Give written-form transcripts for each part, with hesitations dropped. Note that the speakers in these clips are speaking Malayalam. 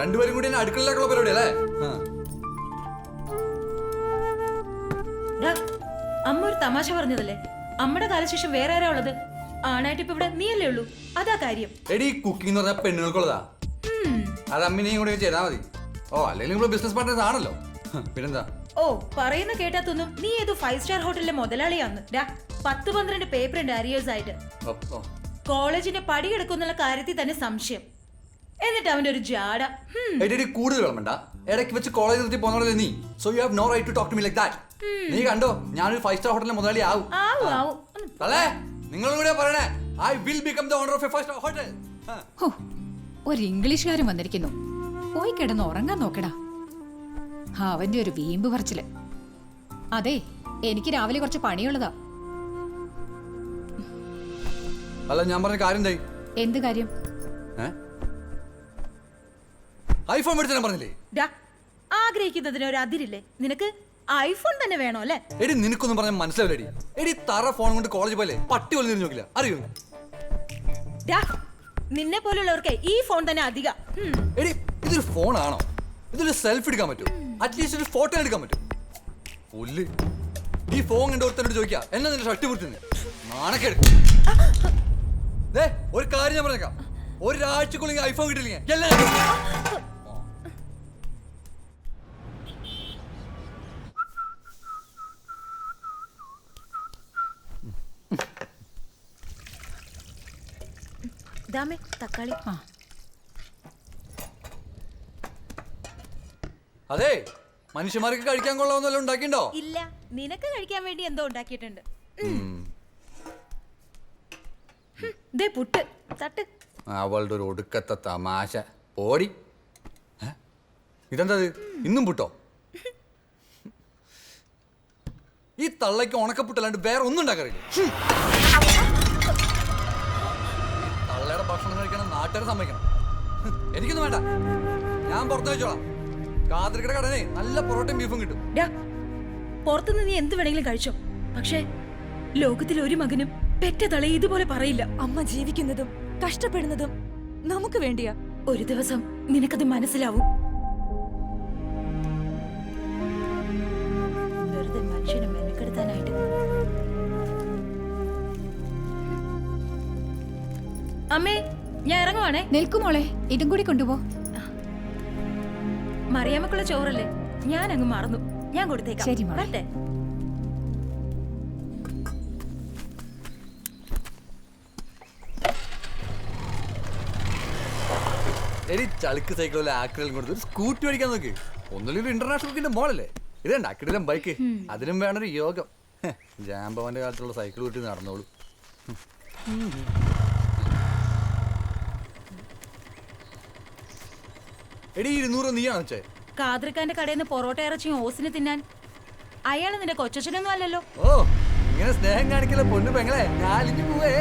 രണ്ടുപേരും കൂടി അടുക്കളയിലേക്കുള്ള പരിപാടി അല്ലേ? അമ്മ ഒരു തമാശ പറഞ്ഞതല്ലേ? അമ്മയുടെ കാലശേഷം വേറെ ആരാ ഉള്ളത്? ആണായിട്ട് ഇപ്പൊ ഇവിടെ നീയല്ലേ ഉള്ളൂ, അതാ കാര്യം. എടി കുക്കിംഗ് എന്ന് പറഞ്ഞാൽ പെണ്ണുങ്ങൾക്കുള്ളതാ, അത് അമ്മിനെയും കൂടി ചെയ്താൽ മതി. ഓ അല്ലെങ്കിൽ നമ്മൾ ബിസിനസ് പാർട്ട്നേഴ്സ് ആണല്ലോ, പിന്നെന്താ? ഓ പറയുന്ന കേട്ടാത്തൊന്നും നീ ഏതോ 5 സ്റ്റാർ ഹോട്ടലിലെ മുതലാളിയാന്ന്. 10-12 പേപ്പർ ഉണ്ട് അരിയേഴ്സ് ആയിട്ട്. കോളേജിന്റെ പടിയെടുക്കുന്നുള്ള കാര്യത്തിൽ തന്നെ സംശയം. എന്നിട്ട് അവന്റെ ഒരു ജാട. കൂടുതൽ വേണ്ട, ഇടയ്ക്ക് വെച്ച് കോളേജ് നിർത്തി പോന്നോളല്ലേ നീ. So you have no right to talk to me like that. നീ കണ്ടോ ഞാനൊരു 5 സ്റ്റാർ ഹോട്ടലിലെ മുതലാളി ആവും. അല്ലേ നിങ്ങളും കൂടെ പറയണേ, I will become the owner of a 5 star hotel. ഒരു ഇംഗ്ലീഷുകാരൻ വന്നിരിക്കുന്നു, പോയി കിടന്ന് ഉറങ്ങാൻ നോക്കടാ. അവന്റെ ഒരു വീമ്പ് പറച്ചില്. അതെ, എനിക്ക് രാവിലെ കുറച്ച് പണിയുള്ളതാ. അല്ല ഞാൻ പറഞ്ഞ കാര്യം എന്തായി? എന്ത് കാര്യം? ഐഫോൺ മേടിച്ചാൽ പറഞ്ഞില്ലേ? ആഗ്രഹിക്കുന്നതിന് ഒരു അതിരില്ലേ നിനക്ക്? ഐഫോൺ തന്നെ വേണോ അല്ലേ? എടി നിനക്കൊന്നും പറഞ്ഞാൽ മനസ്സിലാവില്ലടി. എടി തറ ഫോൺ കൊണ്ട് കോളേജ് പോലെ പട്ടി പോലെ തിരിഞ്ഞു നോക്കില്ല, അറിയോ? നിന്നെ പോലുള്ളവർക്ക് ഈ ഫോൺ തന്നെ അധികം. എടി ഇതൊരു ഫോണാണോ? ഇതൊരു സെൽഫി എടുക്കാൻ പറ്റും, അറ്റ്ലീസ്റ്റ് ഒരു ഫോട്ടോ എടുക്കാൻ പറ്റും. പുല്ല് ഈ ഫോൺ കണ്ട് ഒരുത്തനോട് ചോദിക്കാം എന്നാ നിന്റെ ഷർട്ട് പൊട്ടുന്നു, നാണക്കേട്. ഒരു കാര്യം ഞാൻ പറഞ്ഞേക്കാം, ഒരാഴ്ചക്കുള്ളിൽ ഐഫോൺ കിട്ടില്ലെങ്കിൽ എല്ലാം തക്കാളി. അതെ, മനുഷ്യന്മാർക്ക് കഴിക്കാൻ കൊള്ളാവുന്നല്ലോ ഉണ്ടാക്കിണ്ടോ? ഇല്ല, നിനക്ക് കഴിക്കാൻ വേണ്ടി എന്തോ ഉണ്ടാക്കിയിട്ടുണ്ട്. പുട്ട് തട്ട്. അവളുടെ ഒരു ഒടുക്കത്തെ തമാശ. പോടി. ഇതെന്താ ഇന്നും പുട്ടോ? ഈ തള്ളയ്ക്ക് ഉണക്കപ്പുട്ടല്ലാണ്ട് വേറെ ഒന്നും ഉണ്ടാക്കാറില്ല. തള്ളയുടെ ഭക്ഷണം കഴിക്കണം, നാട്ടുകാരെ സമ്മതിക്കണം. എനിക്കൊന്നും വേണ്ട, ഞാൻ പുറത്ത് വെച്ചോളാം. കാതിരിക്കട കടനെ നല്ല പൊറോട്ടയും ബീഫും കിട്ടും. പുറത്തുനിന്ന് നീ എന്ത് വേണമെങ്കിലും കഴിച്ചോ, പക്ഷേ ലോകത്തിൽ ഒരു മകനും പെറ്റ തളയെ ഇതുപോലെ പറയില്ല. അമ്മ ജീവിക്കുന്നതും കഷ്ടപ്പെടുന്നതും നമുക്ക് വേണ്ടിയാ. ഒരു ദിവസം നിനക്കത് മനസ്സിലാവും. വെറുതെ മനുഷ്യനെ മെനക്കെടുത്താനായിട്ട്. അമ്മേ, ഞാൻ ഇറങ്ങുവാണേ. നിൽക്കുമോളെ, ഇതും കൂടി കൊണ്ടുപോ. മറിയാമ്മക്കുള്ള ചോറല്ലേ, ഞാൻ അങ്ങ് മറന്നു. ഞാൻ കൊടുത്തേക്കാം. ശരി മോളെ. വരട്ടെ. എടി ചളുക്ക് സൈക്കിളിലെ ആക്രിലും കൊടുത്ത് ഒരു സ്കൂട്ടി മേടിക്കാൻ നോക്ക്. ഒന്നുമില്ല, ഇന്റർനാഷണൽ മോളല്ലേ ഇതേണ്ട അക്കിടിലും ബൈക്ക്. അതിനും വേണൊരു യോഗം. ജാമ്പവന്റെ കാലത്തുള്ള സൈക്കിൾ കൂട്ടി നടന്നോളൂ. എടി 200 നീയാണോ വെച്ചേ? കാദ്രിക്കാന്റെ കടയിൽ നിന്ന് പൊറോട്ട ഇറച്ചിയും ഓസിന് തിന്നാൻ. അയാള് നിന്റെ കൊച്ചച്ഛനൊന്നും അല്ലല്ലോ. ഓ, ഇങ്ങനെ സ്നേഹം കാണിക്കല പൊന്നു പെങ്ങളെ. ഞാലിഞ്ഞു പോവേ.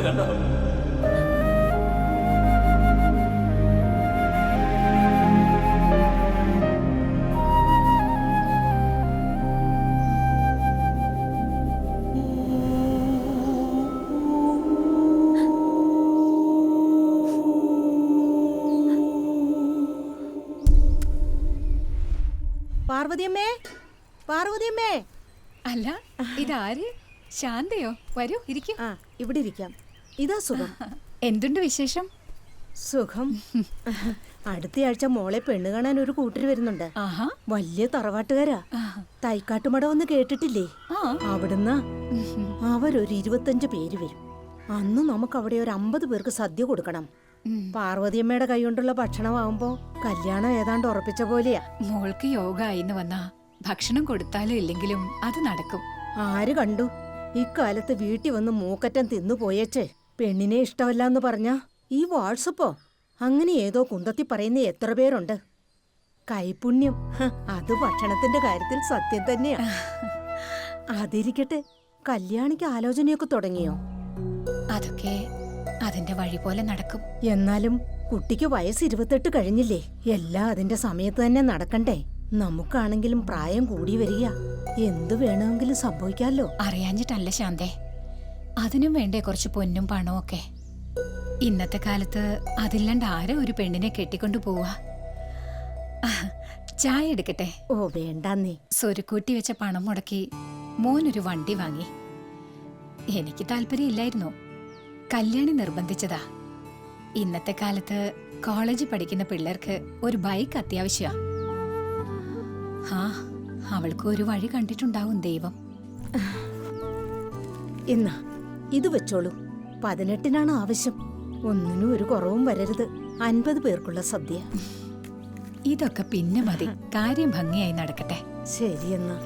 കണ്ടോ? പാർവതിയമ്മേ, പാർവതിയമ്മേ. അല്ല, ഇതാര്? ശാന്തയോ? വരൂ, ഇരിക്കും. ഇവിടെ ഇരിക്കാം. ഇതാ സുഖം. എന്തുണ്ട് വിശേഷം? സുഖം. അടുത്തയാഴ്ച മോളെ പെണ്ണ് കാണാൻ ഒരു കൂട്ടര് വരുന്നുണ്ട്. വലിയ തറവാട്ടുകാരാ. തൈക്കാട്ടുമട ഒന്ന് കേട്ടിട്ടില്ലേ? അവിടുന്ന് അവരൊരു 25 പേര് വരും. അന്ന് നമുക്ക് അവിടെ ഒരു 50 പേർക്ക് സദ്യ കൊടുക്കണം. പാർവതിയമ്മയുടെ കൈകൊണ്ടുള്ള ഭക്ഷണമാവുമ്പോ കല്യാണം ഏതാണ്ട് ഉറപ്പിച്ച പോലെയാ. മോൾക്ക് യോഗ ആയിന്ന് വന്നാ ഭക്ഷണം കൊടുത്താലും ഇല്ലെങ്കിലും അത് നടക്കും. ആര് കണ്ടു? ഇക്കാലത്ത് വീട്ടിൽ വന്ന് മൂക്കറ്റം തിന്നു പോയേച്ച് പെണ്ണിനെ ഇഷ്ടമല്ലാന്ന് പറഞ്ഞാ ഈ വാട്സപ്പോ അങ്ങനെ ഏതോ കുന്തത്തി പറയുന്ന എത്ര പേരുണ്ട്. കൈപുണ്യം, അത് ഭക്ഷണത്തിന്റെ കാര്യത്തിൽ സത്യം തന്നെയാ. അതിരിക്കട്ടെ, കല്യാണിക്ക് ആലോചനയൊക്കെ തുടങ്ങിയോ? അതൊക്കെ അതിന്റെ വഴി പോലെ നടക്കും. എന്നാലും കുട്ടിക്ക് വയസ്സ് 28 കഴിഞ്ഞില്ലേ? എല്ലാം അതിന്റെ സമയത്ത് തന്നെ നടക്കണ്ടേ? നമുക്കാണെങ്കിലും പ്രായം കൂടി വരിക. എന്തു വേണമെങ്കിലും സംഭവിക്കാമല്ലോ. അറിയാഞ്ഞിട്ടല്ല ശാന്തേ, അതിനും വേണ്ടേ കുറച്ച് പൊന്നും പണവും ഒക്കെ. ഇന്നത്തെ കാലത്ത് അതില്ലാണ്ട് ആരാ ഒരു പെണ്ണിനെ കെട്ടിക്കൊണ്ടു പോവാ? ചായ എടുക്കട്ടെ? ഓ വേണ്ടാന്നേ. സ്വരുക്കൂട്ടി വെച്ച പണം മുടക്കി മോനൊരു വണ്ടി വാങ്ങി. എനിക്ക് താല്പര്യമില്ലായിരുന്നു, കല്യാണി നിർബന്ധിച്ചതാ. ഇന്നത്തെ കാലത്ത് കോളേജിൽ പഠിക്കുന്ന പിള്ളേർക്ക് ഒരു ബൈക്ക് അത്യാവശ്യമാ. അവൾക്ക് ഒരു വഴി കണ്ടിട്ടുണ്ടാവും ദൈവം. എന്നാ ഇത് വെച്ചോളൂ. 18-നാണ് ആവശ്യം. ഒന്നിനും ഒരു കുറവും വരരുത്. 50 പേർക്കുള്ള സദ്യ. ഇതൊക്കെ പിന്നെ മതി, കാര്യം ഭംഗിയായി നടക്കട്ടെ. ശരിയെന്നാ.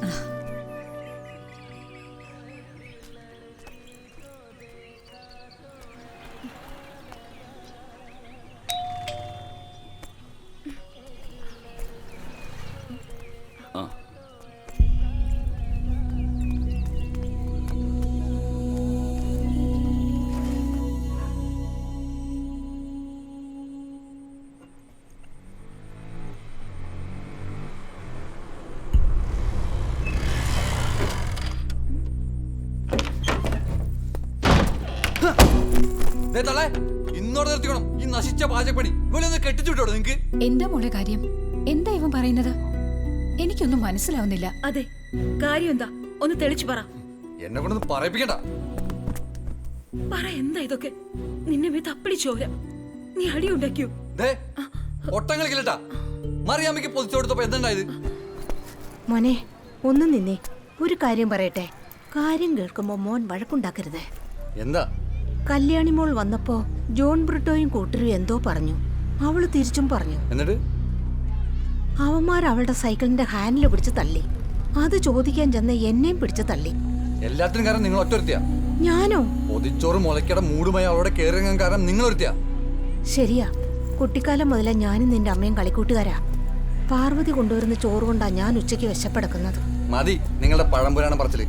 ഇന്നോട് നിർത്തിക്കണം ഈ നശിച്ച പാചകപ്പണി. ഇവിടെ ഒന്ന് കെട്ടിച്ചുവിട്ടോ നിങ്ങക്ക്. എന്താ മോളെ കാര്യം? എന്താ ഇവൻ പറയുന്നത്? എനിക്കൊന്നും മനസ്സിലാവുന്നില്ല. അതെ, കാര്യം എന്താ? ഒന്ന് തെളിച്ചു പറ. എന്നെ കൊണ്ടൊന്ന് പറയിപ്പിക്കണ്ട. പറ, എന്താ ഇതൊക്കെ? നിന്നെ മേ തപ്പടി ചോര. നീ അടി ഉണ്ടാക്കിയോ? ഒട്ടം കളിക്കില്ലട്ടാ. മറിയാമ്മയ്ക്ക് പൊതിച്ചു കൊടുത്തപ്പോ എന്തുണ്ടായത്? മോനെ ഒന്നും നിന്നേ, ഒരു കാര്യം പറയട്ടെ. കാര്യം കേൾക്കുമ്പോ മോൻ വഴക്കുണ്ടാക്കരുത്. എന്താ? കല്യാണി മോൾ വന്നപ്പോ ജോൺ ബ്രിട്ടോയും കൂട്ടരും എന്തോ പറഞ്ഞു. അവള് തിരിച്ചും പറഞ്ഞു. എന്നിട്ട് അവന്മാർ അവളുടെ സൈക്കിളിന്റെ ഹാൻഡിൽ പിടിച്ച് തള്ളി. അത് ചോദിക്കാൻ ചെന്ന് എന്നെയും പിടിച്ച് തള്ളി. എല്ലാത്തിനും കാരണം നിങ്ങൾ ഒറ്റൊരുത്തിയാ. ഞാനോ? പൊതിച്ചോറ് മുളയ്ക്കട മൂടുമായി അവളോട് കയറിയങ്ങാൻ കാരണം നിങ്ങൾ ഒരുത്തിയാ. ശരിയാ, കുട്ടിക്കാലം മുതലേ ഞാനും നിന്റെ അമ്മയും കളിക്കൂട്ടുകാരാ. പാർവതി കൊണ്ടുവരുന്ന ചോറ് കൊണ്ടാ ഞാൻ ഉച്ചയ്ക്ക് വിശപ്പെടുക്കുന്നത്. മതി നിങ്ങളുടെ പഴംപുരാണം പറച്ചില്.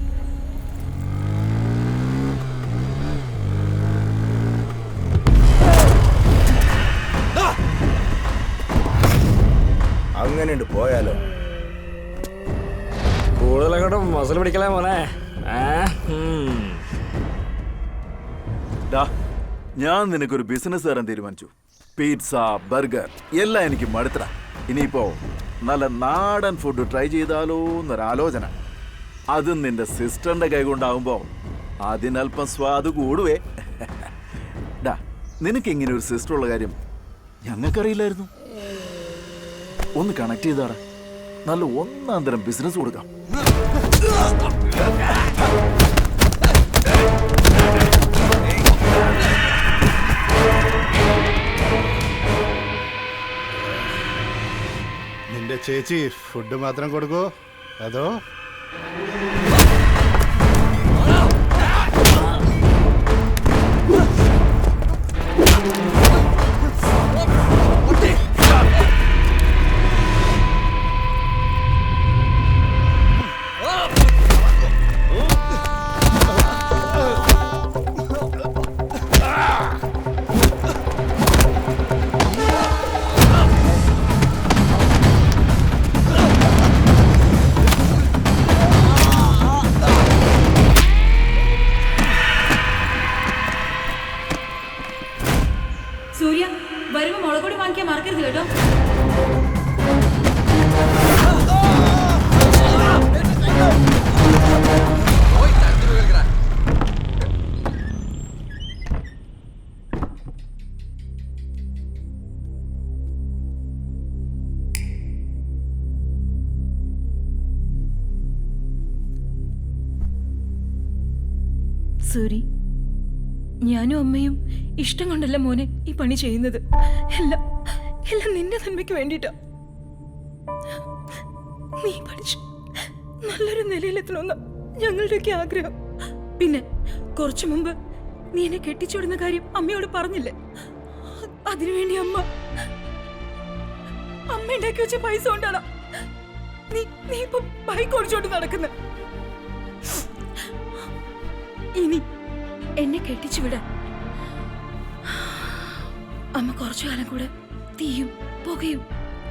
അങ്ങനെയുണ്ട് പോയാലോ? കൂടുതലങ്ങോട്ട് മസിൽ പിടിക്കലേ മോനെ. ഞാൻ നിനക്കൊരു ബിസിനസ് തരാൻ തീരുമാനിച്ചു. പിസ്സ, ബർഗർ എല്ലാം എനിക്ക് മടുത്തടാ. ഇനിയിപ്പോ നല്ല നാടൻ ഫുഡ് ട്രൈ ചെയ്താലോ എന്നൊരാലോചന. അതും നിന്റെ സിസ്റ്ററിന്റെ കൈ കൊണ്ടാവുമ്പോ അതിനല്പം സ്വാദ് കൂടുവേ. ഡാ, നിനക്ക് ഇങ്ങനെ ഒരു സിസ്റ്റർ ഉള്ള കാര്യം ഞങ്ങൾക്കറിയില്ലായിരുന്നു. ഒന്ന് കണക്ട് ചെയ്താടാ, നല്ല ഒന്നാം തരം ബിസിനസ് കൊടുക്കാം. നിന്റെ ചേച്ചി ഫുഡ് മാത്രം കൊടുക്കോ അതോ? സൂര്യ, വരുമ്പോ മുളകൊടി വാങ്ങിക്കാൻ മറക്കരുത് കേട്ടോ. സൂരി, ഞാനും അമ്മയും ഇഷ്ടം കൊണ്ടല്ല മോനെ ഈ പണി ചെയ്യുന്നത്. എല്ലാം എല്ലാം നിന്റെ നന്മയ്ക്ക് വേണ്ടിട്ടാ. നീ പഠിച്ചു നല്ലൊരു നിലയിലെത്തണമെന്ന ഞങ്ങളുടെയൊക്കെ ആഗ്രഹം. പിന്നെ കുറച്ചു മുമ്പ് നീ എന്നെ കെട്ടിച്ചുവിടുന്ന കാര്യം അമ്മയോട് പറഞ്ഞില്ലേ? അതിനുവേണ്ടി അമ്മ ഉണ്ടാക്കി വെച്ച പൈസ കൊണ്ടാണ് നീ ഇപ്പൊ ബൈക്ക് ഓടിച്ചോണ്ട് നടക്കുന്നത്. ഇനി എന്നെ കെട്ടിച്ചു വിടാൻ അമ്മ കുറച്ചു കാലം കൂടെ തീയും പുകയും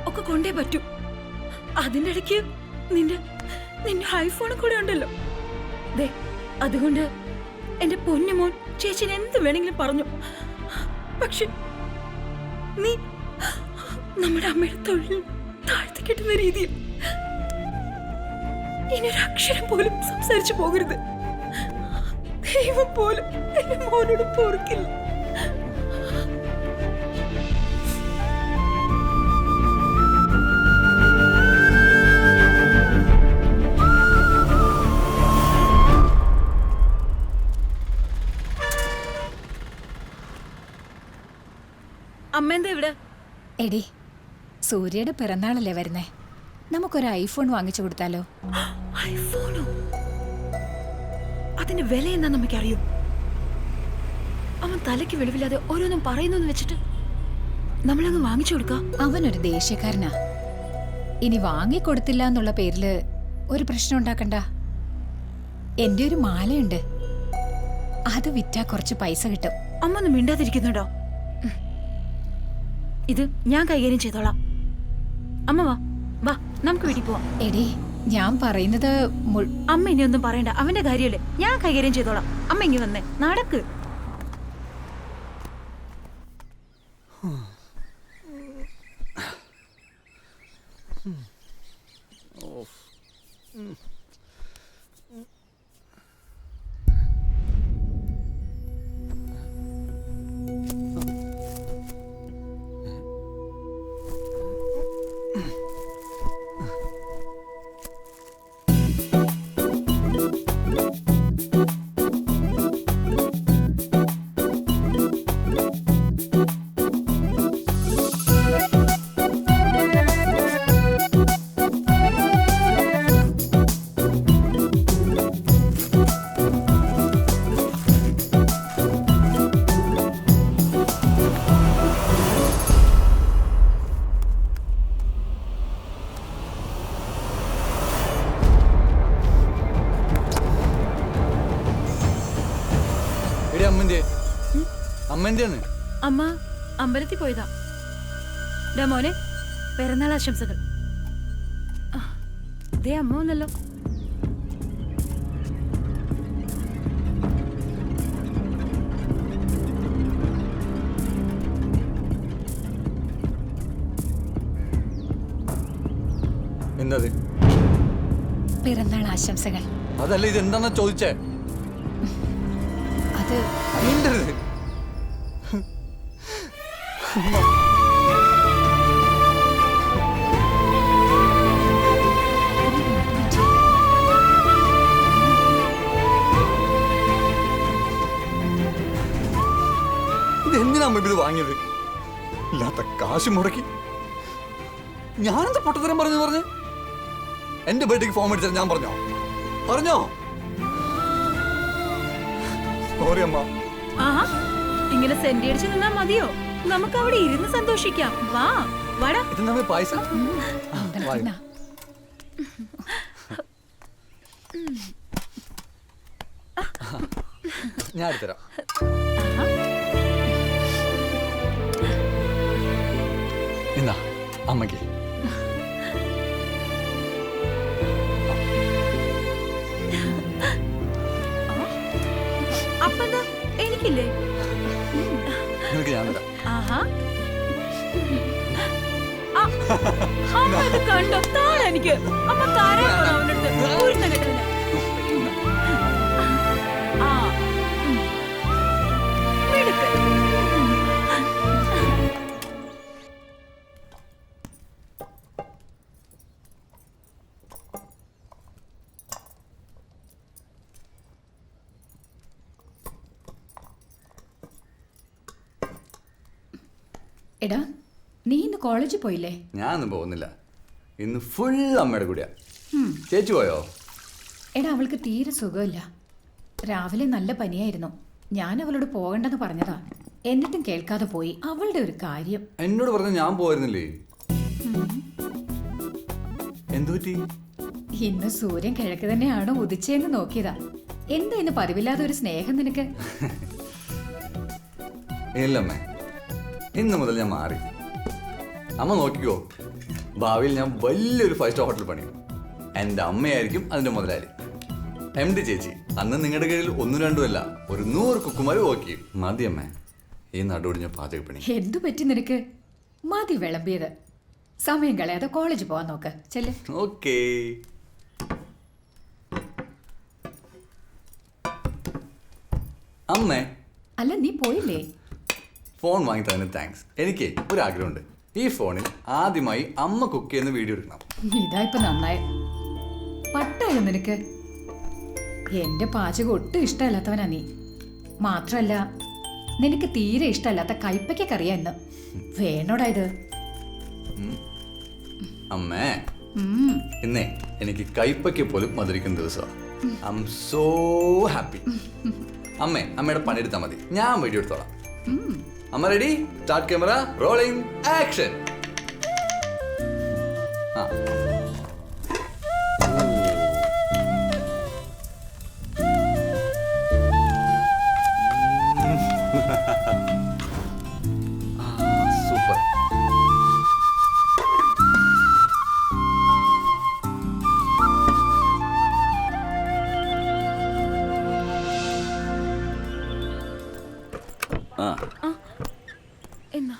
ഒക്കെ കൊണ്ടേ പറ്റൂ. അതിൻ്റെ ഇടയ്ക്ക് നിന്റെ ഐഫോണും കൂടെ ഉണ്ടല്ലോ. ദേ, അതുകൊണ്ട് എന്റെ പൊന്നുമോൻ ചേച്ചിനെ എന്ത് വേണമെങ്കിലും പറഞ്ഞു. പക്ഷെ നീ നമ്മുടെ അമ്മയുടെ തൊഴിൽ താഴ്ത്തി കിട്ടുന്ന രീതിയിൽ ഇനി ഒരു അക്ഷരം പോലും സംസാരിച്ചു പോകരുത്. ദൈവം പോലും എന്റെ മോനോട് പൊറുക്കില്ല. അമ്മ എന്താ ഇവിടെ? എടി, സൂര്യയുടെ പിറന്നാളല്ലേ വരുന്നേ, നമുക്കൊരു ഐഫോൺ വാങ്ങിച്ചു കൊടുത്താലോ? ഐഫോണോ? അതിന്റെ വില എന്താ നമുക്കറിയോ? അവൻ തലയ്ക്ക് വെളിവില്ലാതെ ഓരോന്നും പറയുന്നു വെച്ചിട്ട് നമ്മളങ്ങ് വാങ്ങിച്ചു കൊടുക്കാം. അവനൊരു ദേഷ്യക്കാരനാ. ഇനി വാങ്ങിക്കൊടുത്തില്ല എന്നുള്ള പേരില് ഒരു പ്രശ്നം ഉണ്ടാക്കണ്ട. എന്റെ ഒരു മാലയുണ്ട്, അത് വിറ്റാ കുറച്ച് പൈസ കിട്ടും. അമ്മ ഒന്നും മിണ്ടാതിരിക്കുന്നുണ്ടോ? ഇത് ഞാൻ കൈകാര്യം ചെയ്തോളാം. അമ്മ വാ വാ, നമുക്ക് വീട്ടിൽ പോവാം. എടി, ഞാൻ പറയുന്നത് അമ്മ ഇനി ഒന്നും പറയണ്ട, അവന്റെ കാര്യമല്ലേ, ഞാൻ കൈകാര്യം ചെയ്തോളാം. അമ്മ ഇങ്ങി വന്നേ, നടക്ക്. എടി അമ്മന്റെ അമ്മന്റെയാണ്. അമ്മ അമ്പലത്തിൽ പോയതാ. ഡാ മോനെ, പിറന്നാൾ ആശംസകൾ. ദേ അമ്മ വന്നല്ലോ. എന്താ അത്? പിറന്നാൾ ആശംസകൾ. അതല്ല, ഇത് എന്താന്നാ ചോദിച്ചേ? അത് മിണ്ടരുത്. ഇതെന്തിനാ അമ്മ ഇത് വാങ്ങിയത്? ഇല്ലാത്ത കാശ് മുടക്കി ഞാനെന്താ പൊട്ടത്തരം പറഞ്ഞു? എന്റെ ബർത്ത്ഡേക്ക് ഫോം അടിച്ചാൽ ഞാൻ പറഞ്ഞോ? സോറി അമ്മ. ആഹാ, ഇങ്ങനെ സെന്റി അടിച്ച് നിന്നാ മതിയോ? നമുക്ക് അവിടെ ഇരുന്ന് സന്തോഷിക്കാം. വാ വാടാ. ഇത് നമ്മ പായസം. അമ്പലത്തിനാ. ഞാൻ എടുത്തരാം. എന്നാ അമ്മക്ക്. അപ്പെന്താ എനിക്കില്ലേ? നിനക്ക് ഞാൻ തരാം. ആഹാ, അമ്മ ഇത് കണ്ടോ? താഴെ എനിക്ക് അമ്മ താരാണോ അവനടുത്ത് കുരുത്തം കെട്ടവന്. ആ, മിടുക്ക്. എടാ, നീ ഇന്ന് കോളേജിൽ പോയില്ലേ? ഞാനൊന്നും പോകുന്നില്ല. ഇന്ന് ഫുൾ അമ്മയുടെ കൂടെയാ. ചേച്ചി പോയോ? എടാ, അവൾക്ക് തീരെ സുഖമില്ല. രാവിലെ നല്ല പനിയായിരുന്നു. ഞാൻ അവളോട് പോകണ്ടെന്ന് പറഞ്ഞതാ, എന്നിട്ടും കേൾക്കാതെ പോയി. അവളുടെ ഒരു കാര്യം. എന്നോട് പറഞ്ഞ ഞാൻ പോയിരുന്നില്ലേ? എന്തു പറ്റി? ഇന്ന് സൂര്യൻ കിഴക്ക് തന്നെയാണോ ഉദിച്ചേന്ന് നോക്കിയതാ. എന്താ ഇന്ന് പതിവില്ലാതെ ഒരു സ്നേഹം നിനക്ക്? ഇല്ലമ്മേ, ഇന്ന് മുതൽ ഞാൻ മാറി. അമ്മ നോക്കിക്കോ, ഭാവിയിൽ ഞാൻ വലിയൊരു 5 സ്റ്റാർ ഹോട്ടൽ പണിയും. എൻ്റെ അമ്മയായിരിക്കും അതിന്റെ മുതലാളി. MD ചേച്ചി അന്ന് നിങ്ങളുടെ കീഴിൽ 1-2 അല്ല, ഒരു 100 കുക്കുമാര് ഓക്കി. മതി അമ്മേ ഈ നടുവൊടിഞ്ഞ പാചകപ്പണി. എന്തു പറ്റി നിനക്ക്? മതി വിളമ്പിയത്. സമയം കളയാതെ കോളേജ് പോവാൻ നോക്ക്. ചെല്ല്. ഓക്കേ. അമ്മേ, അല്ല, നീ പോയില്ലേ? ഫോൺ വാങ്ങി തന്നതിന് താങ്ക്സ്. എനിക്ക് ഒരു ആഗ്രഹമുണ്ട്. ഈ ഫോണിൽ ആദ്യമായി അമ്മ കുക്ക് ചെയ്യുന്ന വീഡിയോ എടുക്കണം. ഇതാ ഇപ്പൊ നന്നായി. പട്ടായോ നിനക്ക്? എന്റെ പാചകം ഒട്ടും ഇഷ്ടമല്ലാത്തവനാ നീ. മാത്രല്ല, നിനക്ക് തീരെ ഇഷ്ടമല്ലാത്ത കൈപ്പയ്ക്ക കറിയാ ഇന്ന്. വേണോടാ ഇത്? അമ്മേ, ഇന്നേ എനിക്ക് കൈപ്പയ്ക്ക് പോലും മധുരിക്കുന്ന ദിവസമാണ്. I M so happy. അമ്മയുടെ പണിയെടുത്താൽ മതി, ഞാൻ വീഡിയോ എടുത്തോളാം. അമ്മ ready? Start camera, rolling, action. Super. എന്നാ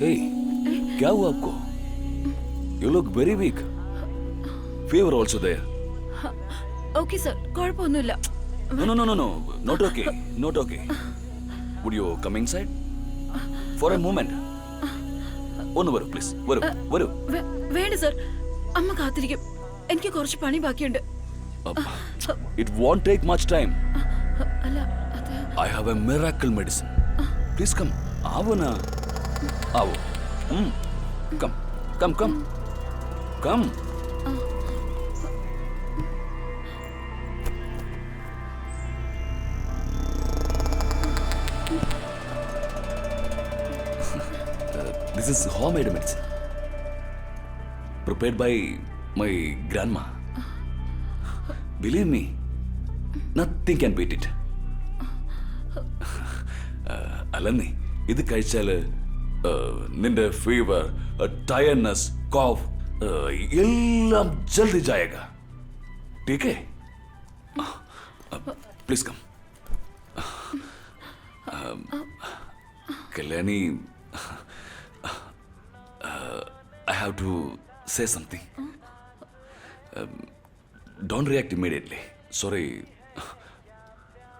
Hey, क्या हुआ आपको? You look very weak. Fever also there. Okay sir, കുഴപ്പമൊന്നുമില്ല. No. Not okay. Not okay. Would you come inside? For a moment. ഒന്ന് വരൂ പ്ലീസ്. വരൂ. വേണ്ട സർ, അമ്മ കാത്തിരിക്കും. എനിക്ക് കുറച്ച് പണി ബാക്കിയുണ്ട്. It won't take much time. അല്ല, അത് I have a miracle medicine. Please come. ആവോനാ. ആവോ. Come. This is homemade medicine. Prepared by my grandma. Believe me, nothing can beat it. അല്ലെന്നേ ഇത് കഴിച്ചാൽ നിന്റെ ഫീവർ, ടയർനെസ്, കോഫ് എല്ലാം ജൽദി ജായേഗ. ठीक है? Please come. Kalyani, I have to say something. Don't react immediately. Sorry.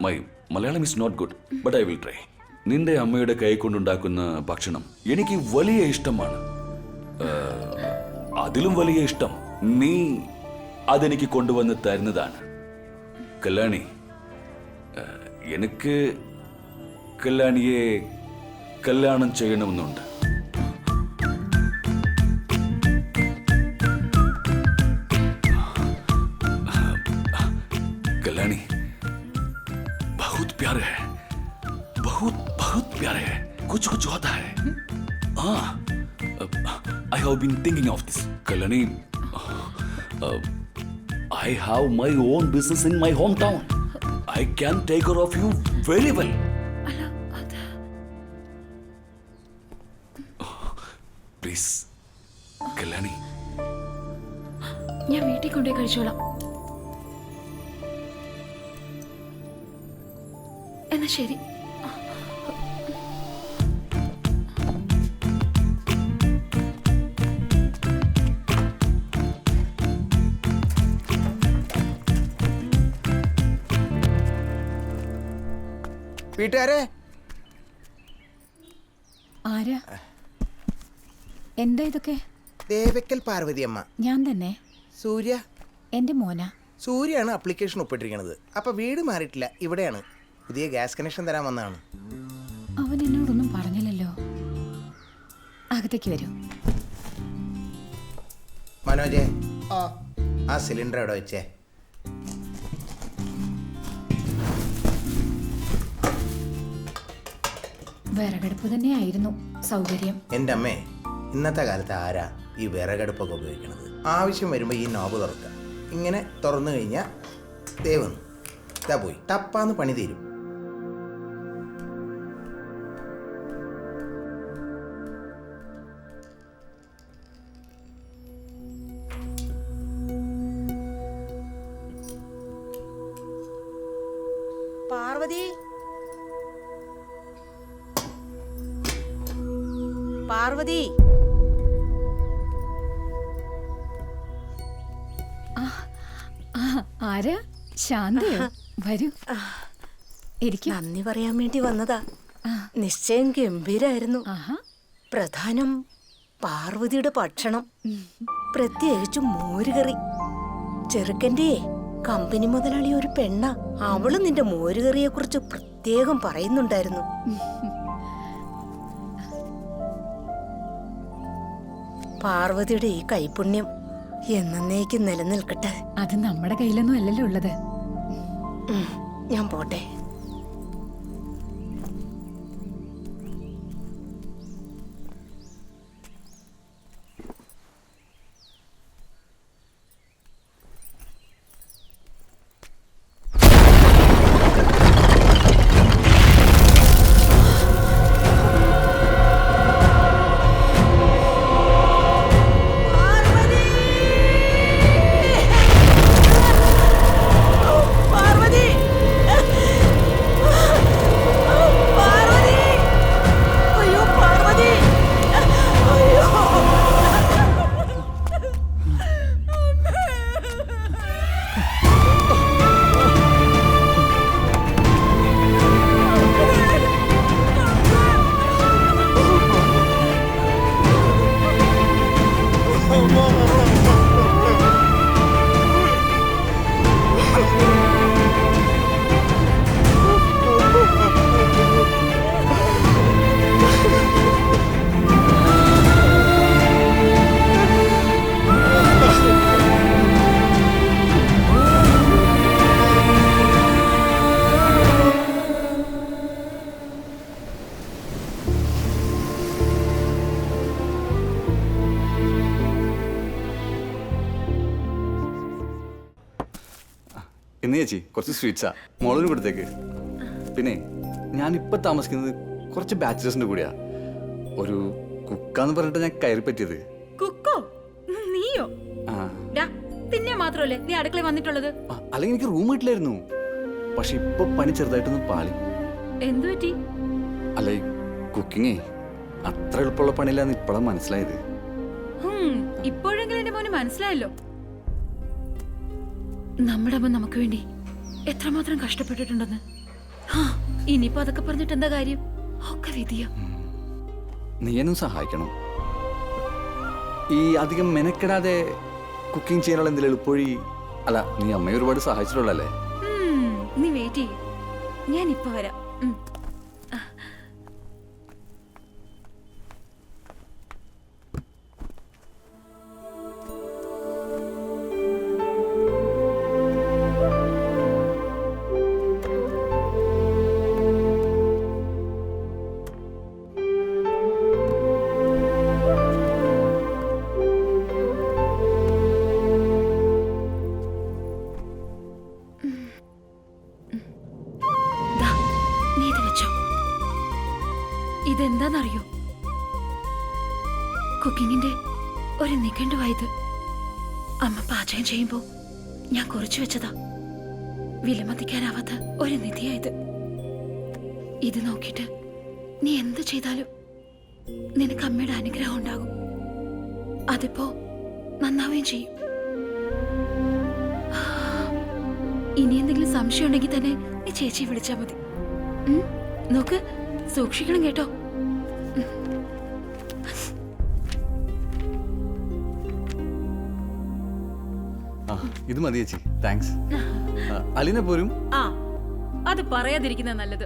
My Malayalam is not good, but I will try. നിന്റെ അമ്മയുടെ കൈ കൊണ്ടുണ്ടാക്കുന്ന ഭക്ഷണം എനിക്ക് വലിയ ഇഷ്ടമാണ്. അതിലും വലിയ ഇഷ്ടം നീ അതെനിക്ക് കൊണ്ടുവന്ന് തരുന്നതാണ്. കല്യാണി, എനിക്ക് കല്യാണിയെ കല്യാണം ചെയ്യണമെന്നുണ്ട്. कल्याणी बहुत प्यारे है, बहुत प्यारे है. कुछ होता है. हाँ, I have been thinking of this. Kalyani, I have my own business in my hometown. I can take care of you very well. Please, Kalyani. ഞാൻ വീട്ടിൽ കൊണ്ടേ കഴിച്ചോളാം. എന്നാ ശരി. വീട്ടുകാരെ, ആരാ? എന്താ ഇതൊക്കെ? ദേവക്കൽ പാർവതിയമ്മ. ഞാൻ തന്നെ. സൂര്യ എന്റെ മോന. സൂര്യാണ് അപ്ലിക്കേഷൻ ഒപ്പിട്ടിരിക്കുന്നത്. അപ്പൊ വീട് മാറിയിട്ടില്ല, ഇവിടെയാണ്. പുതിയ ഗ്യാസ് കണക്ഷൻ തരാൻ വന്നതാണ്. അവൻ എന്നോടൊന്നും പറഞ്ഞില്ലല്ലോ. അകത്തേക്ക് വരൂ. മനോജെ, ആ സിലിണ്ടർ എവിടെ വെച്ചേ? വിറകടുപ്പ് തന്നെയായിരുന്നു സൗകര്യം. എൻ്റെ അമ്മേ, ഇന്നത്തെ കാലത്ത് ആരാ ഈ വിറകടുപ്പൊക്കെ ഉപയോഗിക്കണത്? ആവശ്യം വരുമ്പോൾ ഈ നോബ് തുറക്കുക. ഇങ്ങനെ തുറന്നു കഴിഞ്ഞാൽ ദൈവന്നു ഇതാ പോയി ടപ്പാന്ന് പണി തീരും. പാർവതി, പാർവതി, ആരാ? ശാന്തയോ? വരൂ, ഇരിക്കും. നന്ദി പറയാൻ വേണ്ടി വന്നതാ. നിശ്ചയം ഗംഭീരായിരുന്നു. പ്രധാനം പാർവതിയുടെ ഭക്ഷണം, പ്രത്യേകിച്ച് മോരുകറി. ചെറുക്കൻ്റെ കമ്പനി മുതലാളി ഒരു പെണ്ണ. അവള് നിന്റെ മോരുകറിയെ കുറിച്ച് പ്രത്യേകം പറയുന്നുണ്ടായിരുന്നു. പാർവതിയുടെ ഈ കൈപുണ്യം എന്നേക്കും നിലനിൽക്കട്ടെ. അത് നമ്മുടെ കയ്യിലൊന്നും അല്ലല്ലോ ഉള്ളത്. ഞാൻ പോട്ടെ. നന്ദി ചേച്ചി, കുറച്ച് സ്വീറ്റ്സാ മോളൊരു കൊടുത്തേക്ക്. പിന്നെ ഞാനിപ്പോൾ താമസിക്കുന്നത് കുറച്ച് ബാച്ചിലേഴ്സിൻ്റെ കൂടെയാ. ഒരു കുക്കാന്ന് പറഞ്ഞിട്ട് ഞാൻ കയറി പറ്റിയത്. കുക്കോ? നീയോ? തിന്നെ മാത്രമല്ലേ നീ അടുക്കള വന്നിട്ടുള്ളത്? അല്ലെങ്കിൽ എനിക്ക് റൂം കിട്ടില്ലായിരുന്നു. പക്ഷെ ഇപ്പൊ പണി ചെറുതായിട്ടൊന്ന് പാളി. എന്തു പറ്റി? അല്ല, കുക്കിങ്ങേ അത്ര എളുപ്പമുള്ള പണിയില്ലാന്ന് ഇപ്പോഴാണ് മനസ്സിലായത്. ഇപ്പോഴെങ്കിലും എന്റെ മോന് മനസ്സിലായല്ലോ. നമ്മുടെ അമ്മ നമുക്ക് വേണ്ടി എത്രമാത്രം കഷ്ടപ്പെട്ടിട്ടുണ്ടെന്ന്. ഇനിയിപ്പോ അതൊക്കെ പറഞ്ഞിട്ട് എന്താ കാര്യം? ഒക്കെ വിധിയോ. നീ എന്നും സഹായിക്കണം. ഈ അധികം മെനക്കെടാതെ കുക്കിംഗ് ചെയ്യാനുള്ള എന്തെങ്കിലും എളുപ്പവഴി. അല്ല, നീ അമ്മയെ ഒരുപാട് സഹായിച്ചിട്ടുള്ളല്ലേ? നീ വെയിറ്റ് ചെയ്യും, ഞാൻ ഇപ്പൊ വരാം. ഇതെന്താന്നറിയോ? കുക്കിങ്ങിന്റെ ഒരു നിഘണ്ടുവായത്. അമ്മ പാചകം ചെയ്യുമ്പോ ഞാൻ കുറിച്ചു വെച്ചതാ. വിലമതിക്കാനാവാത്ത ഒരു നിധിയായത്. ഇത് നോക്കിയിട്ട് നീ എന്ത് ചെയ്താലും നിനക്ക് അമ്മയുടെ അനുഗ്രഹം ഉണ്ടാകും. അതിപ്പോ നന്നാവുകയും ചെയ്യും. ഇനി എന്തെങ്കിലും സംശയം ഉണ്ടെങ്കിൽ തന്നെ നീ ചേച്ചിയെ വിളിച്ചാ മതി. നോക്ക്, സൂക്ഷിക്കണം കേട്ടോ. ഇത് മതി ചേച്ചി, താങ്ക്സ്. അലിനെ പോരും. അത് പറയാതിരിക്കുന്ന നല്ലത്.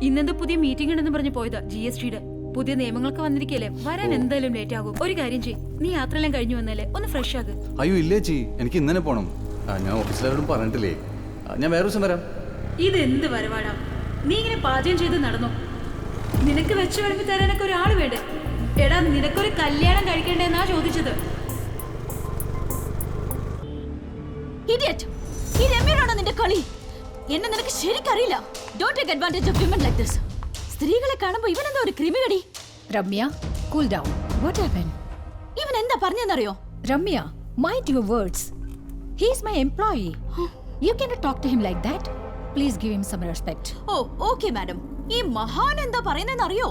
ഇന്നെന്താ പുതിയ മീറ്റിംഗ് ഉണ്ടെന്ന് പറഞ്ഞു പോയതാ. GSTയുടെ പുതിയ നിയമങ്ങളൊക്കെ വന്നിരിക്കല്ലേ, വരാൻ എന്തായാലും ലേറ്റ് ആകും. ഒരു കാര്യം ചെയ്യ്, നീ യാത്രയെല്ലാം കഴിഞ്ഞു വന്നല്ലേ, ഒന്ന് ഫ്രഷ് ആകും. അയ്യോ ഇല്ല ചേച്ചി, എനിക്ക് ഇന്നലെ പോണം. ഞാൻ ഓഫീസിലാരോടും പറഞ്ഞിട്ടില്ലേ. ഞാൻ വേറെ ദിവസം വരാം. ഇതെന്ത് വരവാടാ, നീ ഇങ്ങനെ പാചകം ചെയ്ത് നടന്നോ? നിനക്ക് വെച്ച് വിളമ്പി തരാനൊക്കെ ഒരാൾ വേണ്ടേ? എടാ, നിനക്കൊരു കല്യാണം കഴിക്കണ്ടെന്നാ ചോദിച്ചത്. ഈ രമ്യനാണോ നിന്റെ കളി? എന്നെ നിനക്ക് ശരിക്കറിയില്ല. Don't take advantage of women like this. സ്ത്രീകളെ കാണുമ്പോൾ ഇവനെന്താ ഒരു ക്രിമികടി? Ramya, cool down. What happened? ഇവൻ എന്താ പറഞ്ഞെന്നറിയോ? Ramya, mind your words. He is my employee. You cannot talk to him like that. Please give him some respect. Oh, okay madam. ഈ മഹാൻ എന്താ പറയുന്നതെന്നറിയോ?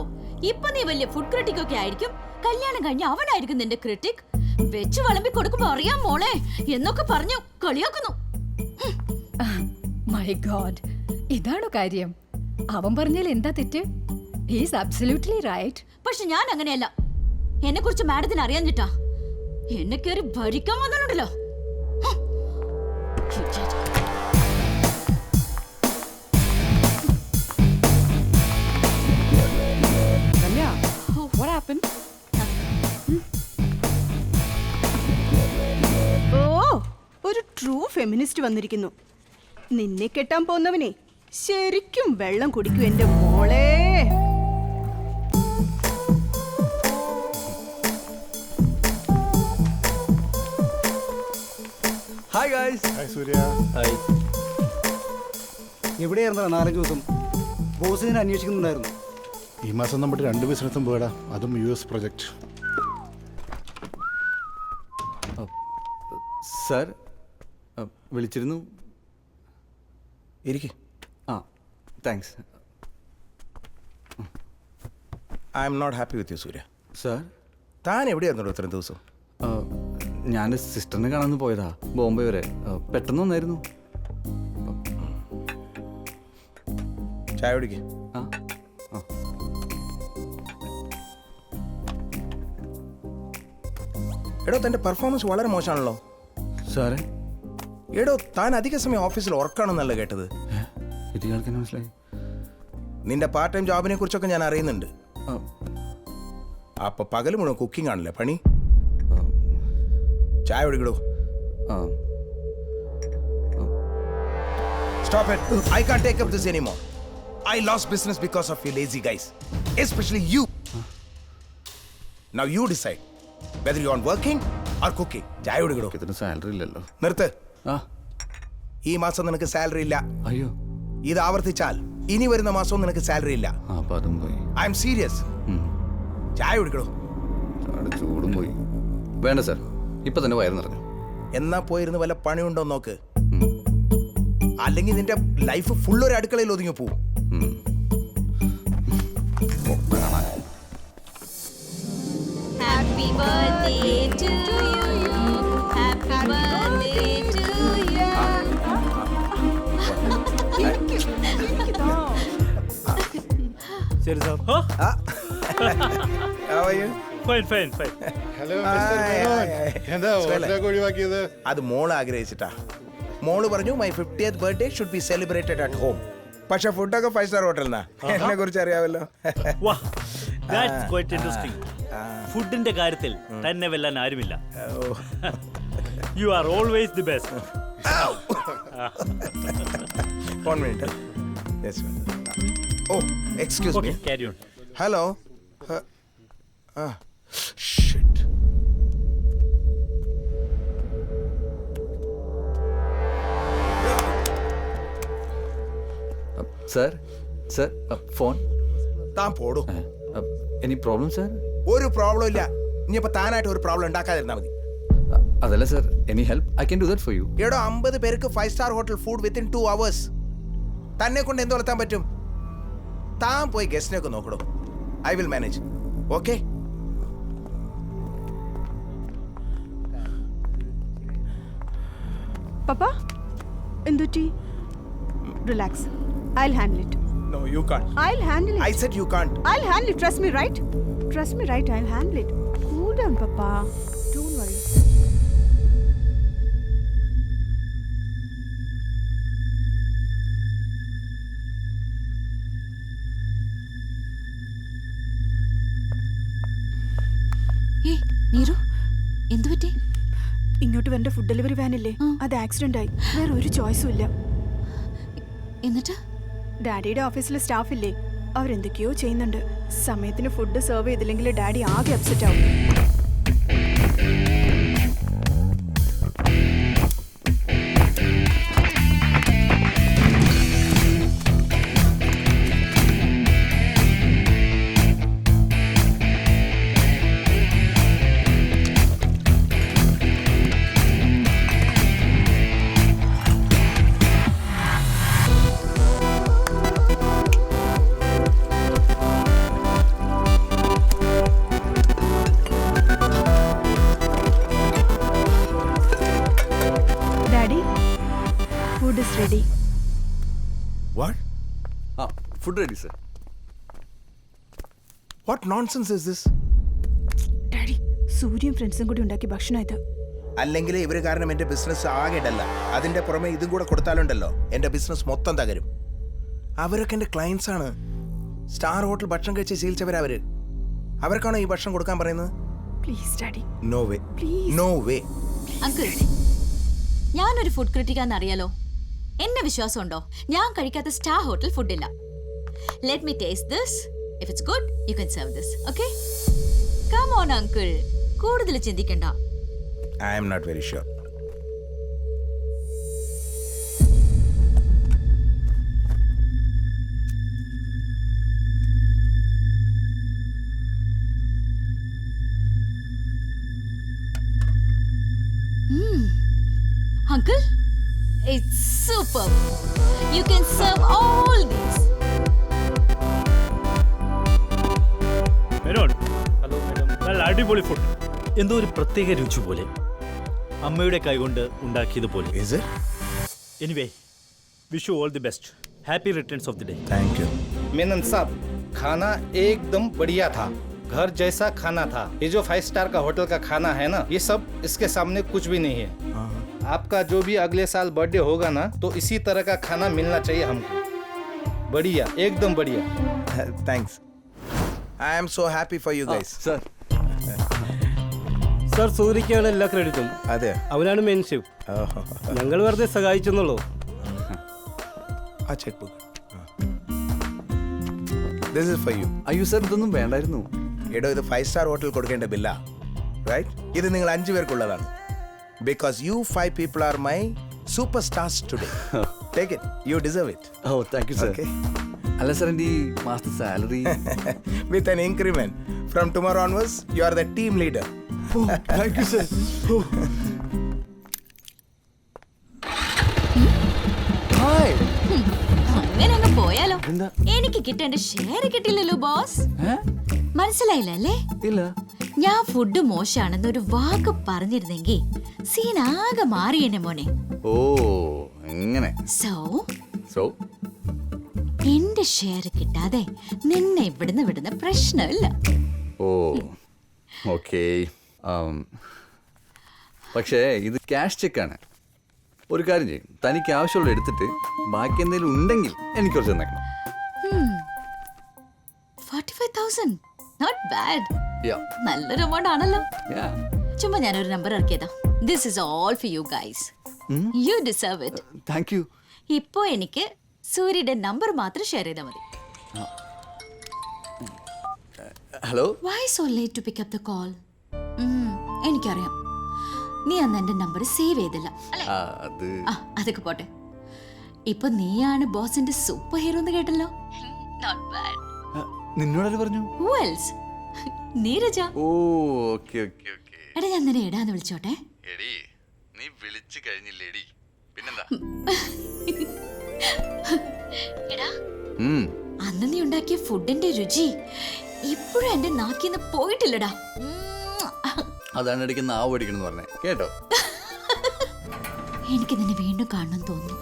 ഇപ്പൊ നീ വലിയ ഫുഡ് ക്രിട്ടിക് ഒക്കെ ആയിരിക്കും. കല്യാണം കഴിഞ്ഞ അവനായിരിക്കും നിന്റെ ക്രിട്ടിക്. വെച്ച് വിളമ്പി കൊടുക്കുമ്പോ അറിയാം മോളെ എന്നൊക്കെ പറഞ്ഞു കളിയാക്കുന്നു. മൈ ഗോഡ്, ഇതാണോ കാര്യം? അവൻ പറഞ്ഞാൽ എന്താ തെറ്റ്? He is absolutely right. പക്ഷെ ഞാൻ അങ്ങനെയല്ല. എന്നെ കുറിച്ച് മാഡത്തിന് അറിയാഞ്ഞിട്ടാ എന്നെ കയറി ഭരിക്കാൻ വന്നിട്ടുണ്ടല്ലോ. What happened? ഓ, ഒരു ട്രൂ ഫെമിനിസ്റ്റ് വന്നിരിക്കുന്നു. നിന്നെ കെട്ടാൻ പോന്നവനെ ശരിക്കും വെള്ളം കുടിക്കൂ എന്റെ മോളെ. Hi guys. ഹായ് സൂര്യ. ഹായ്. എവിടെയായിരുന്നോ 4 ദിവസം? ബോസിനെ അന്വേഷിക്കുന്നുണ്ടായിരുന്നു. ഈ മാസം നമ്മുടെ 2 ബിസിനസ്സും പോയടാ, അതും US പ്രൊജക്ട്. സാർ വിളിച്ചിരുന്നു. ഇരിക്കും. Thanks. I am not happy with you Surya. Sir, താൻ എവിടെയായിരുന്നോ ഇത്രയും ദിവസം? ഞാൻ സിസ്റ്ററിനെ കാണാൻ പോയതാ, ബോംബെ വരെ. പെട്ടെന്ന് വന്നായിരുന്നു. ചായ കുടിക്ക്. എടോ, തന്റെ പെർഫോമൻസ് വളരെ മോശമാണല്ലോ. സാറേ? എടോ, താൻ അധിക സമയം ഓഫീസിൽ ഉറക്കാണെന്നല്ല കേട്ടത്. ഇത് കേൾക്കാൻ മനസ്സിലായി. നിന്റെ പാർട്ട് ടൈം ജോബിനെ കുറിച്ചൊക്കെ ഞാൻ അറിയുന്നുണ്ട്. അപ്പൊ പകൽ മുഴുവൻ കുക്കിംഗ് ആണല്ലേ പണി? ചായ കുടിക്കടോ. Stop it. I can't take up this anymore. I lost business because of you lazy guys. Especially you. Now you decide whether you want working or cooking. ചായ കുടിക്കടോ. ഇതിന് സാലറി ഇല്ലല്ലോ. നിർത്ത്. ഈ മാസം നിനക്ക് സാലറി ഇല്ല. അയ്യോ, ഇത് ആവർത്തിച്ചാൽ ഇനി വരുന്ന മാസവും നിനക്ക് സാലറി ഇല്ല. അപ്പൊ അതും പോയി. I M serious. ചായ കുടിക്കണോ? ചൂടും പോയി. വേണ്ട സാർ, ഇപ്പൊ തന്നെ വയറ് നിറഞ്ഞു. എന്നാ പോയിരുന്ന് വല്ല പണിയുണ്ടോ നോക്ക്. അല്ലെങ്കിൽ നിന്റെ ലൈഫ് ഫുൾ ഒരു അടുക്കളയിൽ ഒതുങ്ങി പോവും. Happy birthday to you. Happy birthday to you. ശരി sir. How are you? Fine fine fine. Hello എന്താ ഒഴിവാക്കിയത്? അത് മോള് ആഗ്രഹിച്ചിട്ടാ. മോള് പറഞ്ഞു my 50th birthday should be celebrated at home. പക്ഷെ ഫുഡൊക്കെ 5 സ്റ്റാർ ഹോട്ടലിനാ. എന്നെ കുറിച്ച് അറിയാമല്ലോ. That's quite interesting. ഫുഡിന്റെ കാര്യത്തിൽ തന്നെ വെല്ലാൻ ആരുമില്ല. You are always the best. One minute. Yes, ma'am. Oh, excuse me. Carry on. Hello. Shit. Sir, sir phone. താൻ പോടൂ. Any problem sir? ഒരു പ്രോബ്ലം ഇല്ല. ഇനിയിപ്പോ താനായിട്ട് ഒരു പ്രോബ്ലം ഉണ്ടാക്കാതിരുന്നാ മതി. അതല്ല sir, any help I can do that for you. എടോ 50 പേർക്ക് 5 star hotel food within 2 hours. തന്നെ കൊണ്ട് എന്ത് വളർത്താൻ പറ്റും? താൻ പോയി ഗസ്റ്റിനെ ഒക്കെ നോക്കണോ. I will manage. Okay? Papa, എന്തുറ്റി? Relax. I'll handle it. No, you can't. I'll handle it. I said you can't. I'll handle it. Trust me, right? Trust me, right? I'll handle it. Cool down, Papa. Don't worry. നീരു, എന്തു പറ്റി? ഇങ്ങോട്ട് വരേണ്ട ഫുഡ് ഡെലിവറി വാനില്ലേ, അത് ആക്സിഡന്റ് ആയി. വേറെ ഒരു ചോയ്സും ഇല്ല. എന്നിട്ട് ഡാഡിയുടെ ഓഫീസിലെ സ്റ്റാഫ് ഇല്ലേ, അവരെന്തൊക്കെയോ ചെയ്യുന്നുണ്ട്. സമയത്തിന് ഫുഡ് സെർവ് ചെയ്തില്ലെങ്കിൽ ഡാഡി ആകെ അപ്സെറ്റ് ആവും. Ready. What? Food ready, sir. What nonsense is this? Daddy, സൂര്യയും ഫ്രണ്ട്സും കൂടി ഉണ്ടാക്കിയ ഭക്ഷണം ഇത്. അല്ലെങ്കിൽ ഇവര് കാരണം എന്റെ ബിസിനസ് ആകെയല്ല, അതിന്റെ പുറമെ ഇതും കൂടെ കൊടുത്താലുണ്ടല്ലോ എന്റെ ബിസിനസ് മൊത്തം തകരും. അവരൊക്കെ എന്റെ ക്ലയൻസ് ആണ്. സ്റ്റാർ ഹോട്ടൽ ഭക്ഷണം കഴിച്ച് ശീലിച്ചവരവര്. അവർക്കാണോ ഈ ഭക്ഷണം കൊടുക്കാൻ പറയുന്നത്? Please daddy. No way. Please. No way. Uncle, ഞാനൊരു ഫുഡ് ക്രിട്ടിക്കാന്ന് അറിയാലോ. എന്നെ വിശ്വാസമുണ്ടോ? ഞാൻ കഴിക്കാത്ത സ്റ്റാർ ഹോട്ടൽ ഫുഡില്ല. Let me taste this. If it's good you can serve this. Okay? Come on uncle, കൂടുതൽ ചിന്തിക്കണ്ട. I am not very sure. Uncle, it's superb. You can serve all these. Hello madam. നല്ല അടിപൊളി ഫുഡ്. എന്തോ ഒരു പ്രത്യേക രുചി പോലെ, അമ്മയുടെ കൈകൊണ്ട് ഉണ്ടാക്കിയതുപോലെ. Is it? Anyway, wish you all the best. Happy returns of the day. Thank you. Menon साहब, खाना एकदम बढ़िया था, घर जैसा खाना था. ये जो 5 स्टार का होटल का खाना है ना, ये सब इसके सामने कुछ भी नहीं है. आपका जो भी अगले साल बर्थडे होगा ना, तो इसी तरह का खाना मिलना चाहिए हमको. बढ़िया, एकदम बढ़िया. Thanks. I am so happy for you guys. Sir. Sir, സൂര്യക്കാണ് എല്ലാ ക്രെഡിറ്റും. അതെ, അവനാണ് മെയിൻ ഷെഫ്. ഞങ്ങൾ വെറുതെ സഹായിച്ചെന്നുള്ളൂ. ആ check book. This is for you. അയ്യോ സർ, ഇതൊന്നും വേണ്ടായിരുന്നു. എടോ, ഇത് 5 സ്റ്റാർ ഹോട്ടൽ കൊടുക്കേണ്ട ബില്ലാ, റൈറ്റ്? ഇത് നിങ്ങൾ 5 പേർക്കുള്ളതാണ്. Because you 5 people are my superstars today. Take it. You deserve it. Oh, thank you, sir. Okay. അല്ല സാർ എൻ്റെ ഈ മാസത്തെ salary With an increment. From tomorrow onwards, you are the team leader. Thank you sir. Hi. അങ്ങനെ അങ്ങ് പോയാലോ? എനിക്ക് കിട്ടേണ്ട ഷെയർ കിട്ടില്ലല്ലോ ബോസ്. മനസ്സിലായില്ല അല്ലേ? ഇല്ല. ഞാൻ ഫുഡ് മോശമാണെന്ന് ഒരു വാക്ക് പറഞ്ഞിരുന്നെങ്കിൽ സീൻ ആകെ മാറിയെന്നെ മോനെ. ഓ അങ്ങനെ. സോ എന്റെ ഷെയർ കിട്ടാതെ നിന്നെ ഇവിടുന്ന് വിടുന്ന പ്രശ്നമില്ല. ഓ ഓക്കെ. പക്ഷേ ഇത് ക്യാഷ് ചെക്കാണ്. ഒരു കാര്യം ചെയ്യും, തനിക്ക് ആവശ്യമുള്ള എടുത്തിട്ട് ബാക്കി എന്തെങ്കിലും ഉണ്ടെങ്കിൽ എനിക്ക് കുറച്ച് തന്നേക്കണം. 45,000 നോട്ട് ബാഡ്. Yeah. നല്ലൊരു എമൗണ്ട് ആണല്ലോ. Yeah. ചുമ്മാ ഞാനൊരു നമ്പർ ഇറക്കിയതാ. This is all for you guys. You deserve it. Thank you. ഇപ്പോ എനിക്ക് സൂര്യയുടെ നമ്പർ മാത്രം ഷെയർ ചെയ്താൽ മതി. Hello. Why so late to pick up the call? എനിക്കറിയാം, നീ അന്ന് എന്റെ നമ്പർ സേവ് ചെയ്തില്ല അല്ലേ? അതൊക്കെ പോട്ടെ. ഇപ്പൊ നീയാണ് ബോസിന്റെ സൂപ്പർ ഹീറോ എന്ന് കേട്ടല്ലോ. Not bad. നിന്നോടത് പറഞ്ഞു? Who else? Neeraja. Oh okay okay okay. എടാ ഞാൻ നിന്നെ എടാന്ന് വിളിച്ചോട്ടെ? എടി നീ വിളിച്ചു കഴിഞ്ഞില്ലേടി, പിന്നെന്താ? എടാ അന്ന് നീ ഉണ്ടാക്കിയ ഫുഡിന്റെ രുചി ഇപ്പോഴും എന്റെ നാക്കിന്ന് പോയിട്ടില്ലടാ. അതാണ് ഇടയ്ക്ക് നാവ് പഠിക്കണം പറഞ്ഞേ കേട്ടോ. എനിക്ക് നിന്നെ വീണ്ടും കാണണം തോന്നുന്നു.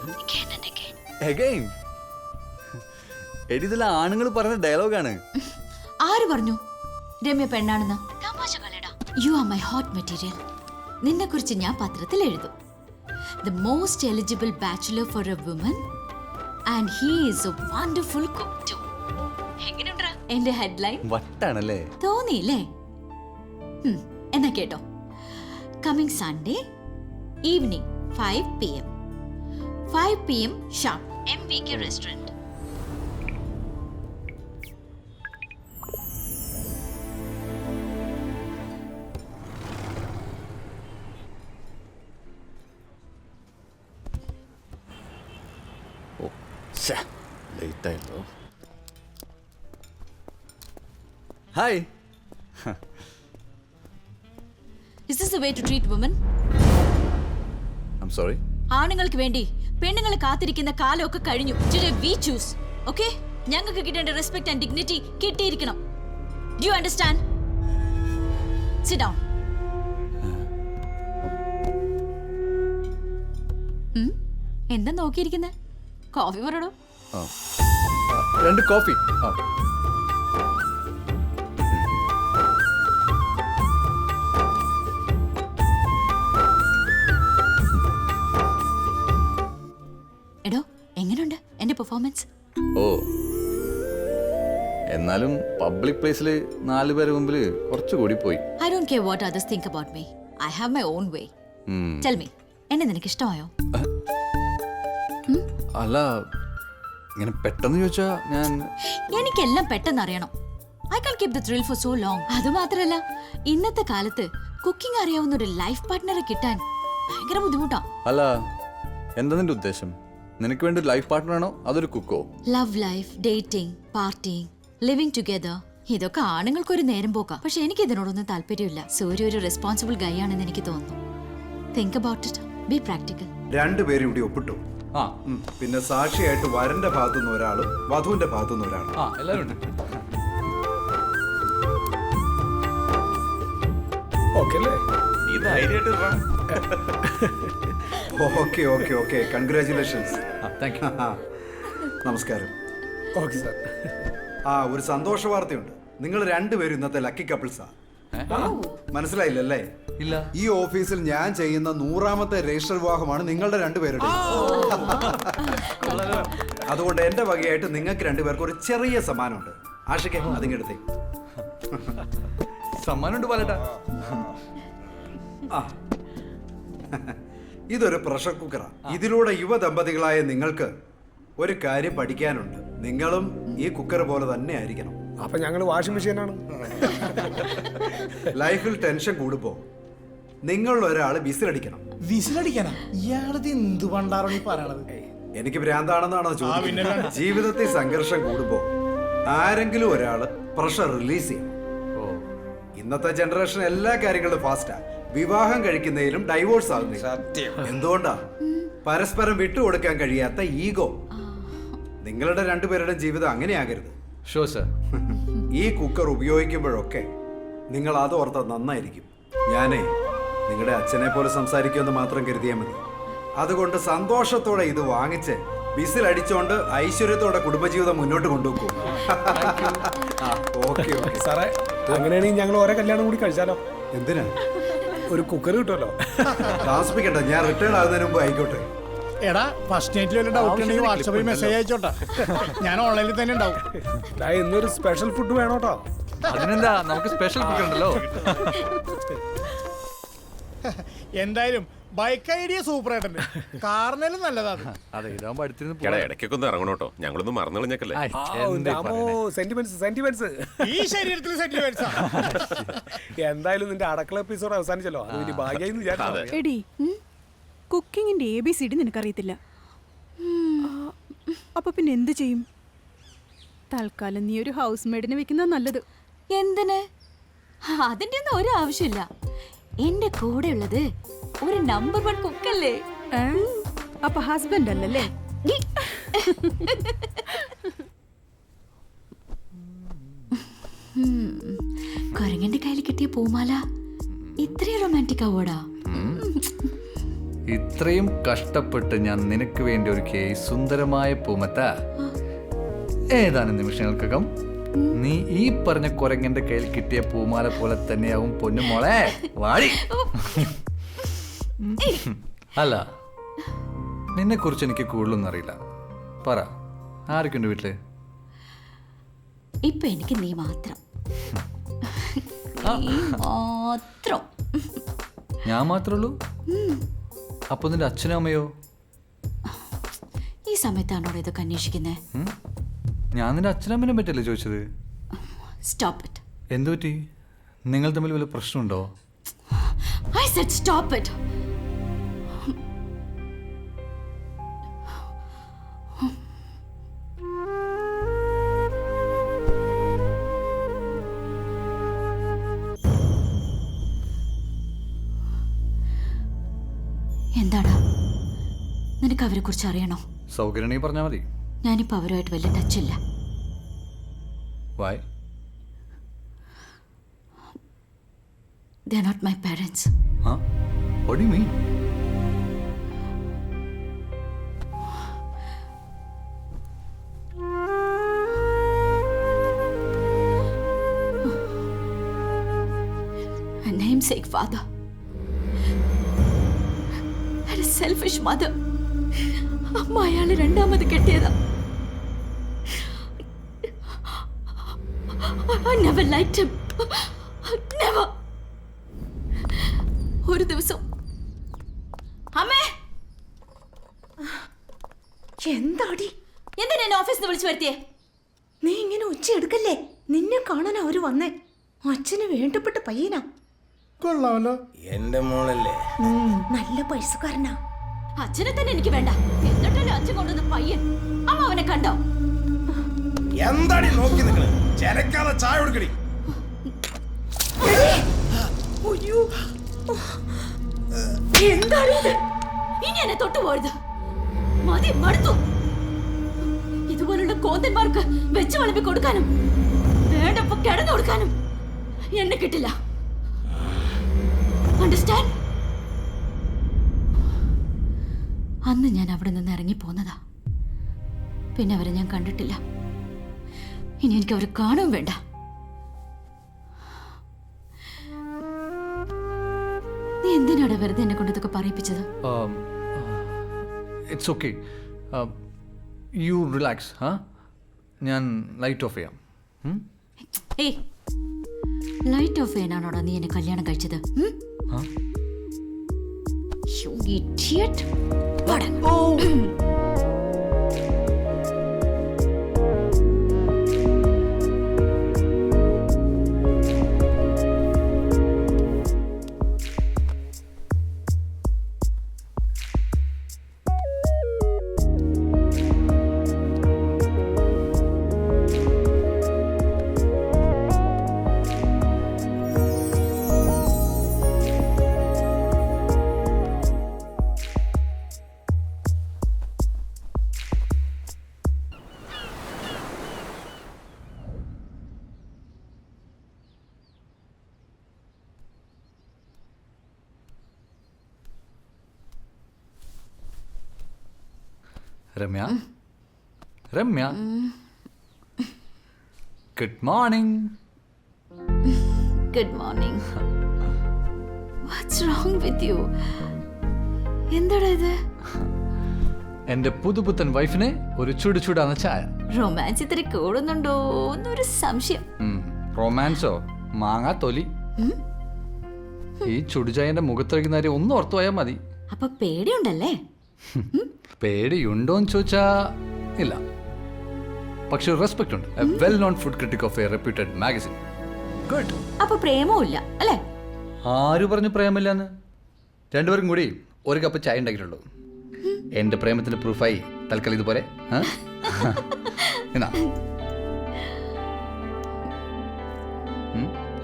എടി ഇതെല്ലാം ആണുങ്ങൾ പറയുന്ന ഡയലോഗാണ്. ആര് പറഞ്ഞു രമ്യ പെണ്ണാണെന്ന്? You are my hot material. നിന്നെ കുറിച്ച് ഞാൻ പത്രത്തിൽ എഴുതും. The most eligible bachelor for a woman and he is a wonderful cook too. എങ്ങനെയുണ്ടാ എന്റെ ഹെഡ്ലൈൻ? വട്ടാണല്ലേ? തോന്നിയില്ലേ? എന്നാ കേട്ടോ. Coming Sunday evening 5 PM 5 PM sharp MVK restaurant. Late ആയല്ലോ. Hi. Is this the way to treat women? I'm sorry. ആണുങ്ങൾക്ക് വേണ്ടി പെണ്ണുങ്ങളെ കാത്തിരിക്കുന്ന കാലമൊക്കെ കഴിഞ്ഞു. Today we choose. Okay? ഞങ്ങൾക്ക് കിട്ടേണ്ട റെസ്പെക്ട് ആൻഡ് ഡിഗ്നിറ്റി കിട്ടിയിരിക്കണം. Do you understand? Sit down. എന്താ നോക്കിയിരിക്കുന്നേ? കോഫി പറയണോ? 2 കോഫി. എടോ എങ്ങനെയുണ്ട് എന്റെ പെർഫോമൻസ്? ഓ എന്നാലും പബ്ലിക് പ്ലേസിൽ 4 പേര് മുമ്പിൽ കുറച്ചുകൂടി പോയി. I don't care what others think about me. I have my own way. Tell me, എന്നെ നിനക്ക് ഇഷ്ടമായോ? അല്ല ഇങ്ങനെ പെട്ടെന്ന് ചോദിച്ചാ ഞാൻ എനിക്കെല്ലാം പെട്ടെന്ന് അറിയണം. I can't keep the thrill for so long. അതുമാത്രല്ല ഇന്നത്തെ കാലത്ത് കുക്കിംഗ് അറിയാവുന്ന ഒരു ലൈഫ് പാർട്ട്ണറെ കിട്ടാൻ ഭയങ്കര ബുദ്ധിമുട്ടാ. അല്ല എന്താ നിന്റെ ഉദ്ദേശം? നിനക്ക് വേണ്ടി ഒരു ലൈഫ് പാർട്ട്ണർ ആണോ അതൊരു കുക്കോ? Love life, dating, parting, living together, ഇതൊക്കെ ആണുങ്ങൾക്കൊരു നേരം പോക്കാം. പക്ഷെ എനിക്ക് ഇതിനോടൊന്നും താല്പര്യമില്ല. സൂര്യ ഒരു റെസ്പോൺസിബിൾ ഗൈ ആണെന്ന് എനിക്ക് തോന്നുന്നു. Think about it. B practical. രണ്ടുപേരും ഇവിടെ ഒപ്പിട്ടു. പിന്നെ സാക്ഷിയായിട്ട് വരന്റെ ഭാഗത്തുനിന്ന് ഒരാളും വധുവിന്റെ ഭാഗത്തുനിന്ന് ഒരാളും. Okay okay okay congratulations. നമസ്കാരം. Okay sir. ഒരു സന്തോഷ വാർത്തയുണ്ട്. നിങ്ങൾ രണ്ടുപേരും ഇന്നത്തെ ലക്കി കപ്പിൾസാ. മനസ്സിലായില്ലല്ലേ? ഇല്ല. ഈ ഓഫീസിൽ ഞാൻ ചെയ്യുന്ന 100ാമത്തെ രജിസ്റ്റർ വിവാഹമാണ് നിങ്ങളുടെ രണ്ടുപേരുടെ. അതുകൊണ്ട് എന്റെ വകയായിട്ട് നിങ്ങൾക്ക് രണ്ടുപേർക്ക് ഒരു ചെറിയ സമ്മാനമുണ്ട്. ആഷിക്കെ അതിങ്ങെടുത്തേ. സമ്മാനമുണ്ട് പാലട്ടാ. ഇതൊരു പ്രഷർ കുക്കറാ. ഇതിലൂടെ യുവദമ്പതികളായ നിങ്ങൾക്ക് ഒരു കാര്യം പഠിക്കാനുണ്ട്. നിങ്ങളും ഈ കുക്കർ പോലെ തന്നെ ആയിരിക്കണം. അപ്പൊ ഞങ്ങൾ വാഷിംഗ് മെഷീനാണ്. ലൈഫിൽ ടെൻഷൻ കൂടുമ്പോ നിങ്ങളിൽ ഒരാൾ വിസിലടിക്കണം. വിസിലടിക്കാനാ? ഇയാളത് എന്ത് പണ്ടാറോ ഈ പറയണത്? എനിക്ക് ഭ്രാന്താണെന്നാണോ ചോദിക്കുന്നത്? ജീവിതത്തിൽ സംഘർഷം കൂടുമ്പോ ആരെങ്കിലും ഒരാള് പ്രഷർ റിലീസ് ചെയ്യണം. ഇന്നത്തെ ജനറേഷൻ എല്ലാ കാര്യങ്ങളും ഫാസ്റ്റാ. വിവാഹം കഴിക്കുന്നതിലും ഡൈവോഴ്സ് ആകുന്നില്ല. എന്തുകൊണ്ടാ? പരസ്പരം വിട്ടുകൊടുക്കാൻ കഴിയാത്ത ഈഗോ. നിങ്ങളുടെ രണ്ടുപേരുടെ ജീവിതം അങ്ങനെയാകരുത്. ഈ കുക്കർ ഉപയോഗിക്കുമ്പോഴൊക്കെ നിങ്ങൾ അത് ഓർത്താൽ നന്നായിരിക്കും. ഞാനേ നിങ്ങളുടെ അച്ഛനെ പോലെ സംസാരിക്കുമെന്ന് മാത്രം കരുതിയാൽ മതി. അതുകൊണ്ട് സന്തോഷത്തോടെ ഇത് വാങ്ങിച്ച് വിസിലടിച്ചോണ്ട് ഐശ്വര്യത്തോടെ കുടുംബജീവിതം മുന്നോട്ട് കൊണ്ടുപോകും. ഓക്കെ ഓക്കെ സാറേ, അങ്ങനെയാണെങ്കിൽ ഞങ്ങൾ ഓരോ കല്യാണം കൂടി കഴിച്ചാലോ? എന്തിനാ? ഒരു കുക്കർ കിട്ടുമല്ലോ. താമസിപ്പിക്കട്ടെ, ഞാൻ റിട്ടയർഡ് ആകുന്നതിന് മുമ്പ് ആയിക്കോട്ടെ. എടാ, ഫസ്റ്റ് നൈറ്റിൽ വല്ല ഡൗട്ട് ഉണ്ടെങ്കിൽ വാട്സാപ്പിൽ മെസ്സേജ് അയച്ചോട്ടാ. ഞാൻ ഓൺലൈനിൽ തന്നെ ഉണ്ടാവും. ഇന്നൊരു സ്പെഷ്യൽ ഫുഡ് വേണോട്ടോ. അതിനെന്താ, നമുക്ക് സ്പെഷ്യൽ ഫുഡ് ഉണ്ടല്ലോ. എന്തായാലും ബൈക്ക് ഐഡിയ സൂപ്പർ ആയിട്ടുണ്ട്. കാറിനാലും നല്ലതാണ്. അതെ, ഇതാകുമ്പോ അടുത്തിരുന്ന് ഇടയ്ക്കൊക്കെ ഒന്ന് ഇറങ്ങണോട്ടോ, ഞങ്ങളൊന്ന് മറന്നു കളഞ്ഞേക്കല്ലേ. സെന്റിമെന്റ്സ് ഈ ശരീരത്തിൽ സെന്റിമെന്റ്സാ. എന്തായാലും നിന്റെ അടക്കള എപ്പിസോഡ് അവസാനിച്ചല്ലോ, അത് വലിയ ഭാഗ്യം വിചാരിച്ചു. എടി, കുക്കിങ്ങിന്റെ ABCD നിനക്കറിയത്തില്ല. അപ്പൊ പിന്നെ എന്ത് ചെയ്യും? തൽക്കാലം നീ ഒരു ഹൗസ് മെയ്ഡിനെ വെക്കുന്നത് നല്ലത്. എന്തിന്? അതിന്റെ ഒന്നും ഒരു ആവശ്യമില്ല. എന്റെ കൂടെ ഉള്ളത് ഒരു നമ്പർ 1 കുക്കല്ലേ. അപ്പൊ ഹസ്ബൻഡ് അല്ലല്ലേ? കുരങ്ങന്റെ കയ്യിൽ കിട്ടിയ പൂമാല ഇത്രയും റൊമാൻറ്റിക് ആവോടാ? ഇത്രയും കഷ്ടപ്പെട്ട് ഞാൻ നിനക്ക് വേണ്ടി ഒരു സുന്ദരമായ പൂമത്ത ഏതാനും നിമിഷങ്ങൾക്കകം നീ ഈ പറഞ്ഞ കുരങ്ങന്റെ കയ്യിൽ കിട്ടിയ പൂമാല പോലെ തന്നെയാവും പൊന്നുമോളെ. വാടി. അല്ല, നിന്നെ കുറിച്ച് എനിക്ക് കൂടുതലൊന്നും അറിയില്ല. പറ, ആരൊക്കെയുണ്ട് വീട്ടില്? ഇപ്പൊ എനിക്ക് നീ മാത്രം. നീ മാത്രം. ഞാൻ മാത്രമേ ഉള്ളൂ? അപ്പൊ നിന്റെ അച്ഛനും അമ്മയോ? ഈ സമയത്താണോ ഇതൊക്കെ അന്വേഷിക്കുന്നേ? ഞാൻ നിന്റെ അച്ഛനമ്മനെ പറ്റല്ലേ ചോദിച്ചത്. Stop it. എന്തു പറ്റി? നിങ്ങൾ തമ്മിൽ വല്ല പ്രശ്നമുണ്ടോ? I said stop it. എന്താടാ, നിനക്ക് അവരെ കുറിച്ച് അറിയണോ? സൗകര്യം പറഞ്ഞാൽ മതി. ഞാനിപ്പോ അവരുമായിട്ട് വലിയ ടച്ചില്ല. Why? They are not my parents. Huh? What do you mean? A namesake father and a selfish mother. അമ്മ അയാള് രണ്ടാമത് കെട്ടിയതാ. I never liked him. Never. ഒരു ദിവസം അമ്മേ, എന്താടി? എന്തിനാ എന്നെ ഓഫീസിൽ നിന്ന് വിളിച്ചു വരുത്തിയേ? നീ ഇങ്ങനെ ഉച്ച എടുക്കല്ലേ? നിന്നെ കാണാൻ അവര് വന്നേ. അച്ഛന് വേണ്ടപ്പെട്ട പയ്യനാ. കൊള്ളാമല്ലോ. എന്റെ മോളല്ലേ? നല്ല പൈസക്കാരനാ. അച്ഛനെ തന്നെ എനിക്ക് വേണ്ട. എന്നിട്ടല്ലേ അച്ഛൻ കൊണ്ടുവന്ന പയ്യൻ. അമ്മ അവനെ കണ്ടോ? എന്താടി നോക്കി നിൽക്കണേ? ചെലക്കാതെ ചായ കൊടുക്കടി. എന്താണ് ഇനി എന്നെ തൊട്ടുപോയത്? മതി, മടുത്തു. ഇതുപോലുള്ള കോന്തന്മാർക്ക് വെച്ച് വിളമ്പി കൊടുക്കാനും വേണ്ടപ്പോ കിടന്നു കൊടുക്കാനും എന്നെ കിട്ടില്ല. അണ്ടർസ്റ്റാൻഡ്? അന്ന് ഞാൻ അവിടെ നിന്ന് ഇറങ്ങിപ്പോന്നതാ. പിന്നെ അവരെ ഞാൻ കണ്ടിട്ടില്ല. ഇനി എനിക്ക് അവരെ കാണും വേണ്ട. നീ എന്തിനാണ് വെറുതെ എന്നെ കൊണ്ട് ഇതൊക്കെ പറയിപ്പിച്ചത്? It's okay. You relax. ഞാൻ ലൈറ്റ് ഓഫ് ചെയ്യാം. ഏയ്, ലൈറ്റ് ഓഫ് ചെയ്യാനാണോടാ നീ എന്നെ കല്യാണം കഴിച്ചത്? You idiot. Ramya Ramya good morning. Good morning. Watts wrong with U? എന്താടാ ഇത്? എന്റെ പുതുപുത്തൻ വൈഫിനെ ഒരു ചുടുചുടാന്ന ചായ. റൊമാൻസ് ഇത്തിരി കൂടുന്നുണ്ടോ എന്നൊരു സംശയം. റൊമാൻസോ? മാങ്ങാ തൊലി. ഈ ചുടുചായന്റെ മുഖത്തൊഴിക്കുന്ന കാര്യം ഒന്ന് ഓർത്തു പോയാൽ മതി. അപ്പൊ പേടിയുണ്ടല്ലേ? പേടിയുണ്ടോന്ന് ചോദിച്ചാ ഇല്ല, പക്ഷെ റെസ്പെക്ട് ഉണ്ട്. A well known food critic of a reputed magazine. Good. അപ്പൊ പ്രേമവും ഇല്ല അല്ലേ? ആര് പറഞ്ഞു പ്രേമില്ലെന്ന്? രണ്ടുപേരും കൂടി ഒരു കപ്പ് ചായ ഉണ്ടാക്കിയിട്ടുള്ളൂ. എന്റെ പ്രേമത്തിന്റെ പ്രൂഫായി തൽക്കാലം ഇതുപോലെ. എന്നാ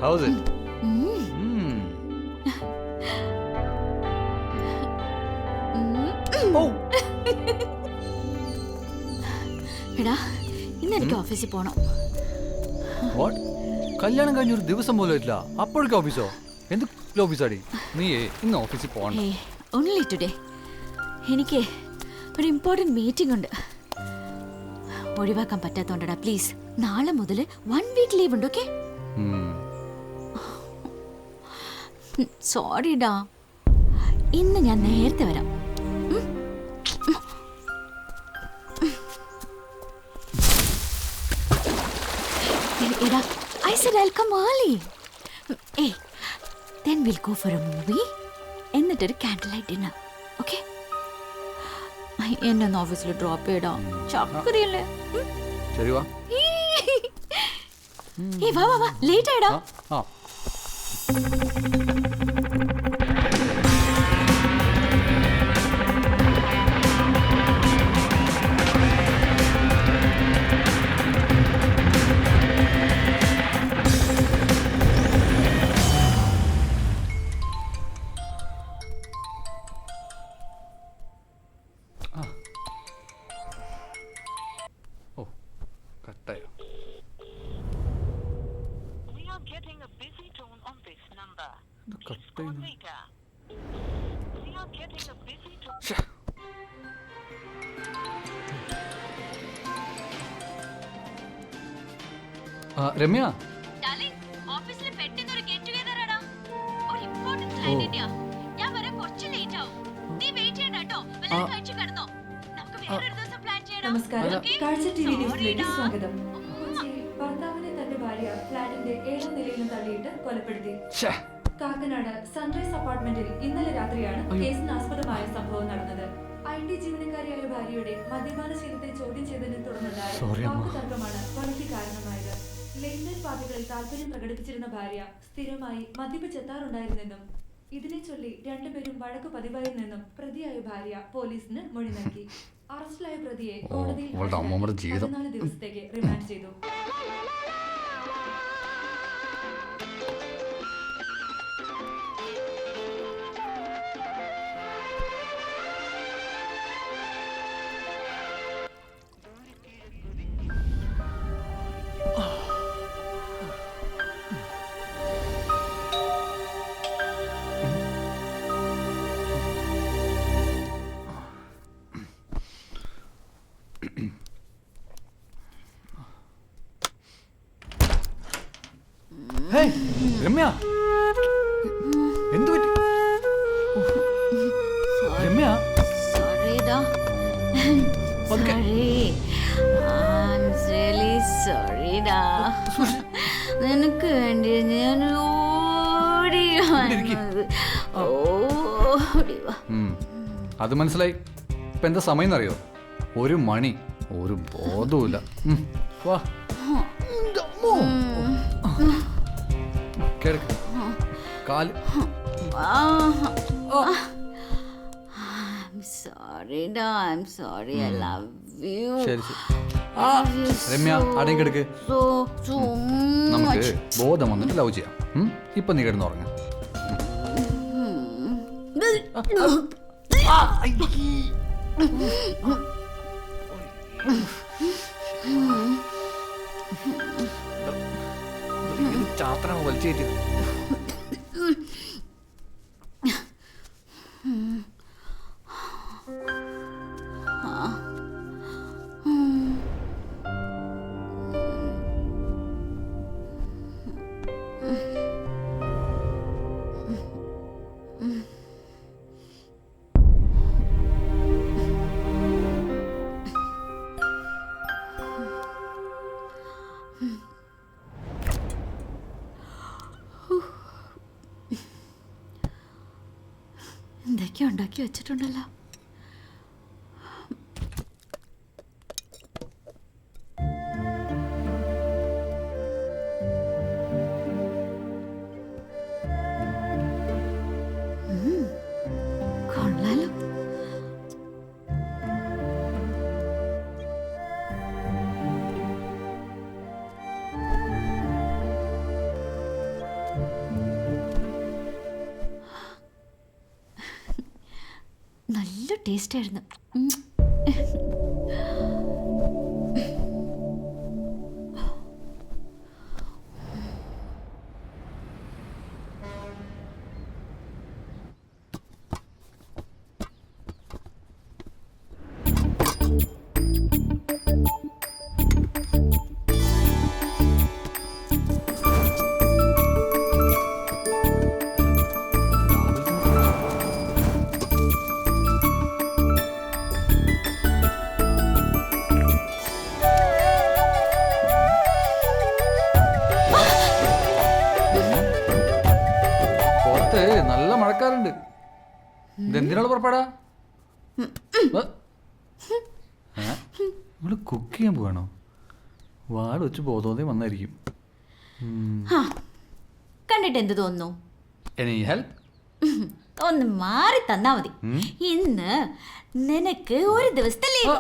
ഹൗസ് ഇറ്റ്? എടാ, ഇന്ന് എനിക്ക് ഓഫീസിൽ പോണം. വാട്ട്? കല്യാണം കഴിഞ്ഞ ഒരു ദിവസം പോലും ഇല്ല, അപ്പോഴേക്കും ഓഫീസോ? എന്ത് ഓഫീസാടി നീ? ഇന്ന് ഓഫീസിൽ പോകണം. Only today. എനിക്ക് ഒരു ഇമ്പോർട്ടൻറ്റ് മീറ്റിംഗ് ഉണ്ട്, ഒഴിവാക്കാൻ പറ്റാത്തോണ്ടടാ. പ്ലീസ്, നാളെ മുതൽ 1 വീക്ക് ലീവ് ഉണ്ട്. ഓക്കെ? സോറിടാ, ഇന്ന് ഞാൻ നേരത്തെ വരാം. എടാ, I said I'll come early. Hey, then we'll go for a movie. എന്നിട്ടൊരു ക്യാൻഡിൽ ലൈറ്റ് ഡിന്നർ. ഓക്കെ? എന്നെ ഒന്ന് ഓഫീസിൽ ഡ്രോപ്പ് ചെയ്യടാ. ചക്കരയല്ലേ? ശരി വാ. വാ വാ വാ, ലേറ്റ് ആയിടാ. കട്ടായോ? രമ്യ, ഓഫീസിൽ പെട്ടെന്ന് ഒരു ഗെറ്റ് ടുഗദർ ആടാ. ഒരു ഇമ്പോർട്ടന്റ് ക്ലയന്റിന്റെയാ. ഞാൻ വരാൻ കുറച്ച് ലേറ്റ് ആവും. നീ വെയിറ്റ് ചെയ്യണ്ട കേട്ടോ. വല്ലതും കഴിച്ചു കിടന്നോ. നമുക്ക് വേറൊരു ദിവസം പ്ലാൻ ചെയ്യണം. നമസ്കാരം, കാഴ്ച ടിവി ന്യൂസിലേക്ക് സ്വാഗതം. ഭർത്താവിനെ തന്റെ ഭാര്യ ഫ്ലാറ്റിന്റെ 7ാം നിലയിൽ തള്ളിയിട്ട് കൊലപ്പെടുത്തി. കാക്കനാട് സൺറൈസ് അപ്പാർട്ട്മെന്റിൽ ഇന്നലെ രാത്രിയാണ് കേസിന് ആസ്പദമായ സംഭവം നടന്നത്. IT ജീവനക്കാരിയായ ഭാര്യയുടെ മദ്യപാന ശീലത്തെ ചോദ്യം ചെയ്തതിനെ തുടർന്നുണ്ടായ വാക്കുതർക്കമാണ് കൊലയ്ക്ക് കാരണമായത്. ലേറ്റ് നൈറ്റ് പാർട്ടികളിൽ താല്പര്യം പ്രകടിപ്പിച്ചിരുന്ന ഭാര്യ സ്ഥിരമായി മദ്യപിച്ചെത്താറുണ്ടായിരുന്നെന്നും ഇതിനെ ചൊല്ലി രണ്ടുപേരും വഴക്ക് പതിവായിരുന്നെന്നും പ്രതിയായ ഭാര്യ പോലീസിന് മൊഴി നൽകി. അറസ്റ്റിലായ പ്രതിയെ കോടതിയിൽ 14 ദിവസത്തേക്ക് റിമാൻഡ് ചെയ്തു. രമ്യ, എന്ത് പറ്റി? രമ്യ, സോറിടാ. സോറിടാ, നിനക്ക് വേണ്ടി ഞാൻ ഓടി വന്നത്. അത് മനസ്സിലായി. ഇപ്പൊ എന്താ സമയം എന്നറിയോ? 1 മണി. ഒരു ബോധവുമില്ല. വാ, കാല്. സോറിടാ, I am sorry. I love you. ശരി ശരി. രമ്യ, അടങ്ങിക്കെടുക്ക്. നമുക്ക് ബോധം വന്നിട്ട് ലവ് ചെയ്യാം. ഇപ്പൊ നീ കിടന്നുറങ്ങ. ചാത്രാണ് വലിച്ചേറ്റ്. എന്തൊക്കെയോ ഉണ്ടാക്കി വെച്ചിട്ടുണ്ടല്ലോ. കൊള്ളാലോ. നല്ല ടേസ്റ്റ് ആയിരുന്നു. നല്ല മഴക്കാറുണ്ട്. ഇതെന്തിനാണ് പുറപ്പെടാ? നമ്മള് കുക്ക് ചെയ്യാൻ പോവാണോ? വാട് വെച്ച് ബോധോദയം വന്നായിരിക്കും. കണ്ടിട്ട് എന്ത് തോന്നുന്നു? Any help? ഒന്ന് മാറി തന്നാ മതി. ഇന്ന് നിനക്ക് ഒരു ദിവസത്തെ leave.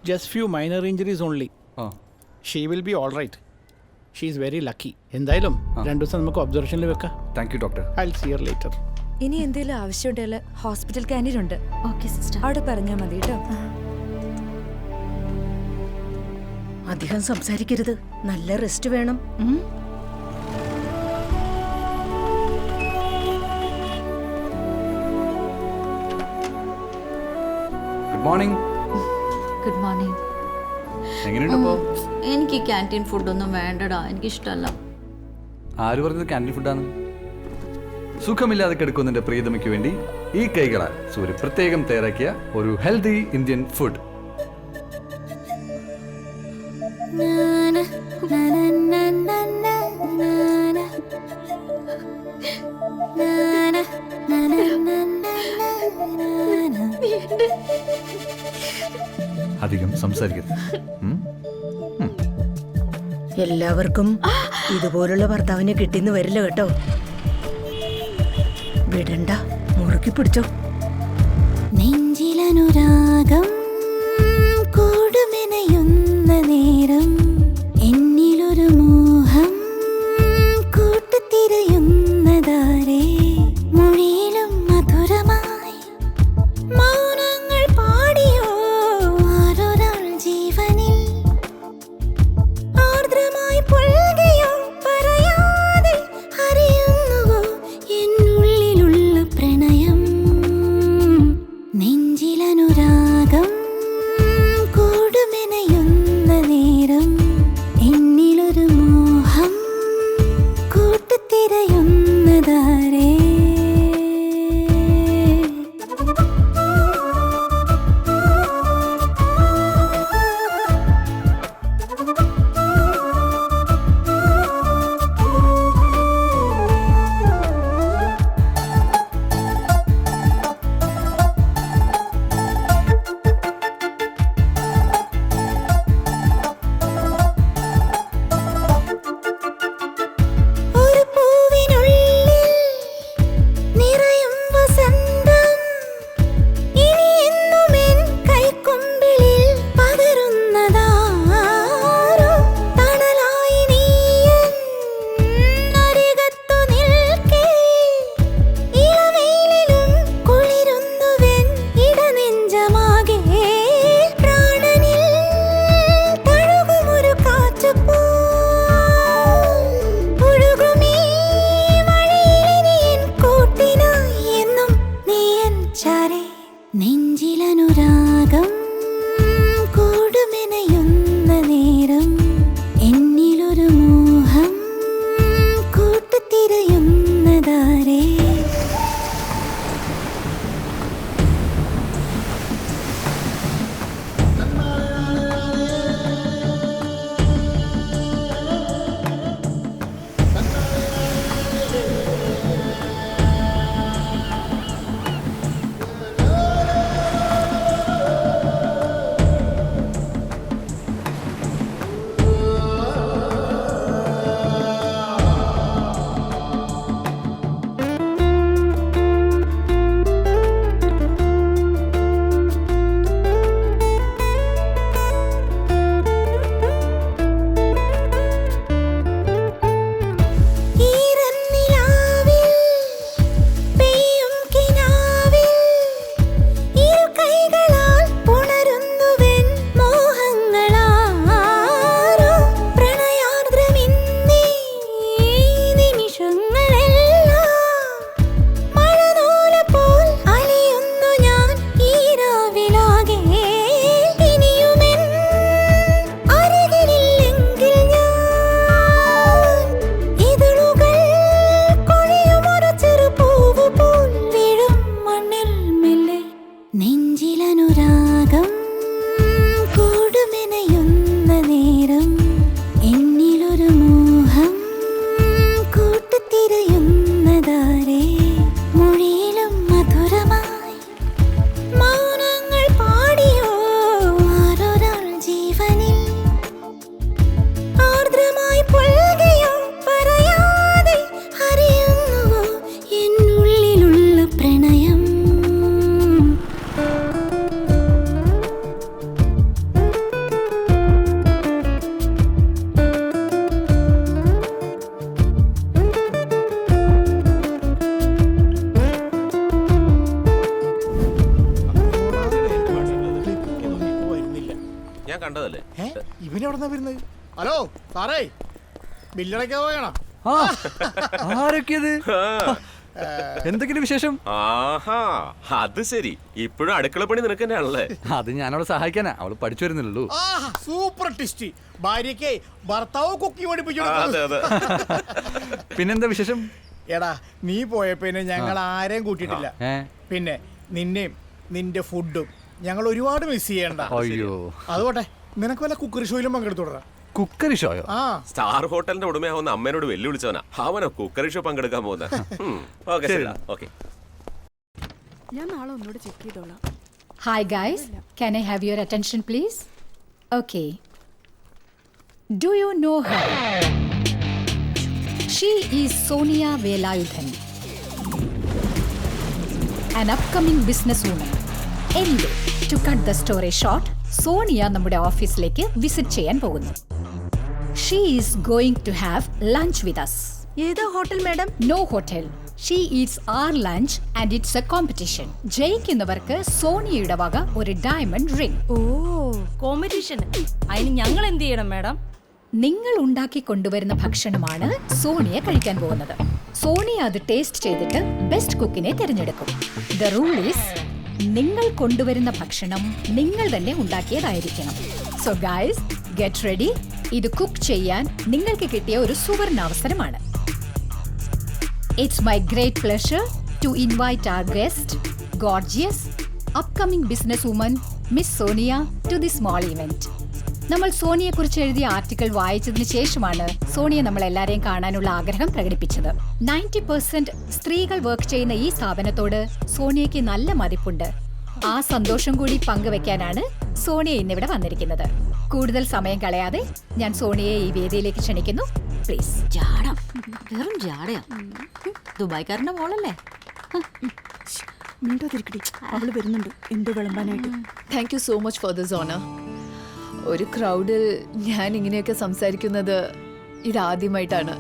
Just few minor injuries only. She will be all right. She is very lucky. എന്തായാലും 2 ദിവസം നമുക്ക് ഒബ്സർവേഷനിൽ വെക്കാം. Thank you doctor. I'll see her later. ഇനി എന്തെങ്കിലും ആവശ്യമുണ്ടെങ്കിൽ ഹോസ്പിറ്റൽ ക്യാൻറ്റീൻ ഉണ്ട്. Okay sister. അവിടെ പറഞ്ഞാൽ മതി കേട്ടോ. അധികം സംസാരിക്കരുത്. നല്ല റെസ്റ്റ് വേണം. Good morning. Good morning. എങ്ങനെയുണ്ടപ്പോ? എനിക്ക് ക്യാൻറ്റീൻ ഫുഡൊന്നും വേണ്ടടാ, എനിക്ക് ഇഷ്ടമല്ല. ആര് പറഞ്ഞത് ക്യാൻറ്റീൻ ഫുഡാണ്? സുഖമില്ലാതെ കിടക്കുന്നതിന്റെ പ്രിയതമയ്ക്ക് വേണ്ടി ഈ കൈകളാൽ സൂര്യ പ്രത്യേകം തയ്യാറാക്കിയ ഒരു ഹെൽത്തി ഇന്ത്യൻ ഫുഡ്. അധികം സംസാരിക്കരുത്. എല്ലാവർക്കും ഇതുപോലുള്ള ഭർത്താവിനെ കിട്ടിന്ന് വരില്ല കേട്ടോ. വിടണ്ട, മുറുക്കി പിടിച്ചോ. നെഞ്ചിലനുരാഗം കൂടുമെനയുന്ന നേരം എന്നിലൊരു മോഹം കൂട്ടുതിരയുന്നതാരേ മൊഴിയിലും മധുരമായി മൗനങ്ങൾ പാടിയോ ആരൊരാൾ ജീവനിൽ ആർദ്രമായി പുൽകിയോ പറയാതെ അറിയുന്നുവോ എന്നുള്ളിലുള്ള പ്രണയം. നെഞ്ചിലനുരാഗം കൂടുമെനയുന്ന നേരം എന്നിലൊരു മോഹം കൂട്ടുതിരയുന്നതാരേ. കണ്ടതല്ലേ? ഇവനെവിടെന്നാ വരുന്നത്? ഹലോ സാറേ, ബില്ലടയ്ക്കാൻ പോയണോ? ആരൊക്കെയത്? എന്തെങ്കിലും വിശേഷം? ആഹാ, അത് ശരി. ഇപ്പോഴും അടുക്കള പണി നിനക്ക് തന്നെയാണല്ലേ? അത് ഞാനവളെ സഹായിക്കാനാ, അവള് പഠിച്ചു വരുന്നില്ലല്ലോ. Super twist. ഭാര്യക്ക് ഭർത്താവ് കുക്കി പഠിപ്പിച്ചു. പിന്നെന്താ വിശേഷം? എടാ, നീ പോയപ്പോ ഞങ്ങൾ ആരെയും കൂട്ടിയിട്ടില്ല. പിന്നെ നിന്നെയും നിന്റെ ഫുഡും ഞങ്ങൾ ഒരുപാട് മിസ് ചെയ്യണ്ട. അയ്യോ, അതുകൊട്ടെ, നിനക്ക് വല്ല കുക്കറി ഷോയിലും പങ്കെടുത്തോടാ. കുക്കറി ഷോയോ? സ്റ്റാർ ഹോട്ടലിന്റെ ഉടമയാവുന്ന അമ്മേനോട് വെല്ലുവിളിച്ചവനാ. അവനോ കുക്കറി ഷോ പങ്കെടുക്കാൻ പോകുന്നത്? ഓക്കെ. ഞാൻ നാളെ ഒന്നുകൂടെ ചെക്ക് ചെയ്തോളാം. Hi guys, can I have your attention please? Okay. Do you know her? She is Sonia Velayudhan, an upcoming businesswoman. Anyway, to cut the story short, Sonia നമ്മുടെ ഓഫീസിലേക്ക് വിസിറ്റ് ചെയ്യാൻ പോകുന്നു. She is going to have lunch with us. ഏതാ hotel madam? No hotel. She eats our lunch and it's a competition. ജയിക്കുന്നവർക്ക് സോണിയയുടെ വക ഒരു ഡയമണ്ട് റിംഗ്. ഓ, കോമ്പറ്റീഷൻ. അതിന് ഞങ്ങൾ എന്ത് ചെയ്യണം മാഡം? നിങ്ങൾ ഉണ്ടാക്കി കൊണ്ടുവരുന്ന ഭക്ഷണമാണ് സോണിയ കഴിക്കാൻ പോകുന്നത്. സോണിയ അത് ടേസ്റ്റ് ചെയ്തിട്ട് ബെസ്റ്റ് കുക്കിനെ തിരഞ്ഞെടുക്കും. ദ റൂൾ ഈസ്, നിങ്ങൾ കൊണ്ടുവരുന്ന ഭക്ഷണം നിങ്ങൾ തന്നെ ഉണ്ടാക്കിയതായിരിക്കണം. So guys, get ready. ഇത് കുക്ക് ചെയ്യാൻ നിങ്ങൾക്ക് കിട്ടിയ ഒരു സുവർണ അവസരമാണ്. It's my great pleasure to invite our guest, gorgeous, upcoming businesswoman, Miss Sonia, to this small event. നമ്മൾ സോണിയെക്കുറിച്ച് എഴുതിയ ആർട്ടിക്കിൾ വായിച്ചതിന് ശേഷമാണ് സോണിയ നമ്മളെല്ലാരെയും കാണാനുള്ള ആഗ്രഹം പ്രകടിപ്പിച്ചത്. 90% സ്ത്രീകൾ വർക്ക് ചെയ്യുന്ന ഈ സ്ഥാപനത്തോട് സോണിയയ്ക്ക് നല്ല മതിപ്പുണ്ട്. ആ സന്തോഷം കൂടി പങ്കുവെക്കാനാണ് സോണിയ ഇന്നിവിടെ വന്നിരിക്കുന്നത്. കൂടുതൽ സമയം കളയാതെ ഞാൻ സോണിയയെ ഈ വേദിയിലേക്ക് ക്ഷണിക്കുന്നു. പ്ലീസ്. ജാടം, വെറും ജാടയാ. ദുബായ്ക്കാരന്റെ മോളല്ലേ? മിണ്ടാതിരിക്കടി, അവള് വരുന്നുണ്ട് എന്തോ വിളമ്പാനായിട്ട്. Thank you so much for this honour. ഒരു ക്രൗഡിൽ ഞാൻ ഇങ്ങനെയൊക്കെ സംസാരിക്കുന്നത് ഇതാദ്യമായിട്ടാണ്.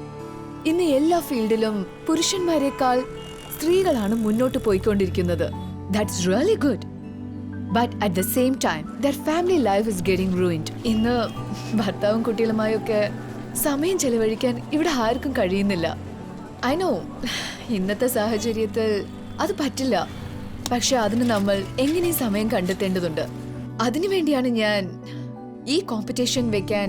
ഇന്ന് എല്ലാ ഫീൽഡിലും പുരുഷന്മാരെക്കാൾ സ്ത്രീകളാണ് മുന്നോട്ട് പോയിക്കൊണ്ടിരിക്കുന്നത്. That's really good. But at the same time there family life is getting ruined. ഇന്ന് ഭർത്താവും കുട്ടികളുമായൊക്കെ സമയം ചെലവഴിക്കാൻ ഇവിടെ ആർക്കും കഴിയുന്നില്ല. ഐ നോ, ഇന്നത്തെ സാഹചര്യത്തിൽ അത് പറ്റില്ല. പക്ഷെ അതിന് നമ്മൾ എങ്ങനെയും സമയം കണ്ടെത്തേണ്ടതുണ്ട്. അതിനുവേണ്ടിയാണ് ഞാൻ ഈ കോമ്പറ്റീഷൻ വെക്കാൻ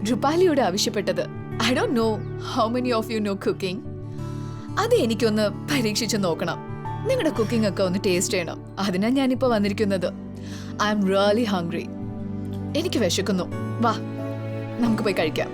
റുപാലിയോട് ആവശ്യപ്പെട്ടത്. I don't know how many of you know cooking. അത് എനിക്കൊന്ന് പരീക്ഷിച്ച് നോക്കണം. നിങ്ങളുടെ കുക്കിംഗ് ഒക്കെ ഒന്ന് ടേസ്റ്റ് ചെയ്യണം. അതിനാണ് ഞാനിപ്പോൾ വന്നിരിക്കുന്നത്. I am really hungry. എനിക്ക് വിശക്കുന്നു. വാ, നമുക്ക് പോയി കഴിക്കാം.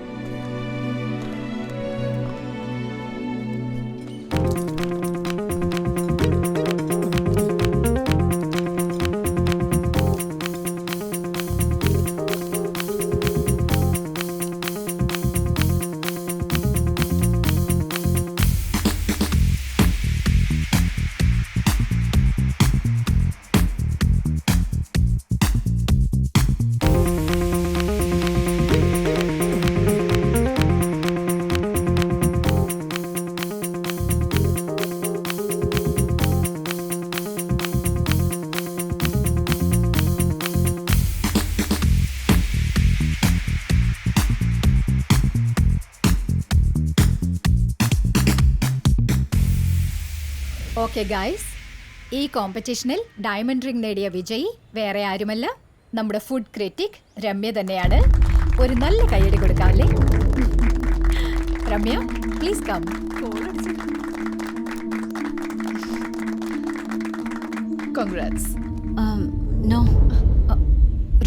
ഓക്കെ ഗൈസ്, ഈ കോമ്പറ്റീഷനിൽ ഡയമണ്ട് റിംഗ് നേടിയ വിജയി വേറെ ആരുമല്ല, നമ്മുടെ ഫുഡ് ക്രിറ്റിക് രമ്യ തന്നെയാണ്. ഒരു നല്ല കയ്യടി കൊടുക്കാമല്ലേ? Ramya, please come. Congrats. No.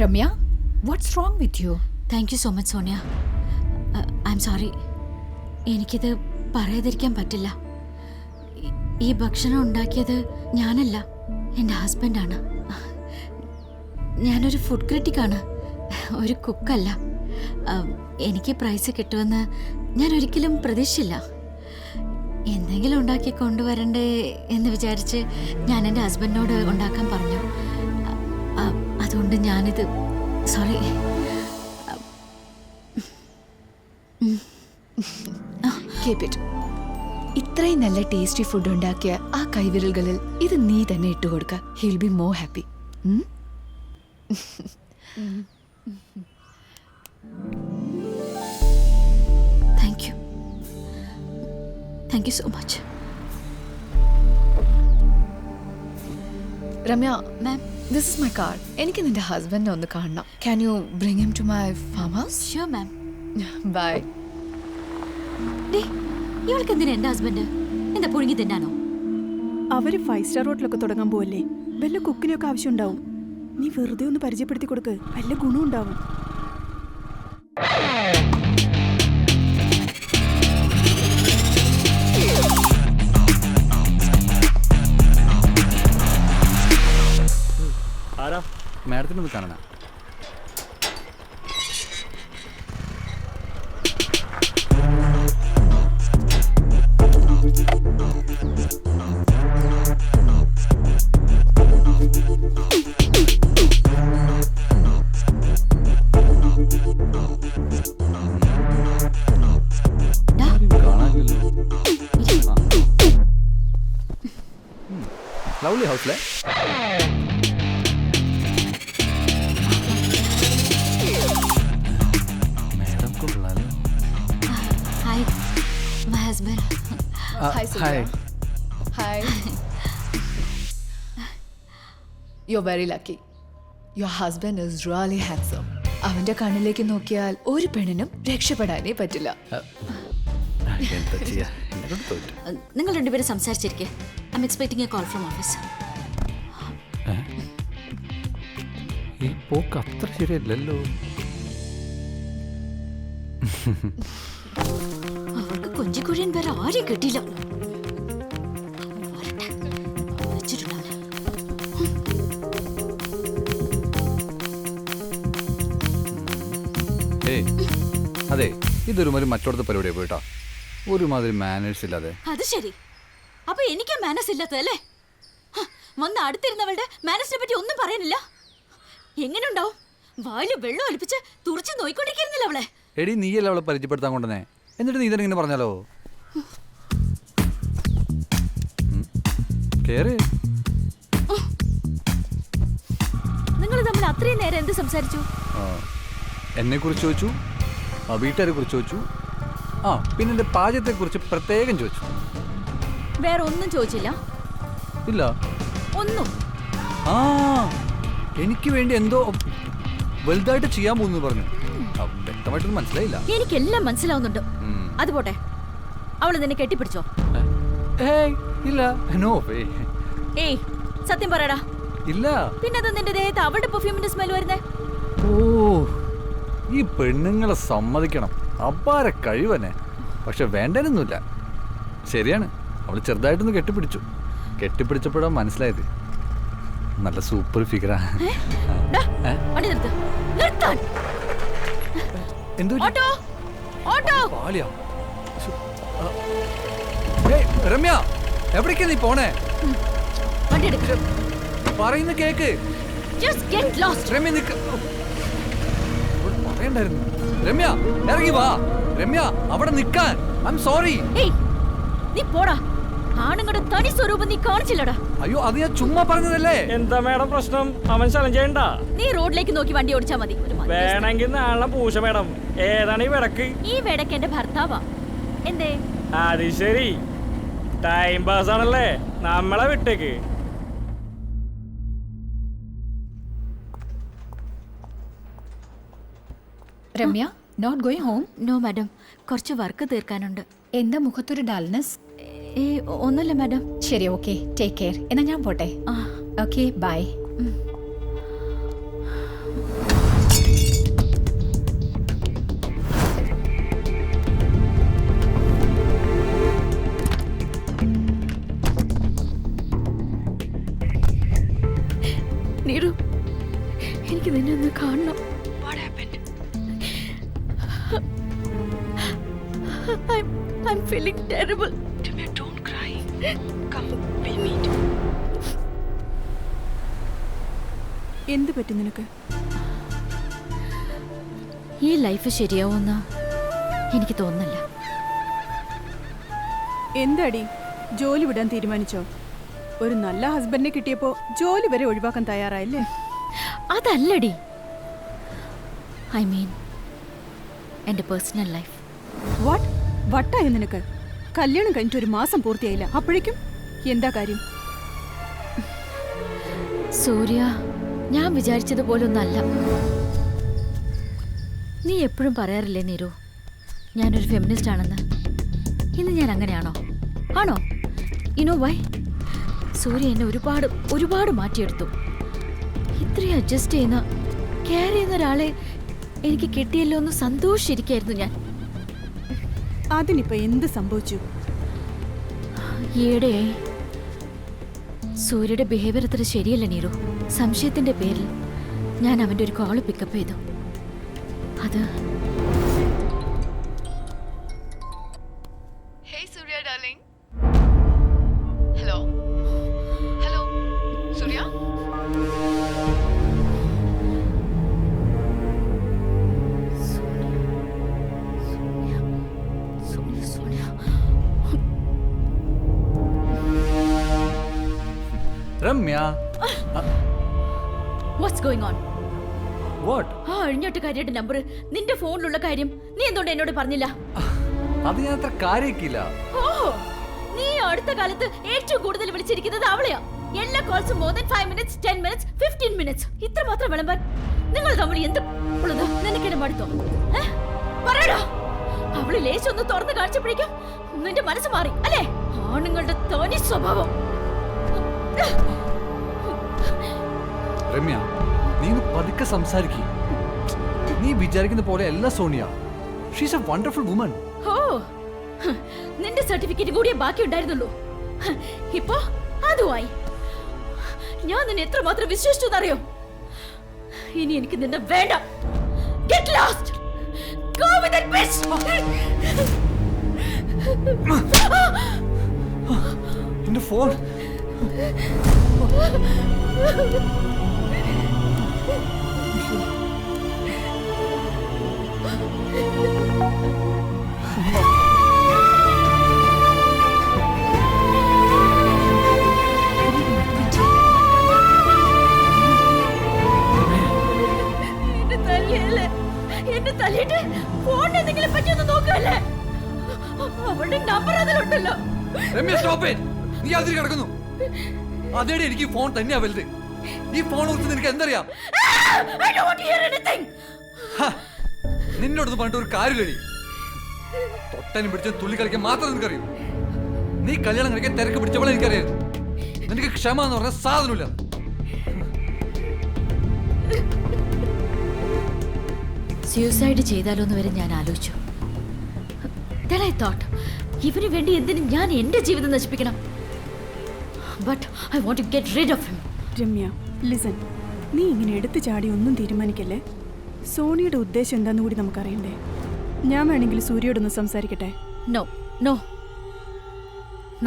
Ramya, what's wrong with you? Thank you so much Sonia. I am sorry. എനിക്കിത് പറയാതിരിക്കാൻ പറ്റില്ല. ഈ ഭക്ഷണം ഉണ്ടാക്കിയത് ഞാനല്ല, എൻ്റെ ഹസ്ബൻഡാണ്. ഞാനൊരു ഫുഡ് ക്രിറ്റിക്കാണ്, ഒരു കുക്കല്ല. എനിക്ക് പ്രൈസ് കിട്ടുമെന്ന് ഞാൻ ഒരിക്കലും പ്രതീക്ഷിച്ചില്ല. എന്തെങ്കിലും ഉണ്ടാക്കി കൊണ്ടുവരണ്ടേ എന്ന് വിചാരിച്ച് ഞാൻ എൻ്റെ ഹസ്ബൻഡിനോട് ഉണ്ടാക്കാൻ പറഞ്ഞു. അതുകൊണ്ട് ഞാനിത് സോറി. Keep it. ഇത്രയും നല്ല ടേസ്റ്റി ഫുഡ് ഉണ്ടാക്കിയ ആ കൈവിരലുകളിൽ ഇത് നീ തന്നെ ഇട്ടുകൊടുക്ക. He'll be more happy. Thank you so much. Ramya ma'am, this is my card. എനിക്ക് നിന്റെ ഹസ്ബൻഡിനെ ഒന്ന് കാണണം. Can you bring him to my farm house? Sure ma'am. Bye. ഇവൾക്ക് എന്തിനാ എന്റെ ഹസ്ബൻഡ്? എന്താ പുഴുങ്ങി തിന്നാനോ? അവര് 5 സ്റ്റാർ ഹോട്ടലൊക്കെ തുടങ്ങാൻ പോവല്ലേ, വല്ല കുക്കിനൊക്കെ ആവശ്യം ഉണ്ടാവും. നീ വെറുതെ ഒന്ന് പരിചയപ്പെടുത്തി കൊടുക്ക്, വല്ല ഗുണം ഉണ്ടാവും. മാഡത്തിനൊന്ന് കാണണ. ലവ്ലി ഹൗസിലെ My husband. Hi, Sylvia. Hi. You're very lucky. Your husband is really handsome. അവന്റെ കണ്ണിലേക്ക് നോക്കിയാൽ ഒരു പെണ്ണിനും രക്ഷപ്പെടാനേ പറ്റില്ല. നിങ്ങൾ രണ്ടുപേരും സംസാരിച്ചിരിക്കെ. I'm expecting a call from office. ഈ പോക്ക് അത്ര ശരിയല്ലല്ലോ. അവൾക്ക് കൊഞ്ചിക്കുഴിയൻ വേറെ ആരെയും കിട്ടിയില്ല. അതെ, ഇതൊരുമാതിരി മറ്റോടത്തെ പരിപാടിയാ പോയിട്ടാ, ഒരുമാതിരി മാനേഴ്സ് ഇല്ലാതെ. അത് ശരി, അപ്പൊ എനിക്ക് മാനേഴ്സ് ഇല്ലാത്തതല്ലേ? വന്ന് അടുത്തിരുന്നവളുടെ മാനേഴ്സിനെ പറ്റി ഒന്നും പറയാനില്ല. എങ്ങനെ ഉണ്ടാവും? വായില് വെള്ളം ഒലിപ്പിച്ച് തുറച്ച് നോയിക്കൊണ്ടിരിക്കുന്നില്ല അവളെ. എടി, നീയല്ല അവളെ പരിചയപ്പെടുത്താൻ കൊണ്ടുവന്നേ, എന്നിട്ട് നീ തന്നെ ഇങ്ങനെ പറഞ്ഞാലോ? കേറ്. നിങ്ങൾ തമ്മിൽ അത്രയും നേരം എന്ത് സംസാരിച്ചു? എന്നെ കുറിച്ച് ചോദിച്ചു, വീട്ടുകാരെ കുറിച്ച് ചോദിച്ചു, പിന്നെ എന്റെ പാചകത്തെ കുറിച്ച് പ്രത്യേകം ചോദിച്ചു. വേറെ ഒന്നും ചോദിച്ചില്ല? ഇല്ല, ഒന്നും. എനിക്ക് വേണ്ടി എന്തോ വലുതായിട്ട് ചെയ്യാൻ പോകുന്നു പറഞ്ഞു. വ്യക്തമായിട്ടൊന്നും മനസ്സിലായില്ല. എനിക്കെല്ലാം മനസ്സിലാവുന്നുണ്ട്. അതുപോട്ടെ, അവള് നിന്നെ കെട്ടിപ്പിടിച്ചോ? ഇല്ല. നോ. ഏയ്, സത്യം പറയടാ. ഇല്ല. പിന്നെ നിന്റെ ദേഹത്ത് അവളുടെ പെർഫ്യൂമിന്റെ സ്മെൽ വരുന്നേ? ഓ, ഈ പെണ്ണുങ്ങളെ സമ്മതിക്കണം, അപ്പാര കഴിവന്നെ. പക്ഷെ വേണ്ടനൊന്നുമില്ല. ശരിയാണ്, അവള് ചെറുതായിട്ടൊന്ന് കെട്ടിപ്പിടിച്ചു. കെട്ടിപ്പിടിച്ചപ്പോഴാണ് മനസ്സിലായത് നല്ല സൂപ്പർ ഫിഗറാ. രമ്യ, എവിടേക്കാ നീ പോണേ? പറയുന്ന കേക്ക്. രമ്യ നിക്ക്. പറയണ്ടായിരുന്നു. രമ്യ ഇറങ്ങി വാ. രമ്യ അവിടെ നിക്കാൻ. I am sorry. നീ പോടാ. ആണുങ്ങളുടെ തനി സ്വരൂപം നീ കാണിച്ചില്ലടാ. അയ്യോ, അത് ഞാൻ ചുമ്മാ പറഞ്ഞതല്ലേ. എന്താ മേഡം പ്രശ്നം? അവൻ ചലഞ്ച് ചെയ്യണ്ട. നീ റോഡിലേക്ക് നോക്കി വണ്ടി ഓടിച്ചാ മതി. വേണമെങ്കിൽ നാളെ പൂശ മേഡം. ഏതാണ് ഈ വിടക്ക്? ഈ വിടക്ക് എന്റെ ഭർത്താവാ. എന്തേ? അത് ശരി, ടൈം പാസ് ആണല്ലേ. നമ്മളെ വിട്ടേക്ക്. Ramya, not going home? No madam, കുറച്ച് വർക്ക് തീർക്കാനുണ്ട്. എന്താ മുഖത്തൊരു ഡൾനെസ്? ഒന്നുമില്ല മാഡം. ശരി, ഓക്കെ, ടേക്ക് കെയർ. എന്നാ ഞാൻ പോട്ടെ. Okay, by. നീരു, എനിക്ക് നിന്നെ ഒന്ന് കാണണം. I'm feeling terrible. Timmy, don't cry. Come, we'll meet. എന്ത് പറ്റി നിനക്ക്? ഈ ലൈഫ് ശരിയാവുമെന്ന് എനിക്ക് തോന്നുന്നില്ല. എന്താടി, ജോലി വിടാൻ തീരുമാനിച്ചോ? ഒരു നല്ല ഹസ്ബൻഡിനെ കിട്ടിയപ്പോ ജോലി വരെ ഒഴിവാക്കാൻ തയ്യാറായില്ലേ? അതല്ലടി, ഐ മീൻ എൻ്റെ പേഴ്സണൽ ലൈഫ്. വാട്ട് വട്ടായി നിനക്ക്? കല്യാണം കഴിഞ്ഞിട്ട് ഒരു മാസം പൂർത്തിയായില്ല, അപ്പോഴേക്കും എന്താ കാര്യം? സൂര്യ, ഞാൻ വിചാരിച്ചതുപോലെ ഒന്നല്ല. നീ എപ്പോഴും പറയാറില്ലേ നീരു ഞാനൊരു ഫെമിനിസ്റ്റ് ആണെന്ന്? ഇന്ന് ഞാൻ അങ്ങനെയാണോ? ആണോ? You know Y? സൂര്യ എന്നെ ഒരുപാട് മാറ്റിയെടുത്തു. ഇത്രയും അഡ്ജസ്റ്റ് ചെയ്യുന്ന കെയർ ചെയ്യുന്ന ഒരാളെ എനിക്ക് കിട്ടിയല്ലോ എന്ന് സന്തോഷിച്ചിരിക്കായിരുന്നു ഞാൻ. അതിനിപ്പോ എന്ത് സംഭവിച്ചു? ഈയിടെയായി സൂര്യയുടെ ബിഹേവിയർ അത്ര ശരിയല്ല നീരു. സംശയത്തിന്റെ പേരിൽ ഞാൻ അവന്റെ ഒരു കോള് പിക്കപ്പ് ചെയ്തു. അത് Hey Surya darling. Hello. Hello. Surya? Ramya, what's going on? What? ആ അഴിഞ്ഞോട്ട് കാര്യമായിട്ട് നമ്പർ നിന്റെ ഫോണിലുള്ള കാര്യം നീ എന്തുകൊണ്ട് എന്നോട് പറഞ്ഞില്ല? അത് ഞാൻ അത്ര കാര്യക്കില്ല. ഓ, നീ അടുത്ത കാലത്ത് ഏറ്റവും കൂടുതൽ വിളിച്ചിരിക്കുന്നത് അവളെയാ. എല്ലാ കോൾസും more than 5 minutes, 10 minutes, 15 minutes. ഇത്ര മാത്രം വിളമ്പാൻ നിങ്ങൾ തമ്മിൽ എന്ത് ഉള്ളത്? നിനക്കെന്നെ മടുത്തോ? പറയടാ. അവള് ലേശൊന്ന് തുറന്ന് കാണിച്ചപ്പോഴേക്കും നിന്റെ മനസ്സ് മാറി അല്ലേ? ആണുങ്ങളുടെ തനി സ്വഭാവം. രമ്യ, നീ പതുക്കെ സംസാരിക്കും. നീ വിചാരിക്കുന്ന പോലെ അല്ല Sonia. She's a wonderful woman. Oh, നിന്റെ സർട്ടിഫിക്കറ്റ് കൂടിയേ ബാക്കി ഉണ്ടായിരുന്നുള്ളൂ. ഇപ്പോ അതുമായി. ഞാൻ നിന്നെ എത്രമാത്രം വിശ്വസിച്ചു എന്നറിയോ? ഇനി എനിക്ക് നിന്നെ വേണ്ട. Get lost. Go with that bitch. എന്റെ ഫോൺ. എന്നെ തല്ലിയിട്ട് ഫോൺ എന്തെങ്കിലും പറ്റിയൊന്ന് നോക്കല്ലേ? അവളുടെ നമ്പർ അതിലുണ്ടല്ലോ. Ramya, stop it. നീ അതിൽ കിടക്കുന്നു. അതേടെ എനിക്ക് ഫോൺ തന്നെയാ വലുത്. ഈ ഫോൺ കുറിച്ച് നിനക്ക് എന്തറിയാം? I don't want to hear anything. നിന്നോടൊന്ന് പറഞ്ഞിട്ട് ഒരു കാര്യമില്ലടി. തൊട്ടനും പിടിച്ച തുള്ളി കളിക്കാൻ മാത്രം നിനക്കറിയൂ. നീ കല്യാണം കഴിക്കാൻ തിരക്ക് പിടിച്ചവളെ എനിക്കറിയായിരുന്നു. നിനക്ക് ക്ഷമ എന്ന് പറഞ്ഞ സാധനമില്ല. സൂസൈഡ് ചെയ്താലോന്ന് വരെ ഞാൻ ആലോചിച്ചു. Then I thought, ഇവന് വേണ്ടി എന്തിനും ഞാൻ എന്റെ ജീവിതം നശിപ്പിക്കണം? But I want to get rid of him. Ramya, listen. നീ ഇങ്ങനെ എടുത്തു ചാടി ഒന്നും തീരുമാനിക്കല്ലേ. സോണിയുടെ ഉദ്ദേശം എന്താന്ന് കൂടി നമുക്കറിയണ്ടേ. ഞാൻ വേണമെങ്കിൽ സൂര്യയോടൊന്ന് സംസാരിക്കട്ടെ? നോ നോ,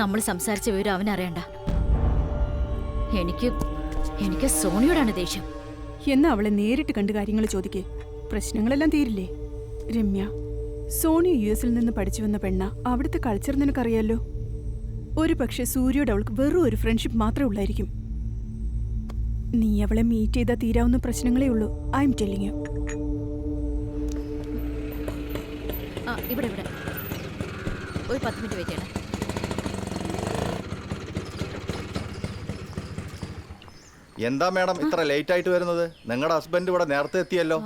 നമ്മൾ സംസാരിച്ച വിവരം അവനറിയണ്ട. എനിക്ക് സോണിയോടാണ് ദേഷ്യം. എന്നാ അവളെ നേരിട്ട് കണ്ട് കാര്യങ്ങൾ ചോദിക്കേ. പ്രശ്നങ്ങളെല്ലാം തീരില്ലേ? രമ്യ, സോണി US നിന്ന് പഠിച്ചു വന്ന പെണ്ണ. അവിടുത്തെ കൾച്ചർ നിനക്കറിയാലോ. ഒരു പക്ഷെ സൂര്യയോട് അവൾക്ക് വെറും ഒരു ഫ്രണ്ട്ഷിപ്പ് മാത്രമേ ഉള്ളായിരിക്കും. നീ അവളെ മീറ്റ് ചെയ്താൽ തീരാവുന്ന പ്രശ്നങ്ങളേ ഉള്ളൂ. I M telling you. ഇവിടെ ഒരു 10 മിനിറ്റ് വെയിറ്റ് ചെയ്യണം. എന്താ മാഡം ഇത്ര ലേറ്റ് ആയിട്ട് വരുന്നത്? നിങ്ങളുടെ ഹസ്ബൻഡ് ഇവിടെ നേരത്തെ എത്തിയല്ലോ.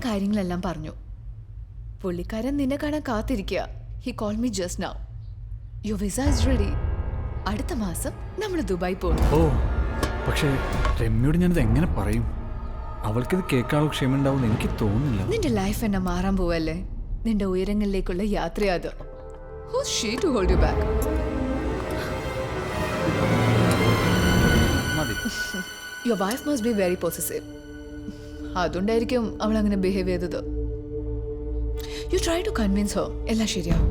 കാര്യങ്ങളെല്ലാം പറഞ്ഞു. പുള്ളിക്കാരൻ നിന്നെ കാണാൻ കാത്തിരിക്കുക. He call me just now. Your visa is ready. അടുത്ത മാസം നമ്മൾ ദുബായ് പോകും. ഓ, പക്ഷേ രമ്യയോട് ഞാനിത് എങ്ങനെ പറയും? അവൾക്കിത് കേൾക്കാനുള്ള ക്ഷമ ഉണ്ടാവും എനിക്ക് തോന്നുന്നില്ല. നിന്റെ ലൈഫ് എന്നെ മാറാൻ പോവല്ലേ. നിന്റെ ഉയരങ്ങളിലേക്കുള്ള യാത്രയാത്. Who's she to hold you back? Your wife must be very possessive. അതുകൊണ്ടായിരിക്കും അവൾ അങ്ങനെ ബിഹേവ് ചെയ്തത്. You try to convince her. എല്ലാം ശരിയാവും.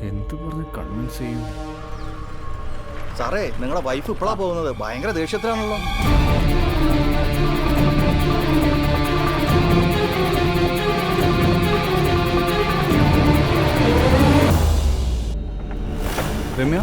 എന്ത് പറഞ്ഞ് കൺവിൻസ് ചെയ്യും? സാറേ, നിങ്ങളുടെ വൈഫ് ഇപ്പോഴാ പോകുന്നത്? ഭയങ്കര ദേഷ്യത്തിലാണല്ലോ. രമ്യ,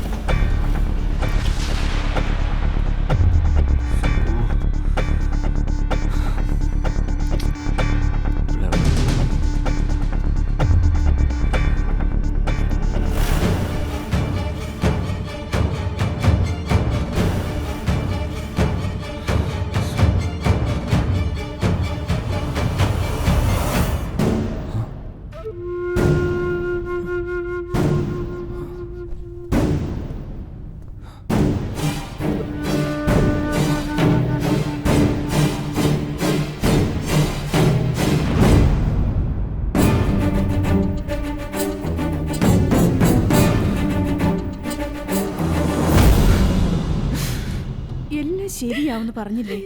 എല്ലാം ശരിയാവുന്ന് പറഞ്ഞില്ലേ?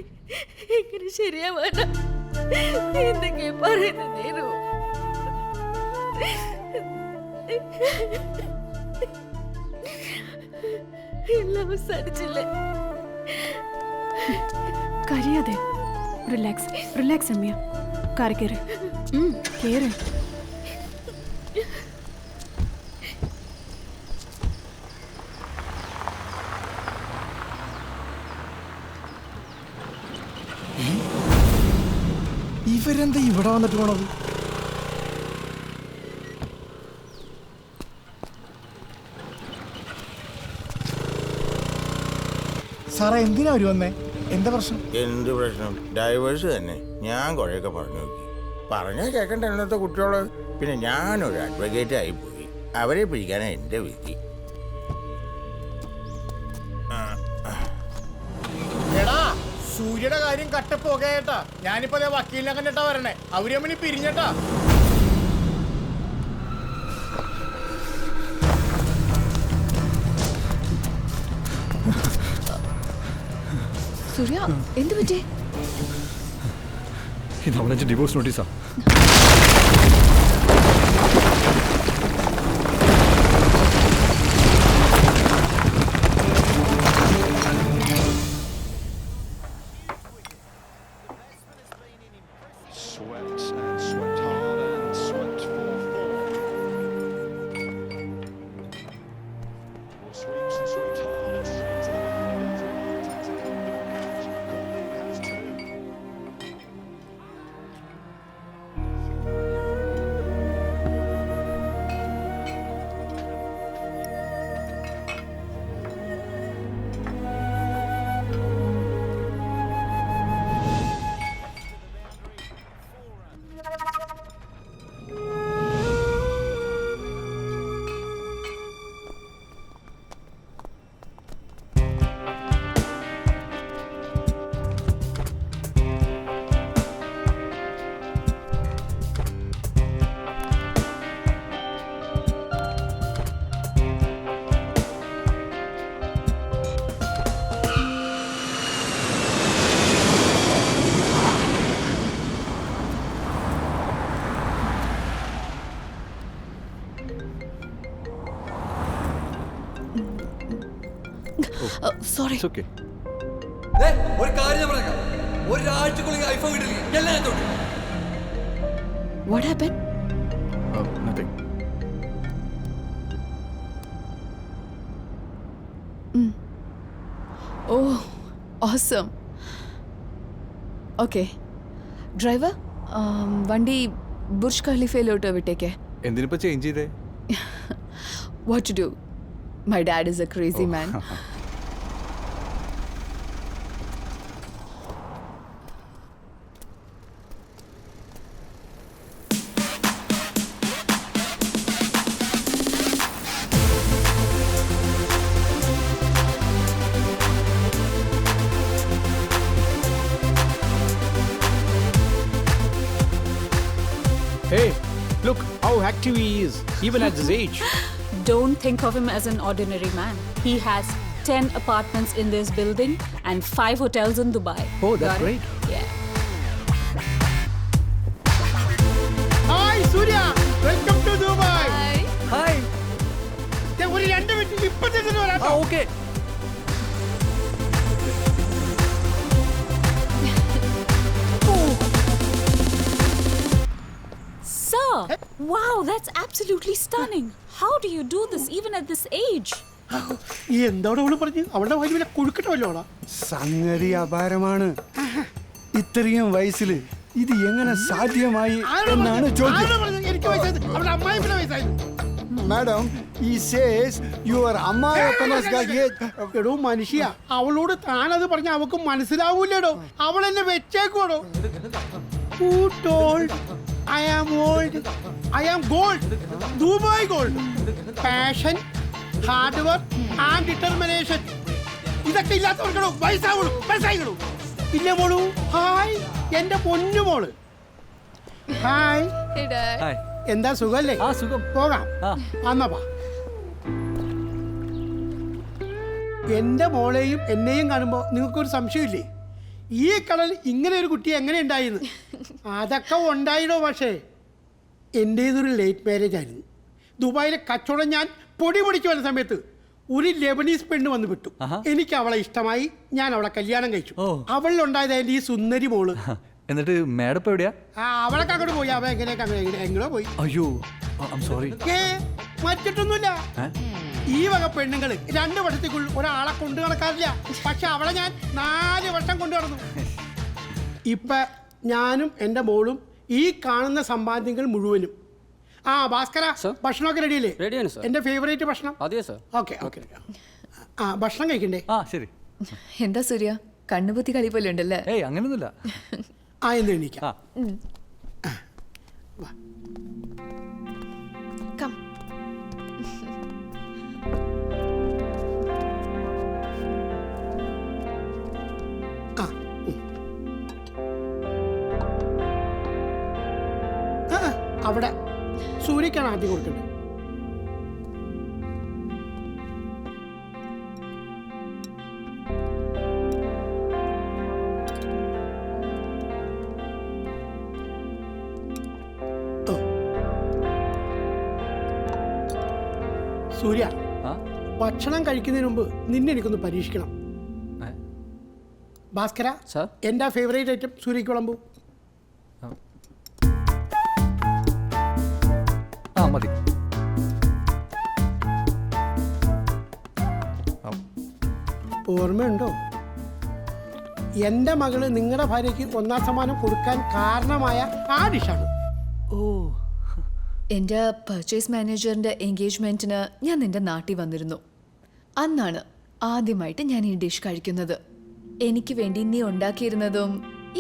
എങ്ങനെ ശരിയാവാനാ? എന്തൊക്കെ പറയുന്ന നേരോ? എല്ലാം അവസാനിച്ചില്ലേ? കരയാതെ. റിലാക്സ് റിലാക്സ് അമ്മിയ. കാറി കയറ്. കയറ്. ഇവരെന്താ ഇവിടെ വന്നിട്ട് പോണത്? സാറേ, എന്തിനാ അവര് വന്നേ? എന്താ പ്രശ്നം? എന്ത് പ്രശ്നം? ഡൈവേഴ്സ് തന്നെ. ഞാൻ കുറെയൊക്കെ പറഞ്ഞു നോക്കി. പറഞ്ഞാൽ കേൾക്കണ്ട ഇന്നത്തെ കുട്ടികള്. പിന്നെ ഞാനൊരു അഡ്വക്കേറ്റ് ആയിപ്പോയി. അവരെ പിടിക്കാനാ എൻ്റെ വിധി. എടാ, സൂര്യയുടെ കാര്യം കട്ടപ്പോകേട്ടാ. ഞാനിപ്പോ വക്കീലിനെ കണ്ടിട്ടാ വരണേ. അവര് തമ്മിൽ പിരിഞ്ഞട്ടാ. സൂര്യ, എന്ത് പറ്റി? ഇത് അവളെ ഡിവോഴ്സ് നോട്ടീസാ. സോറി. ഒരു കാര്യം ഞാൻ പറയാം. ഒരാഴ്ചക്കുള്ളിൽ ഐഫോൺ കിട്ടില്ല. എല്ലാം ഞാൻ തൊട്ടു. What happened? Nothing. Oh, awesome. Okay. Driver, വണ്ടി ബുർജ് ഖലീഫയിലോട്ട് വിട്ടേക്കേ. എന്തിനിപ്പോ ചേഞ്ച് ചെയ്തേ? What to do? My dad is a crazy man. Hey, look. how active he is, even at this age. Don't think of him as an ordinary man. He has 10 apartments in this building and 5 hotels in Dubai. Oh, that's Got it? great. Yeah. Hi Surya, welcome to Dubai. Hi. ഒരു 2 മിനിറ്റ് ഇപ്പൊ തന്നെ വരാം. Okay. Sir, wow, that's absolutely stunning. How do you do this even at this age? എന്താണ് അവള് പറഞ്ഞു? അവളുടെ വായിൽ വല്ല കുഴുക്കട്ട വല്ലോടാ? സംഗതി അപാരമാണ്. ഇത്രയും വയസ്സിൽ ഇത് എങ്ങനെ സാധ്യമായി എന്നാണ് ചോദ്യം. മാഡം ഈ സേസ് യുവർ എടോ മനുഷ്യ, അവളോട് താനത് പറഞ്ഞ അവക്ക് മനസ്സിലാവൂലേടോ. അവൾ എന്നെ വെച്ചേക്കോടോ. Who told I am old? I am gold. Dubai gold. Passion, hard work and determination. ഇതൊക്കെ ഇല്ലാത്തവർക്കടോ വയസ്സാവുള്ളൂ. വയസ്സായിക്കണോ ഇല്ലേ മോളൂ? ഹായ് എന്റെ പൊന്നു മോള്. ഹായ്. എന്താ സുഖല്ലേ? സുഖം. പോകാം. അന്നപ്പാ എന്റെ മോളെയും എന്നെയും കാണുമ്പോ നിങ്ങൾക്കൊരു സംശയമില്ലേ? ഈ കടൽ ഇങ്ങനെ ഒരു കുട്ടി എങ്ങനെ ഉണ്ടായിന്ന്? അതൊക്കെ ഉണ്ടായിടോ. പക്ഷേ എൻ്റേതൊരു ലേറ്റ് മാരേജ് ആയിരുന്നു. ദുബായിലെ കച്ചവടം ഞാൻ പൊടി പൊടിക്ക് വന്ന സമയത്ത് ഒരു ലെബനീസ് പെണ്ണ് വന്ന് വിട്ടു. എനിക്ക് അവളെ ഇഷ്ടമായി. ഞാൻ അവളെ കല്യാണം കഴിച്ചു. അവളിലുണ്ടായത് എൻ്റെ ഈ സുന്ദരി മോള്. എന്നിട്ട് മാഡം ഇപ്പൊ എവിടെയാ? അവളൊക്കെ അങ്ങോട്ട് പോയി. അവ എങ്ങനെയോ പോയി. അയ്യോ, സോറി. മറ്റിട്ടൊന്നുമില്ല. ഈ വക പെണ്ണുങ്ങള് 2 വർഷത്തേക്കുള്ളിൽ ഒരാളെ കൊണ്ടു നടക്കാറില്ല. പക്ഷെ അവളെ ഞാൻ 4 വർഷം കൊണ്ടു നടന്നു. ഇപ്പൊ ഞാനും എൻ്റെ മോളും ഈ കാണുന്ന സമ്പാദ്യങ്ങൾ മുഴുവനും. ഭാസ്കര, ഭക്ഷണമൊക്കെ റെഡിയല്ലേ? എൻ്റെ ഫേവറേറ്റ് ഭക്ഷണം. Okay okay. ഭക്ഷണം കഴിക്കണ്ടേ? ശരി. എന്താ സൂര്യ, കണ്ണുപൊത്തി കളി പോലെ ഉണ്ടല്ലേ? ഏയ് അങ്ങനൊന്നുമില്ല. എന്ന് എണീക്കാം. അവിടെ സൂര്യക്കാണ് ആദ്യം കൊടുക്കേണ്ടത്. സൂര്യ, ഭക്ഷണം കഴിക്കുന്നതിന് മുമ്പ് നിന്നെ എനിക്കൊന്ന് പരീക്ഷിക്കണം. ഭാസ്കര, എൻ്റെ ഫേവറേറ്റ് ഐറ്റം സൂര്യക്ക് വിളമ്പൂ. മതി. ഓർമ്മയുണ്ടോ? എൻ്റെ മകള് നിങ്ങളുടെ ഭാര്യയ്ക്ക് 1ാം സമ്മാനം കൊടുക്കാൻ കാരണമായ ആ ഡിഷാണ്. എൻ്റെ പർച്ചേസ് മാനേജറിൻ്റെ എൻഗേജ്മെൻറ്റിന് ഞാൻ നിൻ്റെ നാട്ടിൽ വന്നിരുന്നു. അന്നാണ് ആദ്യമായിട്ട് ഞാൻ ഈ ഡിഷ് കഴിക്കുന്നത്. എനിക്ക് വേണ്ടി നീ ഉണ്ടാക്കിയിരുന്നതും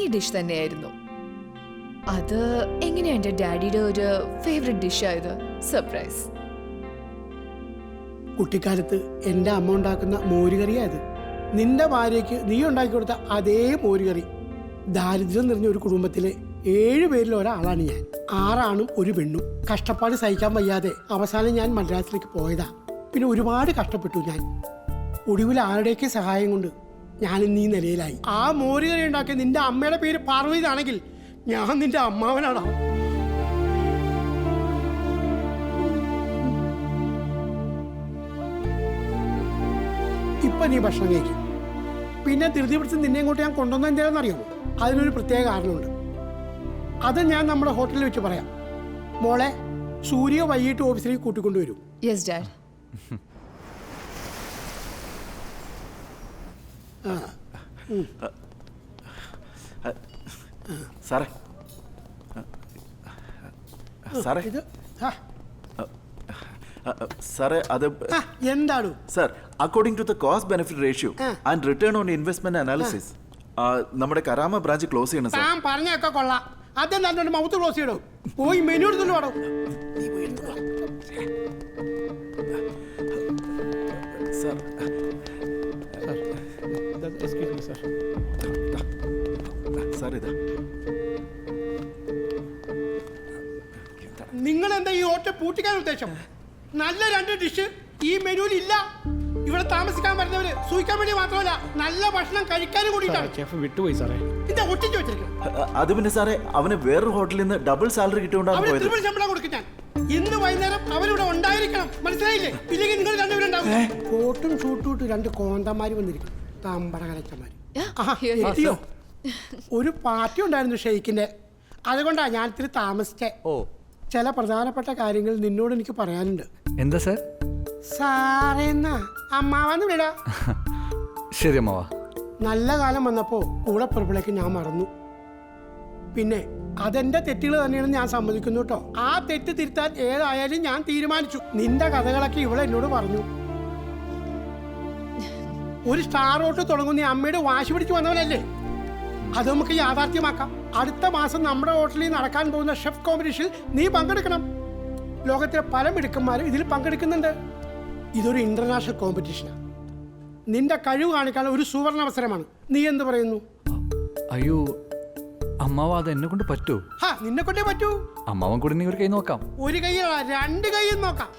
ഈ ഡിഷ് തന്നെയായിരുന്നു. അത് എങ്ങനെയാ എൻ്റെ ഡാഡിയുടെ ഒരു ഫേവറേറ്റ് ഡിഷായത്? സർപ്രൈസ്. കുട്ടിക്കാലത്ത് എൻ്റെ അമ്മ ഉണ്ടാക്കുന്ന മോരുകറിയായത്. നിന്റെ ഭാര്യയ്ക്ക് നീ ഉണ്ടാക്കി കൊടുത്ത അതേ മോരുകറി. ദാരിദ്ര്യം നിറഞ്ഞ ഒരു കുടുംബത്തിലെ 7 പേരിൽ ഒരാളാണ് ഞാൻ. 6 ആണും 1 പെണ്ണും. കഷ്ടപ്പാട് സഹിക്കാൻ വയ്യാതെ അവസാനം ഞാൻ മദ്രാസിലേക്ക് പോയതാ. പിന്നെ ഒരുപാട് കഷ്ടപ്പെട്ടു ഞാൻ. ഒടുവിൽ ആരുടെയൊക്കെ സഹായം കൊണ്ട് ഞാൻ ഇന്ന് ഈ നിലയിലായി. ആ മോരുകറി ഉണ്ടാക്കിയ നിന്റെ അമ്മയുടെ പേര് പാർവതി ആണെങ്കിൽ ഞാൻ നിന്റെ അമ്മാവനാണോ? ഇപ്പൊ നീ ഭക്ഷണം കഴിക്കും. പിന്നെ ധൃതി പിടിച്ച് നിന്നെ ഇങ്ങോട്ട് ഞാൻ കൊണ്ടുവന്ന എന്താണെന്നറിയാമോ? അതിനൊരു പ്രത്യേക കാരണമുണ്ട്. അത് ഞാൻ നമ്മുടെ ഹോട്ടലിൽ വെച്ച് പറയാം. മോളെ, സൂര്യ വൈകിട്ട് ഓഫീസിലേക്ക് കൂട്ടിക്കൊണ്ടുവരും. Yes dad. സാറേ, സാറേ, സാറേ, അത് എന്താണ് sir? According to the cost benefit ratio and return on investment analysis നമ്മുടെ കരാമ ബ്രാഞ്ച് ക്ലോസ് ചെയ്യണം സാർ. ഞാൻ പറഞ്ഞൊക്കെ കൊള്ളാം. അതെന്താ മൗത്ത് ക്ലോസ് ചെയ്യണോ? പോയി മെനു എടുത്തോണ്ട് വേണോ? സാർ, സാർ ഇതാ നിങ്ങൾ എന്താ ഈ ഹോട്ടൽ പൂട്ടിക്കാൻ ഉദ്ദേശം? നല്ല 2 ഡിഷ് ഈ മെനുവിൽ ഇല്ല. ഇവിടെ താമസിക്കാൻ വരുന്നവര് സൂഹിക്കാൻ വേണ്ടി മാത്രമല്ല, നല്ല ഭക്ഷണം കഴിക്കാനും കൂടിയിട്ടാണ്. വിട്ടുപോയി സാറേ. ഇതാ ഒട്ടിച്ചു വെച്ചിരിക്കണം. അത് പിന്നെ സാറേ, അവന് വേറൊരു ഹോട്ടലിൽ നിന്ന് ഡബിൾ സാലറി കിട്ടിയോണ്ടാണ് അവന് പോയത്. ട്രിപ്പിൾ ശമ്പളം കൊടുക്കും ഞാൻ. ഇന്ന് വൈകുന്നേരം അവരിവിടെ ഉണ്ടായിരിക്കണം, മനസ്സിലായില്ലേ? ഇല്ലെങ്കിൽ നിങ്ങൾ രണ്ടുപേരുണ്ടാവും. കോട്ടും ഷൂട്ടും ഇട്ട് 2 കോന്തമാര് വന്നിരിക്കും, തമ്പട കലച്ചമാര്. എത്തിയോ? ഒരു പാർട്ടി ഉണ്ടായിരുന്നു ഷെയ്ക്കിന്റെ, അതുകൊണ്ടാ ഞാൻ ഇത്തിരി താമസിച്ചേ. ചില പ്രധാനപ്പെട്ട കാര്യങ്ങൾ നിന്നോട് എനിക്ക് പറയാനുണ്ട്. എന്താ സാർ? സാറേന്നാ അമ്മാവന്ന് വിടാ. ശരി അമ്മാവ. നല്ല കാലം വന്നപ്പോ കൂടെ പുറപ്പിലേക്ക് ഞാൻ മറന്നു. പിന്നെ അതെന്റെ തെറ്റുകൾ തന്നെയാണെന്ന് ഞാൻ സമ്മതിക്കുന്നു കേട്ടോ. ആ തെറ്റ് തിരുത്താൻ ഏതായാലും ഞാൻ തീരുമാനിച്ചു. നിന്റെ കഥകളൊക്കെ ഇവിടെ എന്നോട് പറഞ്ഞു. ഒരു സ്റ്റാർ ഹോട്ടൽ തുടങ്ങുന്ന അമ്മയുടെ വാശി പിടിച്ചു വന്നവനല്ലേ? അത് നമുക്ക് യാഥാർത്ഥ്യമാക്കാം. അടുത്ത മാസം നമ്മുടെ ഹോട്ടലിൽ നടക്കാൻ പോകുന്ന ഷെഫ് കോമ്പറ്റീഷനിൽ നീ പങ്കെടുക്കണം. ലോകത്തിലെ പല മിടുക്കന്മാരും ഇതിൽ പങ്കെടുക്കുന്നുണ്ട്. ഇതൊരു ഇന്റർനാഷണൽ കോമ്പറ്റീഷനാണ്. നിന്റെ കഴിവ് കാണിക്കാനുള്ള ഒരു സുവർണ അവസരമാണ്. നീ എന്ത് പറയുന്നു? അയ്യോ അമ്മാവ, അത് എന്നെ കൊണ്ട് പറ്റൂ? നിന്നെ കൊണ്ടേ പറ്റൂ. അമ്മാവൻ കൂടി ഒരു കൈ നോക്കാം. ഒരു കൈയല്ല, 2 കൈയും നോക്കാം.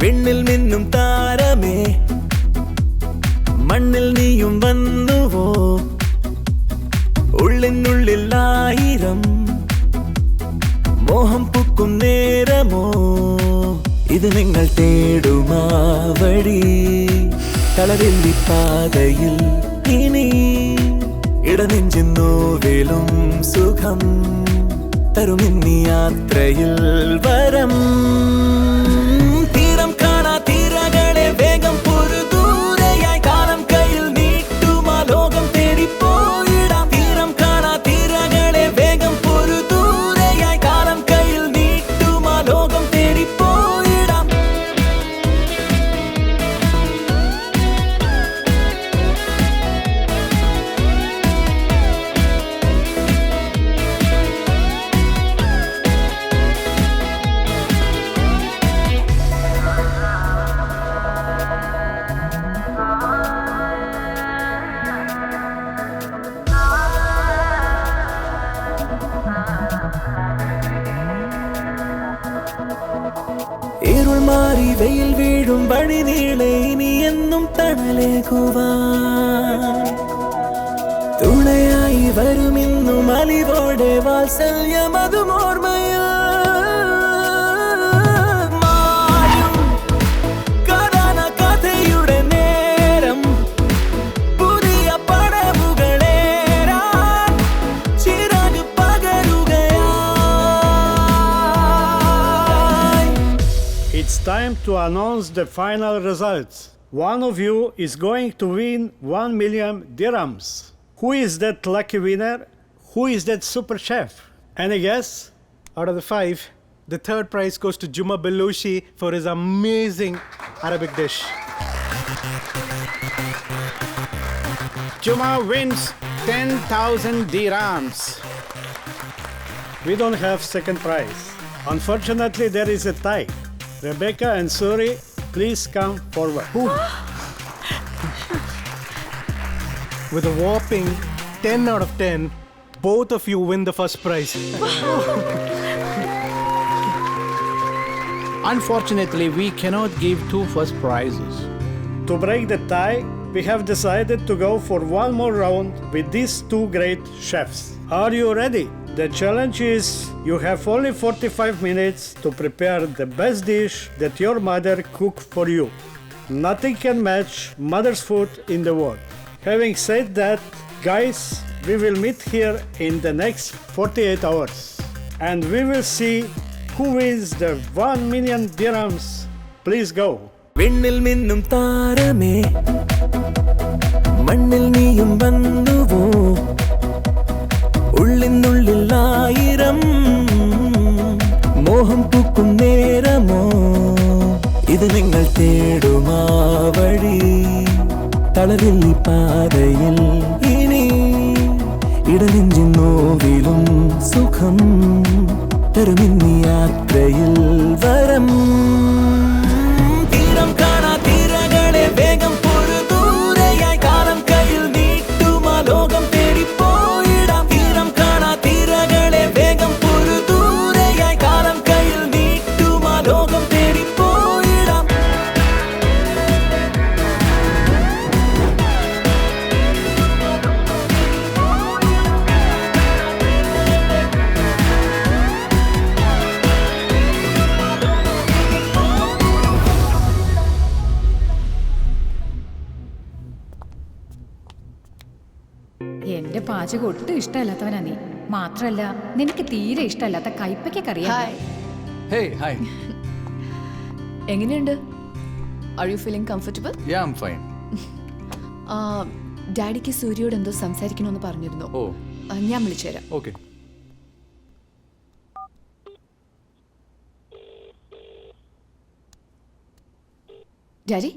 വിണ്ണിൽ മിന്നും താരമേ, മണ്ണിൽ നീയും വന്നുവോ? ഉള്ളിനുള്ളിൽ 1000 മോഹം പൂക്കും നേരമോ? ഇത് നിങ്ങൾ തേടുമാ വഴി, തളരില്ലി പാതയിൽ ഇനി ഇടനെഞ്ചിൻ നോവിലും സുഖം തരുമിന്നി യാത്രയിൽ വരം. തീരം കാണാ തീരകളെ വേഗം പൊരു ദൂരെയായി കാലം കയ്യിൽ നീട്ടുമാ ലോകം തേടിപ്പോയിടാം. തീരം കാണാ തീരകളെ വേഗം പൊരു ദൂരെയായി കാലം കയ്യിൽ നീട്ടുമാ ലോകം തേടിപ്പോയിടാം. ഇരുൾ മാറി വെയിൽ വീഴും വഴി നീളെ ഇനി എന്നും തണലേകുവാൻ തുണയായി വരുമിന്നും അലിവോടെ വാത്സല്യം അതും ഓർമ്മയിൽ മായും കഥാന കഥയുടെ നേരം പുതിയ പടവുകളേറാൻ ചിറക് പകരുകയായി. It's time to announce the final results. One of you is going to win 1 million dirhams. Who is that lucky winner? Who is that super chef? Any guess? Out of the 5, the third prize goes to Juma Belushi for his amazing Arabic dish. Juma wins 10,000 dirhams. We don't have second prize. Unfortunately, there is a tie. Rebecca and Suri, please come forward. With a whopping 10 out of 10, both of you win the first prize. Unfortunately, we cannot give 2 first prizes. To break the tie, we have decided to go for one more round with these 2 great chefs. Are you ready? The challenge is you have only 45 minutes to prepare the best dish that your mother cooked for you. Nothing can match mother's food in the world. Having said that, guys, we will meet here in the next 48 hours and we will see who wins the 1 million dirhams. Please go. വിണ്ണിൽ മിന്നും താരമേ, മണ്ണിൽ നീയും വന്നുവോ ഉള്ളിനുള്ളിൽ ആയിരം മോഹം പൂക്കും നേരമോ ഇത് നിങ്ങൾ തേടുമാ വഴി തളരില്ലി പാതയിൽ ഇനി ഇടനെഞ്ചിൻ നോവിലും സുഖം തരുമിന്നി യാത്രയിൽ വരം തീരം കാണാ തീരങ്ങളെ വേഗം പൊരു ദൂരെയായി കാലം കയ്യിൽ നീട്ടുമാ ലോകം തേടിപ്പോയിടാം തീരം കാണാ തീരങ്ങളെ വേഗം പൊരു ദൂരെയായി കാലം കയ്യിൽ നീട്ടുമാ ലോകം തേടിപ്പോയിടാം എന്റെ പാചകം ഒട്ടും ഇഷ്ടമല്ലാത്തവനാ നീ. മാത്രല്ല നിനക്ക് തീരെ ഇഷ്ടമല്ലാത്ത കൈപ്പയ്ക്കറിയാം. Hey, hi. എങ്ങനെയുണ്ട്? Are you feeling comfortable? Yeah, I'm fine. ഡാഡിക്ക് സൂര്യയോട് എന്തോ സംസാരിക്കണമെന്ന് പറഞ്ഞിരുന്നു. ഓ, ഞാൻ വിളിച്ചു തരാം. ഓക്കെ. ഡാഡി,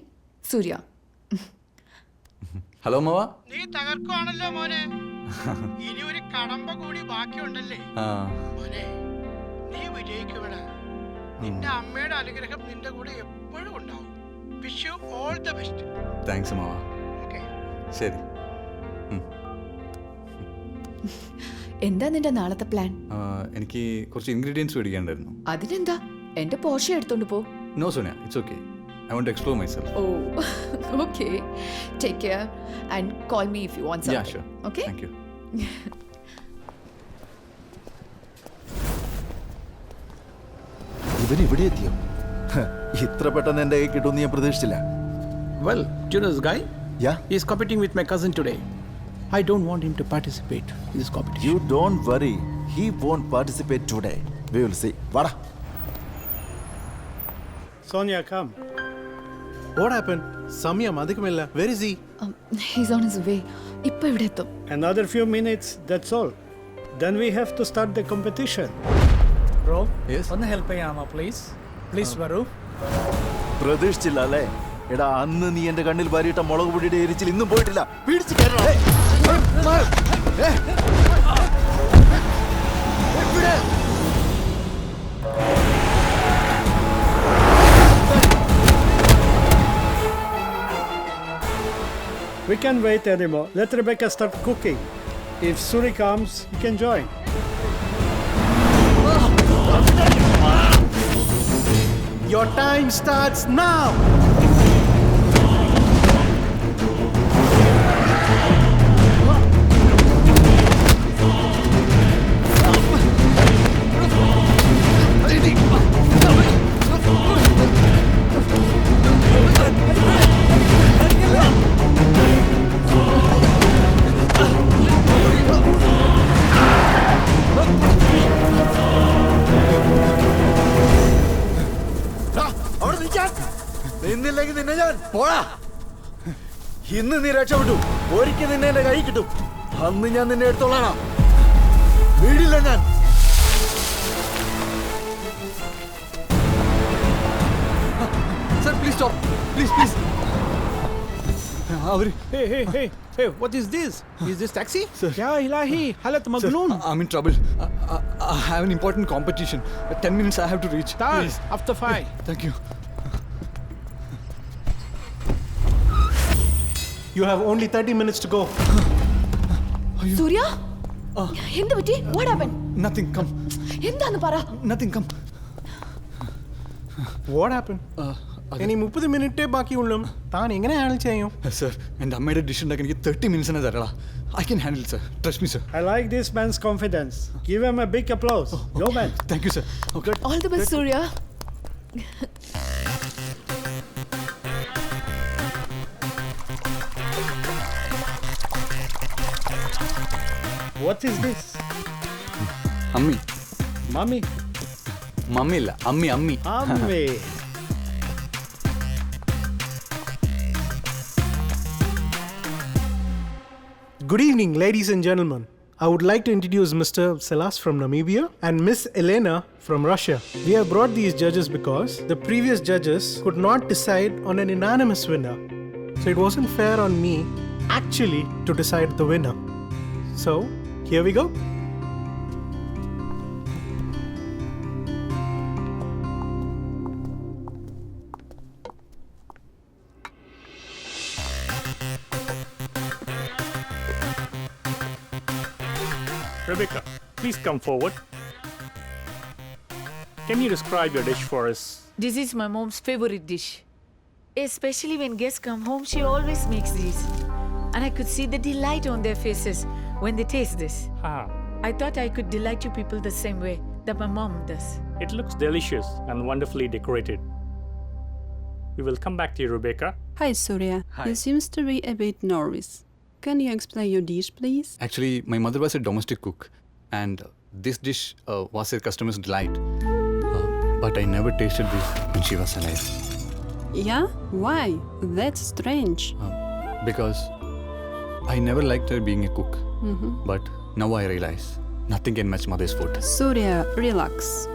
സൂര്യ. ഹലോ മാവ. നീ തകർക്കുവാണല്ലോ മോനെ. ഇനി ഒരു കടമ്പ കൂടി ബാക്കിയുണ്ടല്ലേ മോനെ. നീ വിജയിക്കുമെടാ. നിന്റെ അമ്മയുടെ അനുഗ്രഹം നിന്റെ കൂടെ എപ്പോഴും ഉണ്ടാവും. Wish you all the best. Thanks മാവ. ഓക്കേ, ശരി. എന്താ നിന്റെ നാളത്തെ പ്ലാൻ? എനിക്ക് കുറച്ച് ഇൻഗ്രീഡിയൻസ് മേടിക്കാണ്ടായിരുന്നു. അതിനെന്താ, എന്റെ പോർഷൻ എടുത്തോണ്ട് പോ. No Sonia, it's okay. I want to explore myself. Oh, okay. Take care and call me if you want something. Yeah, sure. Okay? Thank you. ഇവൻ ഇവിടെ എത്തിയോ? ഇത്ര പെട്ടെന്ന് എന്റെ കൈ കിട്ടുമെന്ന് ഞാൻ പ്രതീക്ഷിച്ചില്ല. Well, do you know this guy? Yeah. He's competing with my cousin today. I don't want him to participate in this competition. You don't worry. He won't participate today. We will see. Vada. Sonia, come. What happened? Samya Madhikamilla, where is he? He's on his way. ഇപ്പോ ഇവിടെ എത്തും. Another few minutes, that's all. Then we have to start the competition. Bro, ഒന്ന് ഹെൽപ്പ് ചെയ്യാമോ പ്ലീസ്? പ്ലീസ് വരൂ. പ്രതീക്ഷിച്ചില്ല അല്ലേ? എടാ, അന്ന് നീ എന്റെ കണ്ണിൽ വാരിയിട്ട മുളക് പൊടിയുടെ എരിച്ചിൽ ഇന്നും പോയിട്ടില്ല. പിടിച്ച് We can't wait anymore. Let Rebecca start cooking. If Suri comes, you can join. Your time starts now. നിന്നില്ലെങ്കിൽ നിന്നെ ഞാൻ പോടാ. ഇന്ന് നീ രക്ഷപ്പെട്ടു. ഒരിക്കൽ നിന്നെ എന്റെ കൈ കിട്ടും. അന്ന് ഞാൻ നിന്നെ എടുത്തോളാം. വീടില്ല ഞാൻ. Sir, please stop. Please, please. Hey, what is this? Is this taxi? Sir. Ya ilahi, halat magloon. Sir, I'm in trouble. I have an important competition. 10 minutes I have to reach. Please. After 5. Thank you. You have only 30 minutes to go. സൂര്യ, എന്ത് പറ്റി? What happened? Nothing, come. എന്താന്ന് പറ. Nothing, come. What happened? ഇനി 30 മിനിറ്റേ ബാക്കിയുള്ളൂ. താൻ എങ്ങനെ ഹാൻഡിൽ ചെയ്യും? Sir, എൻ്റെ അമ്മയുടെ ഡിഷ് ഉണ്ടാക്കാൻ എനിക്ക് 30 മിനിറ്റ്സിനെ തരടാ. I can handle it, sir. Trust me, sir. I like this man's confidence. Give him a big applause. Go, man. Thank you, sir. Okay. All the best, Surya. What is this? അമ്മി. Mommy. മമ്മി ഇല്ല, അമ്മി. Ammi. Good evening, ladies and gentlemen. I would like to introduce Mr. Selas from Namibia and Miss Elena from Russia. We have brought these judges because the previous judges could not decide on an unanimous winner. So it wasn't fair on me actually to decide the winner. So here we go. Rebecca, please come forward. Can you describe your dish for us? This is my mom's favorite dish. Especially when guests come home, she always makes these. And I could see the delight on their faces when they taste this. I thought I could delight you people the same way that my mom does. It looks delicious and wonderfully decorated. We will come back to you, Rebecca. Hi, Surya. Hi. You seems to be a bit nervous. Can you explain your dish, please? Actually, my mother was a domestic cook, and this dish was a customer's delight. But I never tasted this when she was alive. Yeah? Why? That's strange. Because I never liked her being a cook. Mhm. But now I realize nothing can match mother's food. Surya, relax.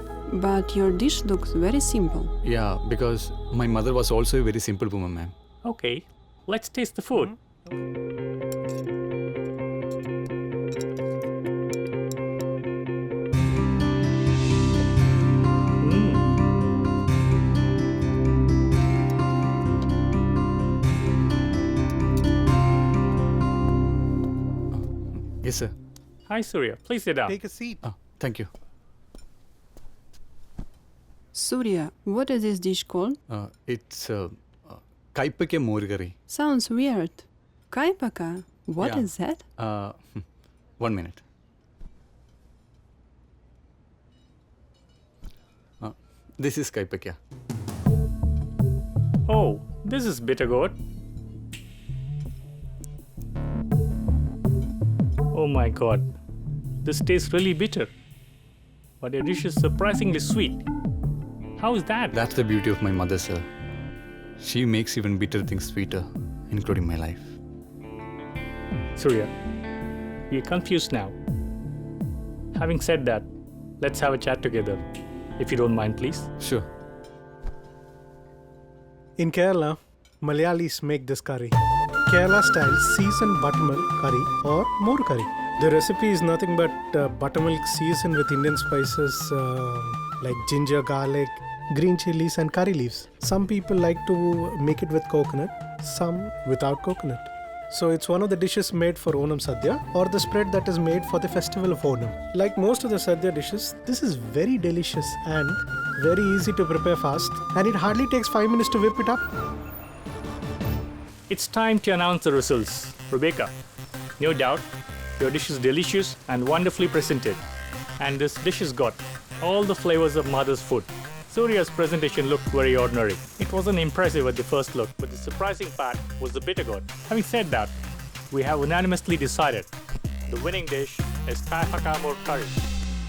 But your dish looks very simple. Yeah, because my mother was also a very simple woman, ma'am. Okay, let's taste the food. Yes, sir. Hi, Surya. Please sit down. Take a seat. Thank you. Surya, what is this dish called? It's kaipake morgari. Sounds weird. Kaipaka? What is that? 1 minute. This is kaipakya. Oh, this is bitter gourd. Oh my god, this tastes really bitter. But your dish is surprisingly sweet. How is that? That's the beauty of my mother, sir. She makes even bitter things sweeter, including my life. Surya, we are confused now. Having said that, let's have a chat together. If you don't mind, please. Sure. In Kerala, Malayalis make this curry. Kerala style seasoned buttermilk curry or more curry. The recipe is nothing but buttermilk seasoned with Indian spices like ginger, garlic, green chilies and curry leaves. Some people like to make it with coconut, some without coconut. So it's one of the dishes made for Onam Sadhya or the spread that is made for the festival of Onam. Like most of the Sadhya dishes, this is very delicious and very easy to prepare fast, and it hardly takes 5 minutes to whip it up. It's time to announce the results. Rebecca, no doubt, your dish is delicious and wonderfully presented. And this dish has got all the flavors of mother's food. Surya's presentation looked very ordinary. It wasn't impressive at the first look, but the surprising part was the bitter gourd. Having said that, we have unanimously decided the winning dish is Kaipaka More Curry.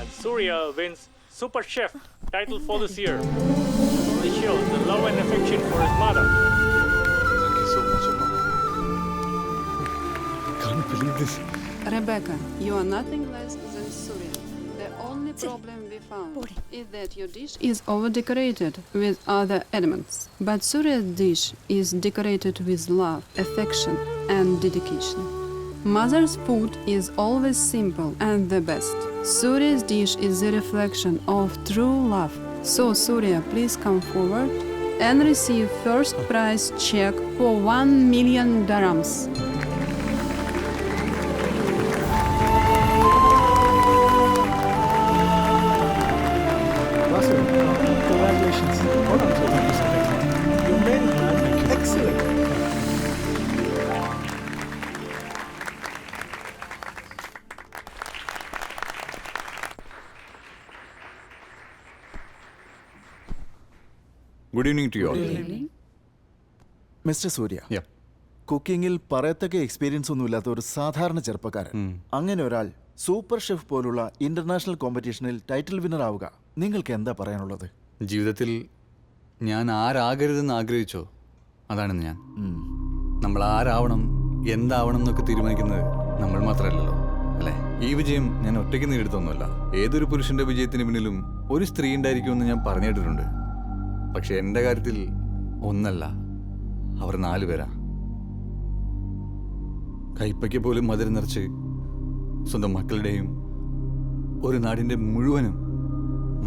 And Surya wins Super Chef title for this year. It only shows the love and affection for his mother. Thank you so much, Amma. Can't believe this. Rebecca, you are nothing less than Surya. The only problem we found is that your dish is over-decorated with other elements. But Surya's dish is decorated with love, affection, and dedication. Mother's food is always simple and the best. Surya's dish is a reflection of true love. So, Surya, please come forward and receive first prize check for 1 million dirhams. Congratulations. Hold on, sir. Thank you, sir. You made it, man. Excellent. Good evening to you all. Mister Surya, കുക്കിങ്ങിൽ പറയത്തക്ക എക്സ്പീരിയൻസ് ഒന്നുമില്ലാത്ത ഒരു സാധാരണ ചെറുപ്പക്കാരൻ, അങ്ങനെ ഒരാൾ സൂപ്പർ ഷെഫ് പോലുള്ള ഇന്റർനാഷണൽ കോമ്പറ്റീഷനിൽ ടൈറ്റിൽ വിന്നർ ആവുക, നിങ്ങൾക്ക് എന്താ പറയാനുള്ളത്? ജീവിതത്തിൽ ഞാൻ ആരാകരുതെന്ന് ആഗ്രഹിച്ചോ അതാണ് ഞാൻ. നമ്മൾ ആരാവണം, എന്താവണം എന്നൊക്കെ തീരുമാനിക്കുന്നത് നമ്മൾ മാത്രമല്ലല്ലോ അല്ലേ? ഈ വിജയം ഞാൻ ഒറ്റയ്ക്ക് നേടിയെടുത്തൊന്നുമല്ല. ഏതൊരു പുരുഷന്റെ വിജയത്തിന് പിന്നിലും ഒരു സ്ത്രീ ഉണ്ടായിരിക്കുമെന്ന് ഞാൻ പറഞ്ഞിട്ടുണ്ട്. പക്ഷെ എൻ്റെ കാര്യത്തിൽ ഒന്നല്ല, അവർ 4 പേരാ. കൈപ്പയ്ക്ക് പോലും മധുരം നിറച്ച് സ്വന്തം മക്കളുടെയും ഒരു നാടിൻ്റെ മുഴുവനും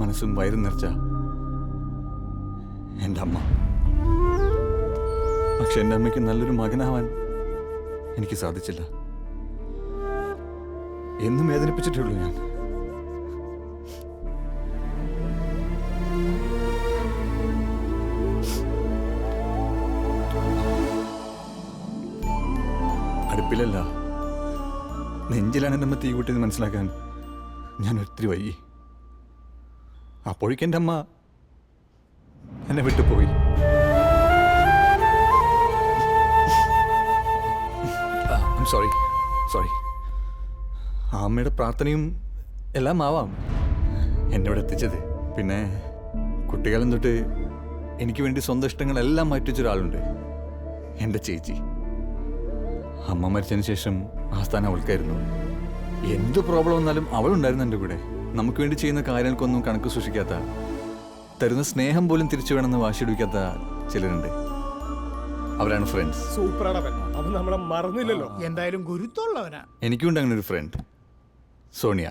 മനസ്സും വയറും നിറച്ച എൻ്റെ അമ്മ. പക്ഷെ എൻ്റെ അമ്മയ്ക്ക് നല്ലൊരു മകനാവാൻ എനിക്ക് സാധിച്ചില്ല. എന്നും വേദനിപ്പിച്ചിട്ടേ ഉള്ളൂ ഞാൻ. അടുപ്പിലല്ല, നെഞ്ചിലാണ് എൻ്റെ അമ്മ തീ കൂട്ടിയെന്ന് മനസ്സിലാക്കാൻ ഞാൻ ഒത്തിരി വൈകി. അപ്പോഴേക്കും എൻ്റെ അമ്മ എന്നെ വിട്ടുപോയി. Sorry sorry. ആ അമ്മയുടെ പ്രാർത്ഥനയും എല്ലാം ആവാം എന്നെ ഇവിടെ എത്തിച്ചത്. പിന്നെ കുട്ടിക്കാലം തൊട്ട് എനിക്ക് വേണ്ടി സ്വന്തം ഇഷ്ടങ്ങളെല്ലാം മാറ്റിവെച്ച ഒരാളുണ്ട്, എൻ്റെ ചേച്ചി. അമ്മ മരിച്ചതിന് ശേഷം ആ സ്ഥാനം അവൾക്കായിരുന്നു. എന്ത് പ്രോബ്ലം വന്നാലും അവളുണ്ടായിരുന്നു എൻ്റെ കൂടെ. നമുക്ക് വേണ്ടി ചെയ്യുന്ന കാര്യങ്ങൾക്കൊന്നും കണക്ക് സൂക്ഷിക്കാത്ത, തരുന്ന സ്നേഹം പോലും തിരിച്ചു വേണമെന്ന് വാശിയെടുക്കാത്ത ചിലരുണ്ട്. അവരാണ് ഫ്രണ്ട്സ്. അവൻ നമ്മളെ മറന്നില്ലല്ലോ. എന്തായാലും ഗുരുത്വമുള്ളവനാ. എനിക്കുണ്ട് അങ്ങനെ ഒരു ഫ്രണ്ട്, സോണിയ.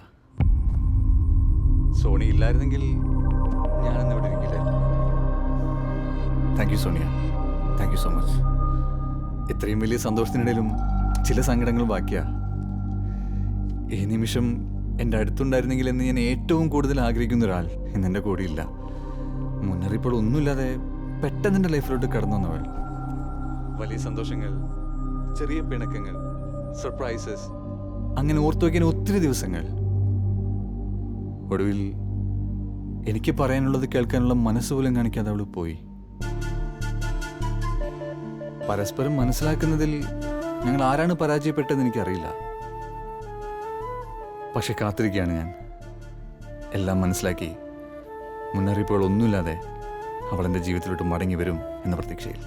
സോണി ഇല്ലായിരുന്നെങ്കിൽ ഞാനിന്ന് ഇവിടെ ഇരിക്കില്ലായിരുന്നു. Thank you Sonia, thank you so much. ഇത്രയും വലിയ സന്തോഷത്തിനിടയിലും ചില സങ്കടങ്ങൾ ബാക്കിയാ. ഈ നിമിഷം എൻ്റെ അടുത്തുണ്ടായിരുന്നെങ്കിൽ എന്ന് ഞാൻ ഏറ്റവും കൂടുതൽ ആഗ്രഹിക്കുന്ന ഒരാൾ ഇന്ന് എൻ്റെ കൂടെയില്ല. മുന്നറിയിപ്പോൾ ഒന്നുമില്ലാതെ പെട്ടെന്ന് എൻ്റെ ലൈഫിലോട്ട് കടന്നു വന്നവൾ. വലിയ സന്തോഷങ്ങൾ, ചെറിയ പിണക്കങ്ങൾ, സർപ്രൈസസ്, അങ്ങനെ ഓർത്തു വയ്ക്കാൻ ഒത്തിരി ദിവസങ്ങൾ. ഒടുവിൽ എനിക്ക് പറയാനുള്ളത് കേൾക്കാനുള്ള മനസ്സ് പോലും കാണിക്കാതെ അവൾ പോയി. പരസ്പരം മനസ്സിലാക്കുന്നതിൽ ഞങ്ങൾ ആരാണ് പരാജയപ്പെട്ടതെന്ന് എനിക്കറിയില്ല. പക്ഷെ കാത്തിരിക്കുകയാണ് ഞാൻ. എല്ലാം മനസ്സിലാക്കി മുന്നറിയിപ്പുകൾ ഒന്നുമില്ലാതെ അവൾ എൻ്റെ ജീവിതത്തിലോട്ട് മടങ്ങി വരും എന്ന പ്രതീക്ഷയിൽ.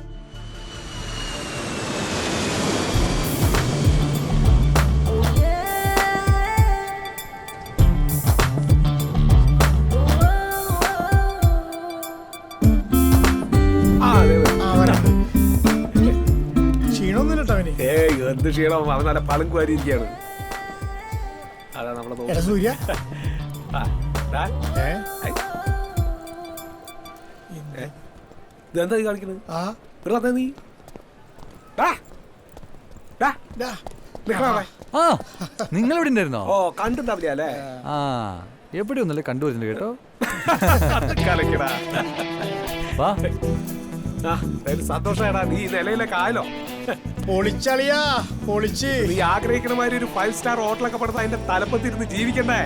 എന്ത് ക്ഷീണം, അവൻ നല്ല പളുങ്ക് വാരിയിരിക്കുകയാണ്. അതാ നമ്മളെ സൂര്യ. ഇതെന്താ നീ കാണിക്കുന്നത്? നീ നിങ്ങൾ ഇവിടെ ഉണ്ടായിരുന്നോ? ഓ, കണ്ടിട്ടുണ്ടാവില്ല അല്ലേ? ആ, എവിടെ ഒന്നല്ലേ കണ്ടുവരുന്നുണ്ട് കേട്ടോ. സന്തോഷാടാ, നീ നിലയിലൊക്കെ ആയല്ലോ. പൊളിച്ചളിയാ, പൊളിച്ച്. നീ ആഗ്രഹിക്കുന്ന മാതിരി ഒരു 5 സ്റ്റാർ ഹോട്ടലൊക്കെ പടുത്ത് അതിന്റെ തലപ്പത്തിരുന്ന് ജീവിക്കണ്ടേ?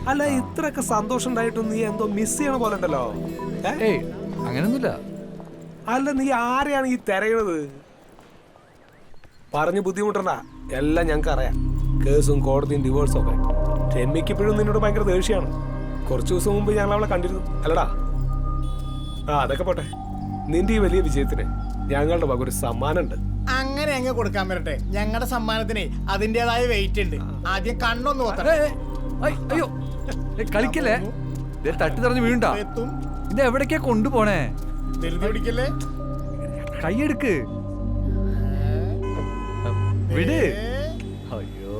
അല്ല, ഇത്രയൊക്കെ സന്തോഷം ഉണ്ടായിട്ടും നീ എന്തോ മിസ് ചെയ്യണ പോലെ ഉണ്ടല്ലോ. അങ്ങനൊന്നുമില്ല. അല്ല, നീ ആരെയാണ് ഈ തിരയണത്? പറഞ്ഞു ബുദ്ധിമുട്ടണ്ട, എല്ലാം ഞങ്ങൾക്ക് അറിയാം. കേസും കോടതിയും ഡിവോഴ്സും ഒക്കെ. രമ്യക്ക് ഇപ്പോഴും നിന്നോട് ഭയങ്കര ദേഷ്യമാണ്. കുറച്ചു ദിവസം മുമ്പ് ഞങ്ങൾ അവളെ കണ്ടിരുന്നു അല്ലടാ. അതൊക്കെ പോട്ടെ. നിന്റെ ഈ വലിയ വിജയത്തിന് ഞങ്ങളുടെ വക ഒരു സമ്മാനമുണ്ട്. അങ്ങനെ അങ്ങ് കൊടുക്കാൻ വരട്ടെ. ഞങ്ങളുടെ സമ്മാനത്തിന് അതിൻ്റെതായ വെയിറ്റ് ഉണ്ട്. ആദ്യം കണ്ണൊന്ന് അയ്യോ കളിക്കല്ലേ, തട്ടി തെറിഞ്ഞ് വീണ്ടാ. ഇത് എവിടേക്കാ കൊണ്ടുപോണേ? പിടിക്കല്ലേ, കൈയെടുക്ക്, വിട്. അയ്യോ,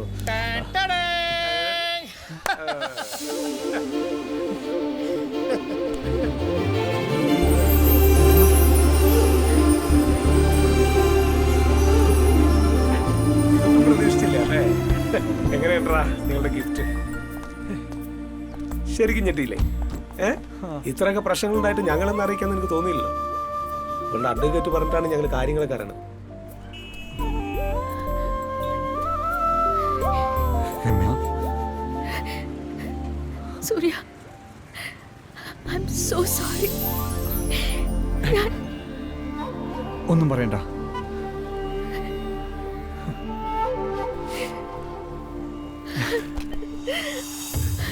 പ്രതീക്ഷിച്ചില്ല അല്ലേ? എങ്ങനെയുണ്ടാ നിങ്ങളുടെ ഗിഫ്റ്റ്? ശരിക്കും ഞെട്ടിയില്ലേ? ഇത്രയൊക്കെ പ്രശ്നങ്ങളുണ്ടായിട്ട് ഞങ്ങളെന്ന് അറിയിക്കാന്ന് എനിക്ക് തോന്നിയില്ലല്ലോ. നിങ്ങളുടെ അഡ്വക്കേറ്റ് പറഞ്ഞിട്ടാണ് ഞങ്ങൾ കാര്യങ്ങളൊക്കെ അറിയണം. സൂര്യ, I'm so sorry. ഒന്നും പറയണ്ട.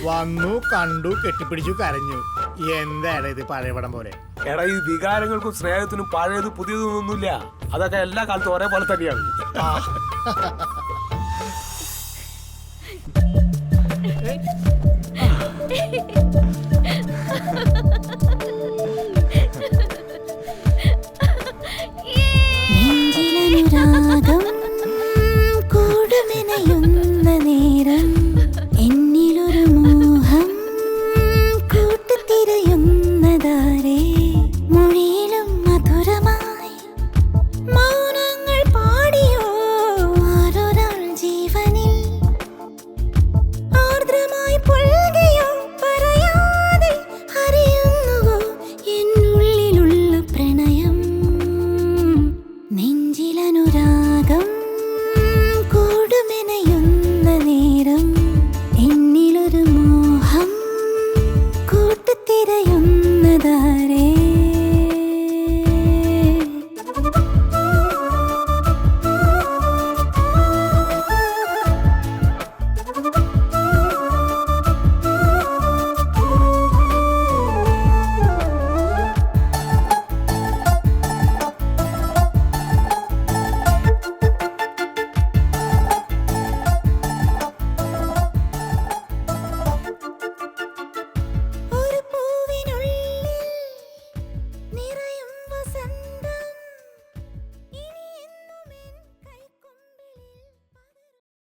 വന്നു, കണ്ടു, കെട്ടിപ്പിടിച്ചു, കരഞ്ഞു. എന്താണ് ഇത് പഴയ പടം പോലെ? എടാ, ഈ വികാരങ്ങൾക്കും സ്നേഹത്തിനും പഴയത് പുതിയതൊന്നുമില്ല. അതൊക്കെ എല്ലാ കാലത്തും ഒരേപോലെ തന്നെയാണ്. പറഞ്ഞതാര